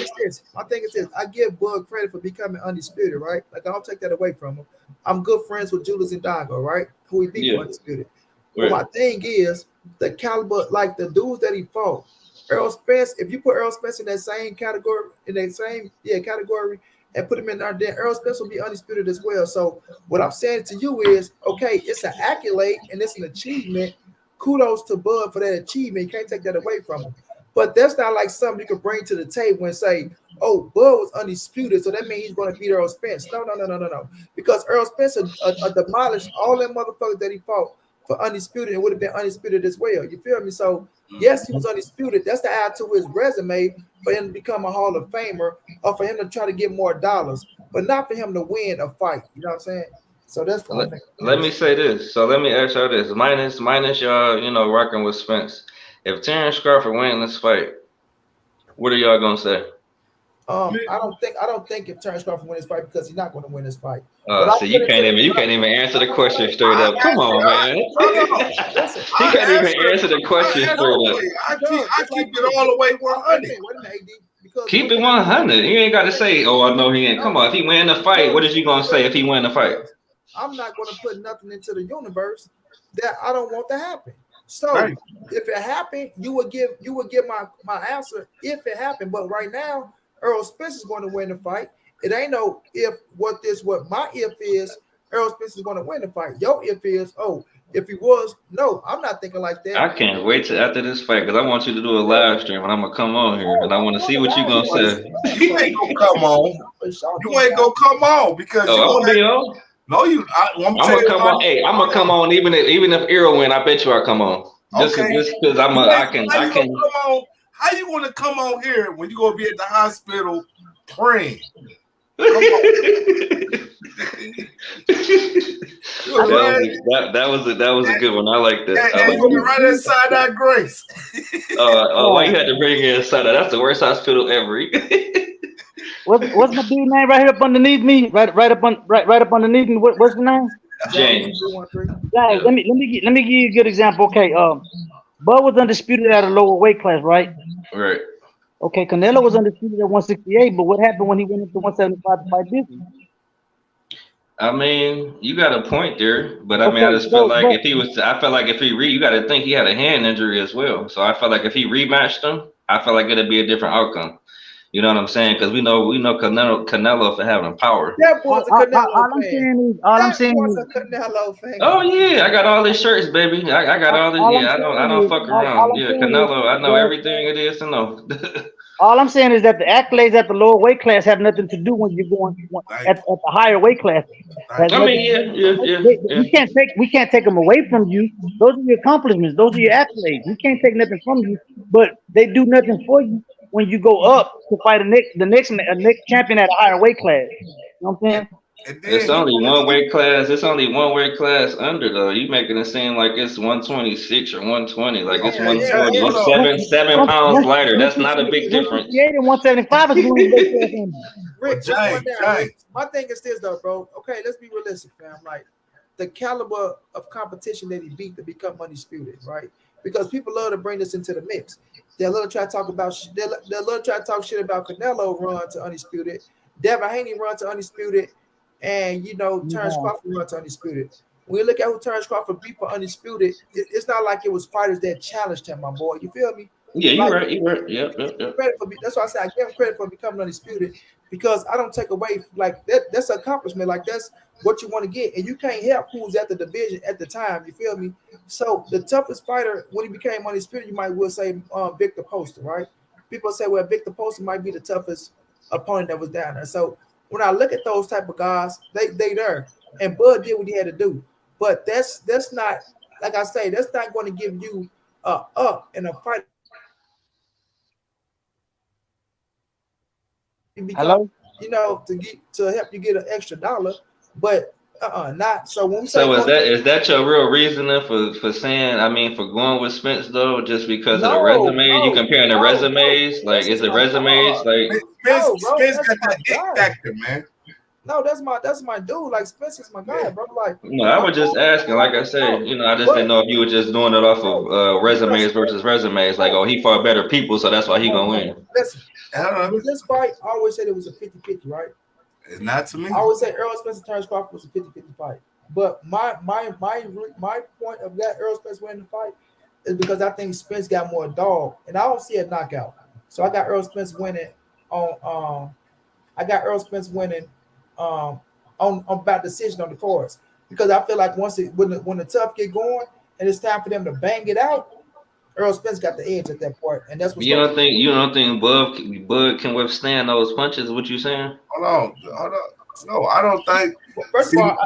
is this. I give Bud credit for becoming undisputed, right? Like, I don't take that away from him. I'm good friends with Julius and Dago, right? Who he beat undisputed. Right. But my thing is the caliber, like the dudes that he fought. Errol Spence, if you put Errol Spence in that same category, category, and put him in there, then Errol Spence will be undisputed as well. So what I'm saying to you is, okay, it's an accolade and it's an achievement. Kudos to Bud for that achievement. You can't take that away from him. But that's not like something you can bring to the table and say, oh, Bud was undisputed, so that means he's going to beat Errol Spence. No. Because Errol Spence demolished all them motherfuckers that he fought for undisputed and would have been undisputed as well. You feel me? So yes, he was undisputed. That's to add to his resume for him to become a Hall of Famer or for him to try to get more dollars, but not for him to win a fight. You know what I'm saying? So that's what let me say this. So let me ask y'all this. Minus y'all, rocking with Spence. If Terence Crawford win this fight, what are y'all gonna say? I don't think if Terence Crawford wins this fight because he's not going to win this fight. So you can't even answer the question straight up. Come on, man. He can't even answer the question straight up. I keep it all the way 100. Keep it 100. You ain't got to say, oh, I know he ain't. Come on, if he win the fight, what is you gonna say if he win the fight? I'm not going to put nothing into the universe that I don't want to happen. So if it happened, you would give my answer if it happened. But right now, Errol Spence is going to win the fight. It ain't no if what my if is Errol Spence is going to win the fight. Your if is, oh, If he was, no, I'm not thinking like that. I can't wait till after this fight because I want you to do a live stream and I'm gonna come on here and I want to see what you gonna say. You ain't gonna come on. You ain't gonna come on because I'm gonna be on. No, I'm gonna come on. Hey, I'm gonna come on even if Errol win. I bet you I'll come on. Just because I can. Come on. How you want to come on here when you gonna be at the hospital praying? That was a good one. I like that. Hey, you gonna right inside that grace. Why you had to bring in inside that? That's the worst hospital ever. What's my dude name right here up underneath me? Right up underneath me. What's the name? James. Yeah, let me give you a good example. Okay, Bud was undisputed at a lower weight class, right? Right. Okay, Canelo was undisputed at 168, but what happened when he went up to 175 to fight Disney? I mean, you got a point there, but I mean, I just feel like if he you got to think he had a hand injury as well. So I felt like if he rematched him, I felt like it'd be a different outcome. You know what I'm saying? Because we know Canelo for having power. That boy's a Canelo fan. All I'm saying is a Canelo fan. Oh yeah, I got all his shirts, baby. I got all this. Yeah, I don't fuck around. Yeah, Canelo, I know everything it is to know. All I'm saying is that the accolades at the lower weight class have nothing to do when you're going at the higher weight class. I mean, yeah. We can't take them away from you. Those are your accomplishments. Those are your accolades. We can't take nothing from you, but they do nothing for you when you go up to fight the next champion at a higher weight class. You know what I'm saying? It's only one weight class. It's only one weight class under though. You making it seem like it's 126 or 120. Like it's 120. It's 7 pounds lighter. That's not a big difference. 168 and 175 is one. Rick, my thing is this though, bro. Okay, let's be realistic, fam. Like the caliber of competition that he beat to become undisputed, right? Because people love to bring this into the mix. They'll love to try to talk about shit about Canelo run to undisputed, Devin Haney run to undisputed, and Terence Crawford run to undisputed. When you look at who Terence Crawford beat for undisputed, it's not like it was fighters that challenged him, my boy. You feel me? Yeah, you're right. Yeah. That's why I say I give him credit for becoming undisputed because I don't take away like that. That's an accomplishment. Like that's what you want to get, and you can't help who's at the division at the time. You feel me? So the toughest fighter when he became undisputed, you might well say Victor Poster, right? People say, well, Victor Poster might be the toughest opponent that was down there. So when I look at those type of guys, they there, and Bud did what he had to do. But that's not, like I say, that's not going to give you up in a fight. Hello? To help you get an extra $1, but not so. When we so is that your real reasoning for saying? I mean, for going with Spence though, just because of the resume? You comparing the resumes? Like, is it resumes? Like, Spence got that X factor, man. No, that's my dude. Like Spence is my guy, bro. Like, no, I was just asking. Like I said, I just didn't know if you were just doing it off of resumes versus resumes. Like, oh, he fought better people, so that's why he gonna win. Listen, with this fight, I always said it was a 50-50, right? It's not to me. I always say Errol Spence and Terence Crawford was a 50-50 fight. But my point of that Errol Spence winning the fight is because I think Spence got more dog, and I don't see a knockout. So I got Errol Spence winning on about decision on the cards because I feel like when the tough get going and it's time for them to bang it out, Errol Spence got the edge at that point, and that's what you don't think Bud can withstand those punches. What you saying? Hold on. No, I don't think. First of all,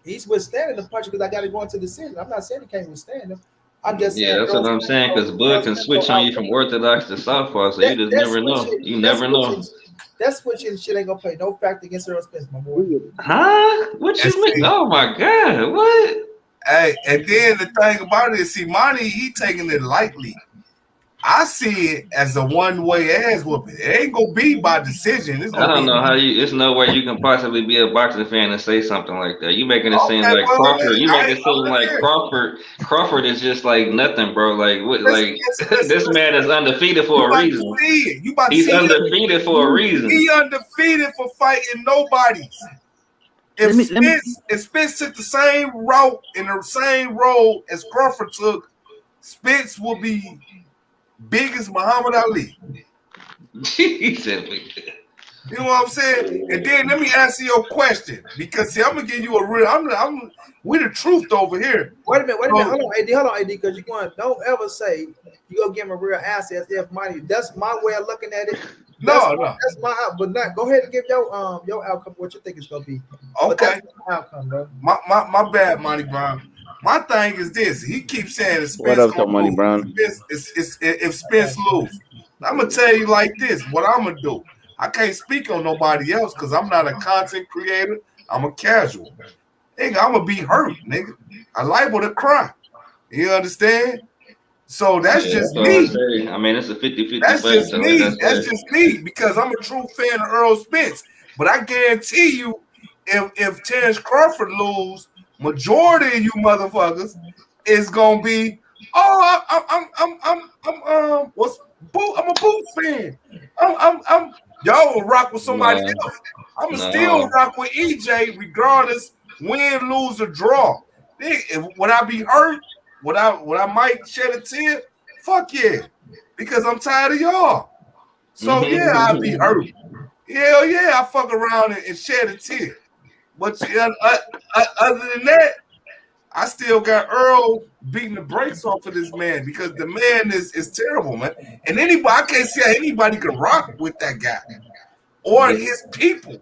he's withstanding the punch because I got to go into decision. I'm not saying he can't withstand them. I'm just saying that's what I'm saying because Bud can switch on you from orthodox to southpaw, so you just never know. You never know. That switching shit ain't gonna play no factor against Errol Spence, my boy. Huh? What you mean? Oh my God! What? Hey, and then the thing about it is, see, Monty, he taking it lightly. I see it as a one-way ass whooping. It ain't gonna be by decision. I don't know how you. It's no way you can possibly be a boxing fan and say something like that. You making it seem like Crawford. You make it seem like Crawford is just like nothing, bro. Like what? Like this man is undefeated for a reason. He's undefeated for a reason. He undefeated for fighting nobody. If Spence took the same route in the same role as Crawford took, Spence will be big as Muhammad Ali. He said big. You know what I'm saying? And then let me answer your question because see, I'm gonna give you a real. We the truth over here. Wait a minute. Hold on, AD, because you're going. Don't ever say you gonna give him a real answer as if money. That's my way of looking at it. No. That's my out. But not go ahead and give your outcome. What you think it's gonna be? Okay. But that's my outcome, bro. My bad, Money Brown. My thing is this: he keeps saying if Spence What up, though, Money Brown? If Spence lose, I'm gonna tell you like this: what I'm gonna do. I can't speak on nobody else because I'm not a content creator. I'm a casual. Nigga, I'm gonna be hurt, nigga. I liable to cry. You understand? So that's just me. I mean, it's a 50-50 That's fight. just me. That's just me because I'm a true fan of Errol Spence. But I guarantee you, if Terence Crawford lose, majority of you motherfuckers is gonna be, I'm a Boots fan. Y'all will rock with somebody else. I'm still rock with EJ regardless, win, lose, or draw. Would I be hurt? Would I might shed a tear? Fuck yeah. Because I'm tired of y'all. So yeah, I'd be hurt. Hell yeah, I fuck around and shed a tear. But other than that, I still got Errol beating the brakes off of this man because the man is terrible, man. And I can't see how anybody can rock with that guy or his people.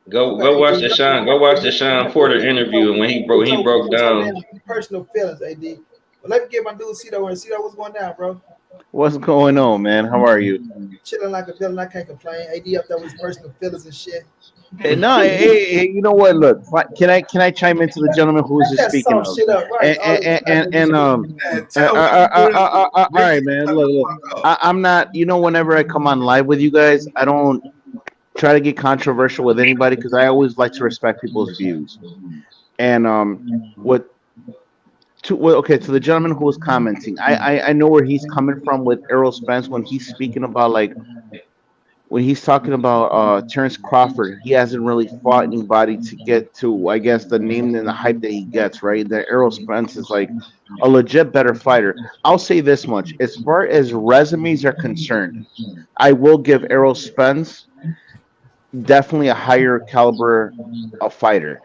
Go watch the Sean Porter interview and when he broke down Personal feelings, AD. But let me get my dude Cito and Cito, what's going down, bro? What's going on, man? How are you? Chilling like a villain. I can't complain. AD up there with his personal feelings and shit. Hey, you know what? Look, can I chime into the gentleman who was just speaking of? Shit up, right? All right, man. Look. I'm not. You know, whenever I come on live with you guys, I don't try to get controversial with anybody because I always like to respect people's views. And to the gentleman who was commenting, I know where he's coming from with Errol Spence when he's speaking about when he's talking about Terence Crawford. He hasn't really fought anybody to get to, I guess, the name and the hype that he gets, right? That Errol Spence is like a legit better fighter. I'll say this much: as far as resumes are concerned, I will give Errol Spence definitely a higher caliber of fighter.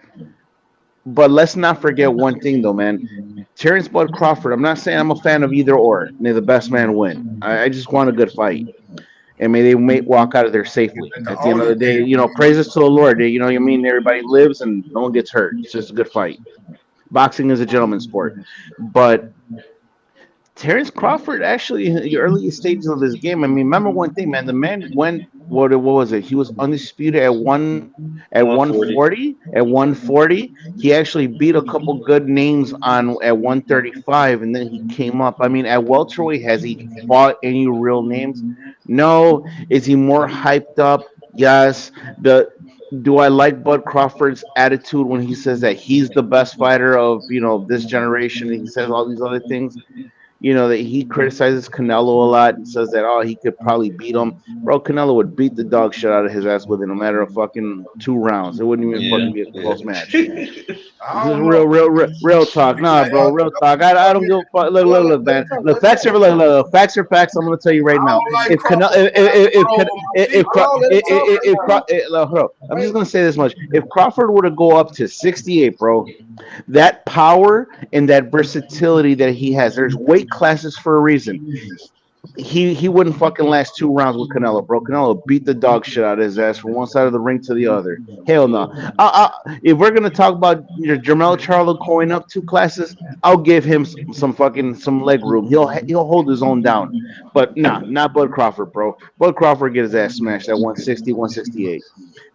But let's not forget one thing, though, man. Terence Bud Crawford, I'm not saying I'm a fan of either or. May the best man win. I just want a good fight. And may they walk out of there safely. At the end of the day, praises to the Lord. You know what I mean? Everybody lives and no one gets hurt. It's just a good fight. Boxing is a gentleman's sport. But Terence Crawford, actually, in the early stages of this game, I mean, remember one thing, man. The man went, what was it? He was undisputed at 140. At 140, he actually beat a couple good names at 135, and then he came up. I mean, at welterweight, has he fought any real names? No. Is he more hyped up? Yes. Do I like Bud Crawford's attitude when he says that he's the best fighter of this generation? And he says all these other things. That he criticizes Canelo a lot and says that, he could probably beat him. Bro, Canelo would beat the dog shit out of his ass within a matter of fucking 2 rounds. It wouldn't even fucking be a close match. Real talk. Nah, bro, real talk. I don't give a fuck. Look, man. Look, facts are facts. I'm going to tell you right now. I'm just going to say this much. If Crawford were to go up to 68, bro, that power and that versatility that he has, there's weight classes for a reason. He wouldn't fucking last 2 rounds with Canelo, bro. Canelo beat the dog shit out of his ass from one side of the ring to the other. Hell no. If we're gonna talk about Jermell Charlo going up 2 classes, I'll give him some leg room. He'll hold his own down. But not Bud Crawford, bro. Bud Crawford get his ass smashed at 160, 168.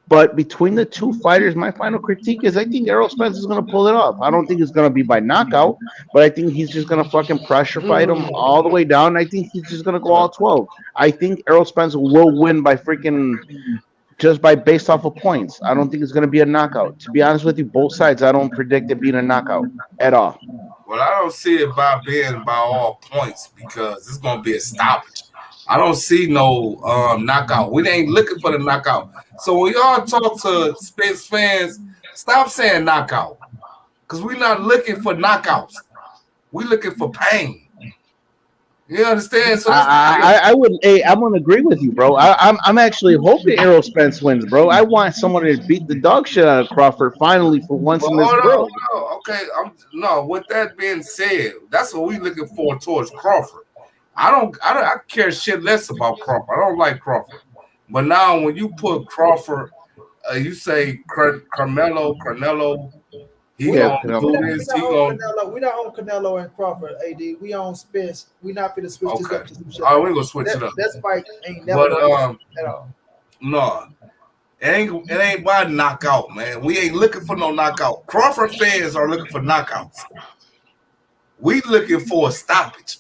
But between the 2 fighters, my final critique is I think Errol Spence is going to pull it off. I don't think it's going to be by knockout, but I think he's just going to fucking pressure fight him all the way down. I think he's just going to go all 12. I think Errol Spence will win by based off of points. I don't think it's going to be a knockout. To be honest with you, both sides, I don't predict it being a knockout at all. Well, I don't see it being by all points because it's going to be a stoppage. I don't see no knockout. We ain't looking for the knockout. So when y'all talk to Spence fans, stop saying knockout. Because we're not looking for knockouts. We're looking for pain. You understand? So I would. Hey, I'm gonna agree with you, bro. I'm actually hoping Errol Spence wins, bro. I want someone to beat the dog shit out of Crawford finally for once but in this hold world. on. Okay, no. With that being said, that's what we looking for towards Crawford. I care shit less about Crawford. I don't like Crawford. But now when you put Crawford, you say Carmelo, he We Yeah, gonna not, Canelo. do this. He gonna we not on Canelo and Crawford. Ad, we on Spence. We not gonna switch this okay. up to some shit. All right, we gonna switch it up. That fight ain't never But gonna happen at all. no, it ain't by knockout, man. We ain't looking for no knockout. Crawford fans are looking for knockouts. We looking for a stoppage.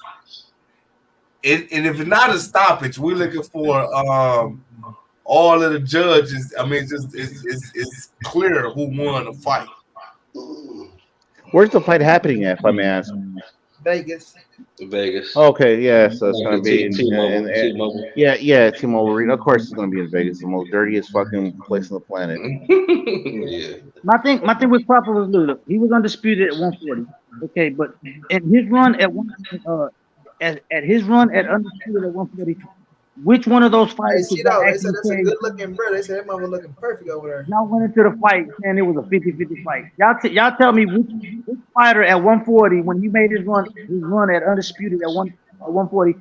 And if it's not a stoppage, we're looking for all of the judges. I mean, it's clear who won the fight. Where's the fight happening at, if I may ask? Vegas. Vegas. Okay, yeah, so it's gonna be T-Mobile. T-Mobile. yeah, T-Mobile Arena. Of course, it's gonna be in Vegas, the most dirtiest fucking place on the planet. Yeah. My thing with Crawford was look, he was undisputed at 140. Okay, but in his run at his run at undisputed at 140, which one of those Hey, fighters could see y'all though, they said actually that's a say good looking brother. They said that mother looking perfect over there. y'all went into the fight saying it was a 50-50 fight? Y'all tell me which fighter at 140 when he made his run at undisputed at 140,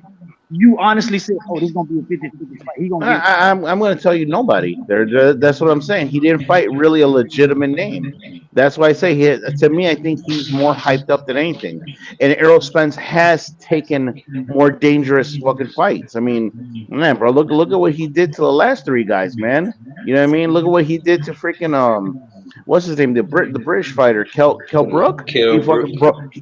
you honestly said, oh, this is gonna be a 50-50 fight. He gonna get it. I'm going to tell you nobody. That's what I'm saying. He didn't fight really a legitimate name. That's why I say to me, I think he's more hyped up than anything. And Errol Spence has taken more dangerous fucking fights. I mean, man, bro, look at what he did to the last three guys, man. You know what I mean? Look at what he did to freaking what's his name? The British fighter, Kell Brook. He fucking broke.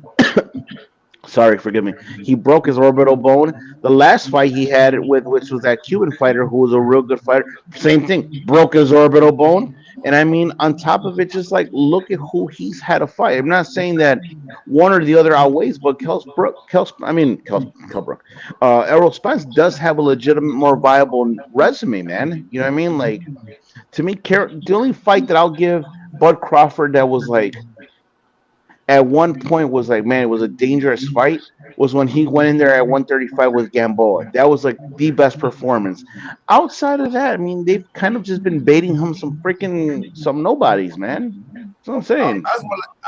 Sorry, forgive me. He broke his orbital bone. The last fight he had which was that Cuban fighter who was a real good fighter. Same thing, broke his orbital bone. And I mean, on top of it, just like look at who he's had to fight. I'm not saying that one or the other outweighs, but Kell Brook, Errol Spence does have a legitimate, more viable resume, man. You know what I mean? Like to me, the only fight that I'll give Bud Crawford that was like at one point was like, man, it was a dangerous fight, was when he went in there at 135 with Gamboa. That was like the best performance. Outside of that, I mean, they've kind of just been baiting him some nobodies, man. That's what I'm saying.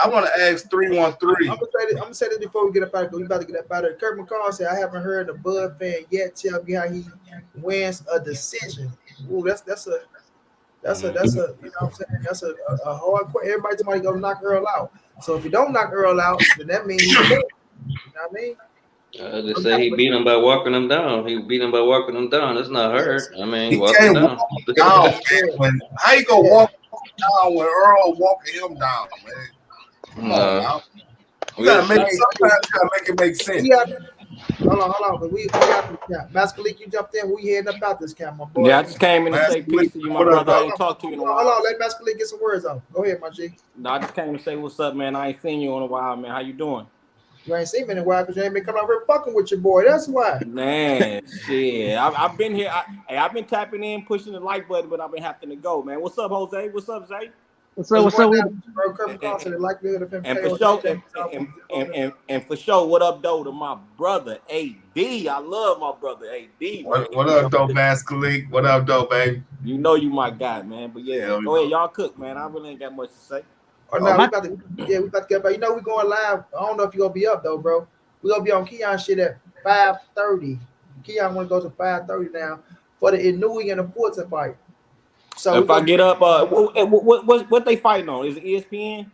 I want to ask 313. I'm gonna say this before we get up out of here. We about to get up out of here. Kurt McCall said, I haven't heard a Bud fan yet tell me how he wins a decision. Ooh, that's a you know what I'm saying? That's a hard question. Everybody somebody gonna knock Earl out. So if you don't knock Earl out, then that means you know what I mean? I just say he beat him by walking him down. He beat him by walking him down. That's not hurt. I mean, He walk him can't down. walk down. How you gonna walk down when Earl walking him down, man? Come on now. You gotta make it make sense. Hold on, but we got this camp. Master Leak, you jumped in. We heading up out this camp, my boy. Yeah, I just came in to say peace to you, my brother. I ain't talked to you in a while. Hold on, let Master Leak get some words out. Go ahead, my G. No, I just came to say what's up, man. I ain't seen you in a while, man. How you doing? You ain't seen me in a while because you ain't been coming over here fucking with your boy. That's why. Man, shit. I've been here. I've been tapping in, pushing the like button, but I've been having to go, man. What's up, Jose? What's up, Zay? What's up? Bro, Kurt McCall said the likelihood of him and for sure, and for sure, what up, though, to my brother AD. I love my brother AD. What up, though, Master Leak? What up, though, baby? You know you my guy, man. But yeah, go ahead, y'all cook, man. I really ain't got much to say. Oh no, we about to get back. You know we going live. I don't know if you're gonna be up though, bro. We gonna be on Keon shit at 5:30. Keon wanna go to 5:30 now for the Inui and the Forza fight. So if I get up, what they fighting on? Is it ESPN?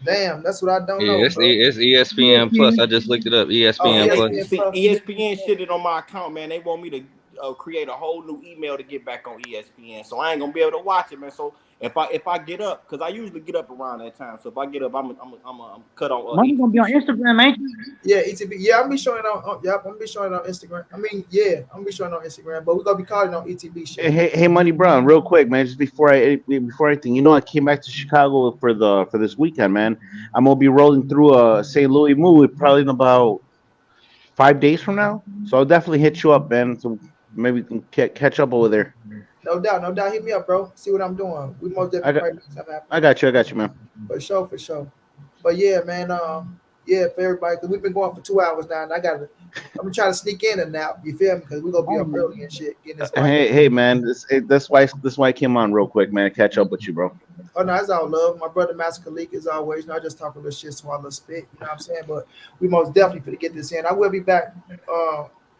Damn, that's what I don't know. Yeah, it's ESPN Plus. I just looked it up. ESPN Plus. See, ESPN shitted on my account, man. They want me to create a whole new email to get back on ESPN, so I ain't gonna be able to watch it, man. So if I get up, because I usually get up around that time, so if I get up, I'm cut on. Money gonna be on Instagram, ain't you? Yeah, ETB. Yeah, I'm be showing on. Yeah, I'm gonna be showing on Instagram. I mean, yeah, I'm gonna be showing on Instagram, but we're gonna be calling on ETB shit. Hey, Money Brown, real quick, man. Just before anything, you know, I came back to Chicago for this weekend, man. I'm gonna be rolling through St. Louis movie probably in about 5 days from now. So I'll definitely hit you up, man. So maybe we can catch up over there. No doubt. Hit me up, bro. See what I'm doing. We most definitely I got you, man. For sure. But yeah, man. Yeah, for everybody, because we've been going for 2 hours now, and I'm gonna try to sneak in a nap. You feel me? Because we're gonna be up early and shit. Getting this fight. Hey, man, that's why I came on real quick, man. Catch up with you, bro. Oh no, it's all love. My brother Master Khalik is always, I just talk a little shit, swallow a little spit. You know what I'm saying? But we most definitely finna get this in. I will be back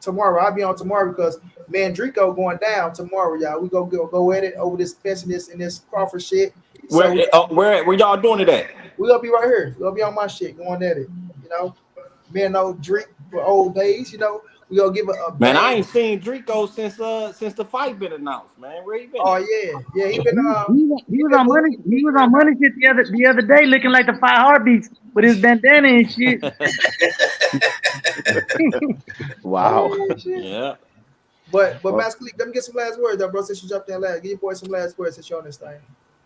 tomorrow. I'll be on tomorrow because Mandrico going down tomorrow, y'all. We go at it over this Spence and this Crawford shit. Where y'all doing it at? We gonna be right here. We gonna be on my shit, going at it. You know, man, no drink for old days. You know, we gonna give a man. I ain't seen Drico since the fight been announced, man. Where he been? Oh yeah, he been he was on money. He was on money shit the other day, looking like the 5 heartbeats with his bandana and shit. Wow. Oh, yeah. But Master Khalik, let me get some last words, though, bro. Since you jumped in last, give your boy some last words since you're on this thing.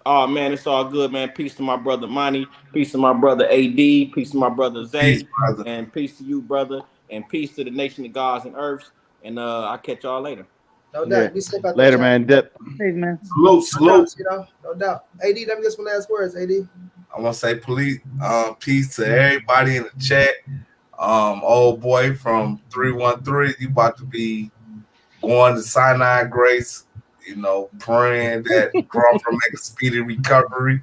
Oh man, it's all good, man. Peace to my brother Monty. Peace to my brother AD. Peace to my brother Zay. Peace, brother. And peace to you, brother. And peace to the nation of gods and earths. And I'll catch y'all later. No doubt. Be safe out Later, there, man. Dip. Hey, man. Salute. You know, no doubt. AD, let me get some last words, AD. I want to say peace to everybody in the chat. Old boy from 313, you about to be going to Sinai Grace, you know, praying that Crawford make a speedy recovery.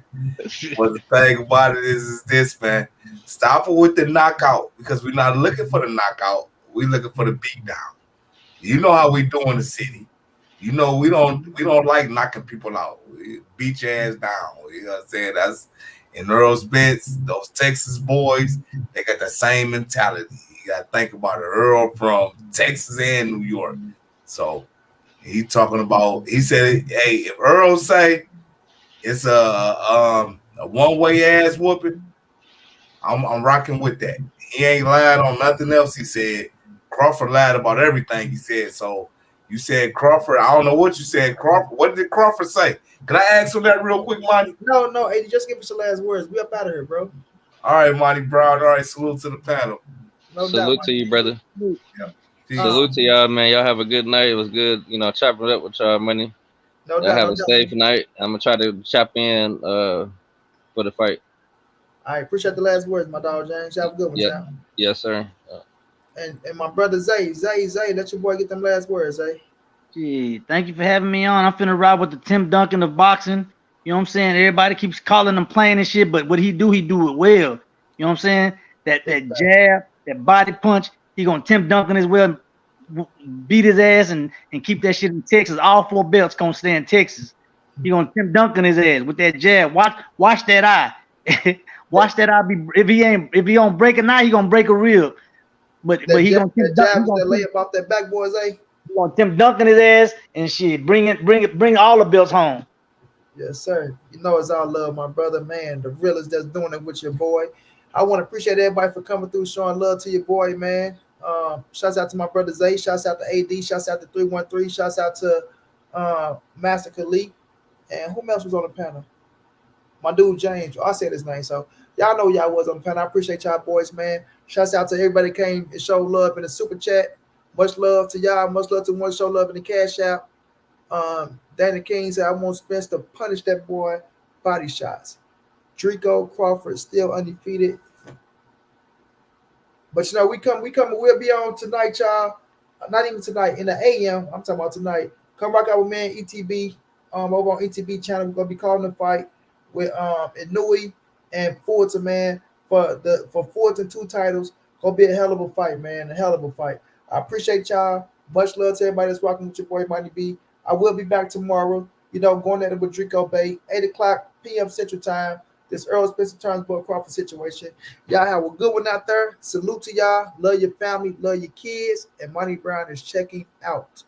But the thing about it is this, man. Stop it with the knockout because we're not looking for the knockout. We're looking for the beatdown. You know how we do in the city. You know, we don't like knocking people out. We beat your ass down. You know what I'm saying? That's in Errol Spence, those Texas boys, they got the same mentality. You gotta think about it. Errol from Texas and New York. So he talking about, he said, hey, if Errol say it's a one-way ass whooping, I'm rocking with that. He ain't lied on nothing else he said. Crawford lied about everything he said. So you said Crawford, I don't know what you said. Crawford, what did Crawford say? Can I ask him that real quick, Monty? No, AD, just give us your last words. We up out of here, bro. All right, Monty Brown. All right, salute to the panel. No Salute doubt, to you, brother. Yeah. Salute to y'all, man. Y'all have a good night. It was good, chopping it up with y'all, money. No Y'all doubt. have a safe night. I'm gonna try to chop in for the fight. I appreciate the last words, my dog James. Have a good one, Yeah. Yes, sir. And my brother Zay, let your boy get them last words, Zay. Gee, thank you for having me on. I'm finna ride with the Tim Duncan of boxing. You know what I'm saying? Everybody keeps calling him playing and shit, but what he do it well. You know what I'm saying? That jab, that body punch, he gonna Tim Duncan as well, beat his ass and keep that shit in Texas. All 4 belts gonna stay in Texas. He gonna Tim Duncan his ass with that jab. Watch that eye. Watch that eye be if he don't break a eye, he gonna break a rib. But he gonna Tim Duncan. That lay about that back, boy, Zay. He gonna Tim Duncan his ass and shit. Bring all the belts home. Yes, sir. You know it's all love, my brother, man. The realest that's doing it with your boy. I want to appreciate everybody for coming through, showing love to your boy, man. Shouts out to my brother Zay. Shouts out to AD. Shouts out to 313. Shouts out to Master Khalik. And who else was on the panel? My dude James. I said his name, so y'all know y'all was on the panel. I appreciate y'all boys, man. Shouts out to everybody that came and showed love in the super chat. Much love to y'all. Much love to one show love in the cash out. Danny King said, I want Spence to punish that boy body shots. Drico Crawford still undefeated. But we we'll be on tonight, y'all. Not even tonight, in the AM. I'm talking about tonight. Come rock out with man ETB. Over on ETB channel. We're gonna be calling the fight with Inui and Fulton, man. For Fulton 2 titles. Gonna be a hell of a fight, man. A hell of a fight. I appreciate y'all. Much love to everybody that's rocking with your boy Mighty B. I will be back tomorrow, going at it with Drico Bay, 8 o'clock p.m. Central Time. This Errol Spencer Turnsburg Crawford situation. Y'all have a good one out there. Salute to y'all. Love your family. Love your kids. And Monty Brown is checking out.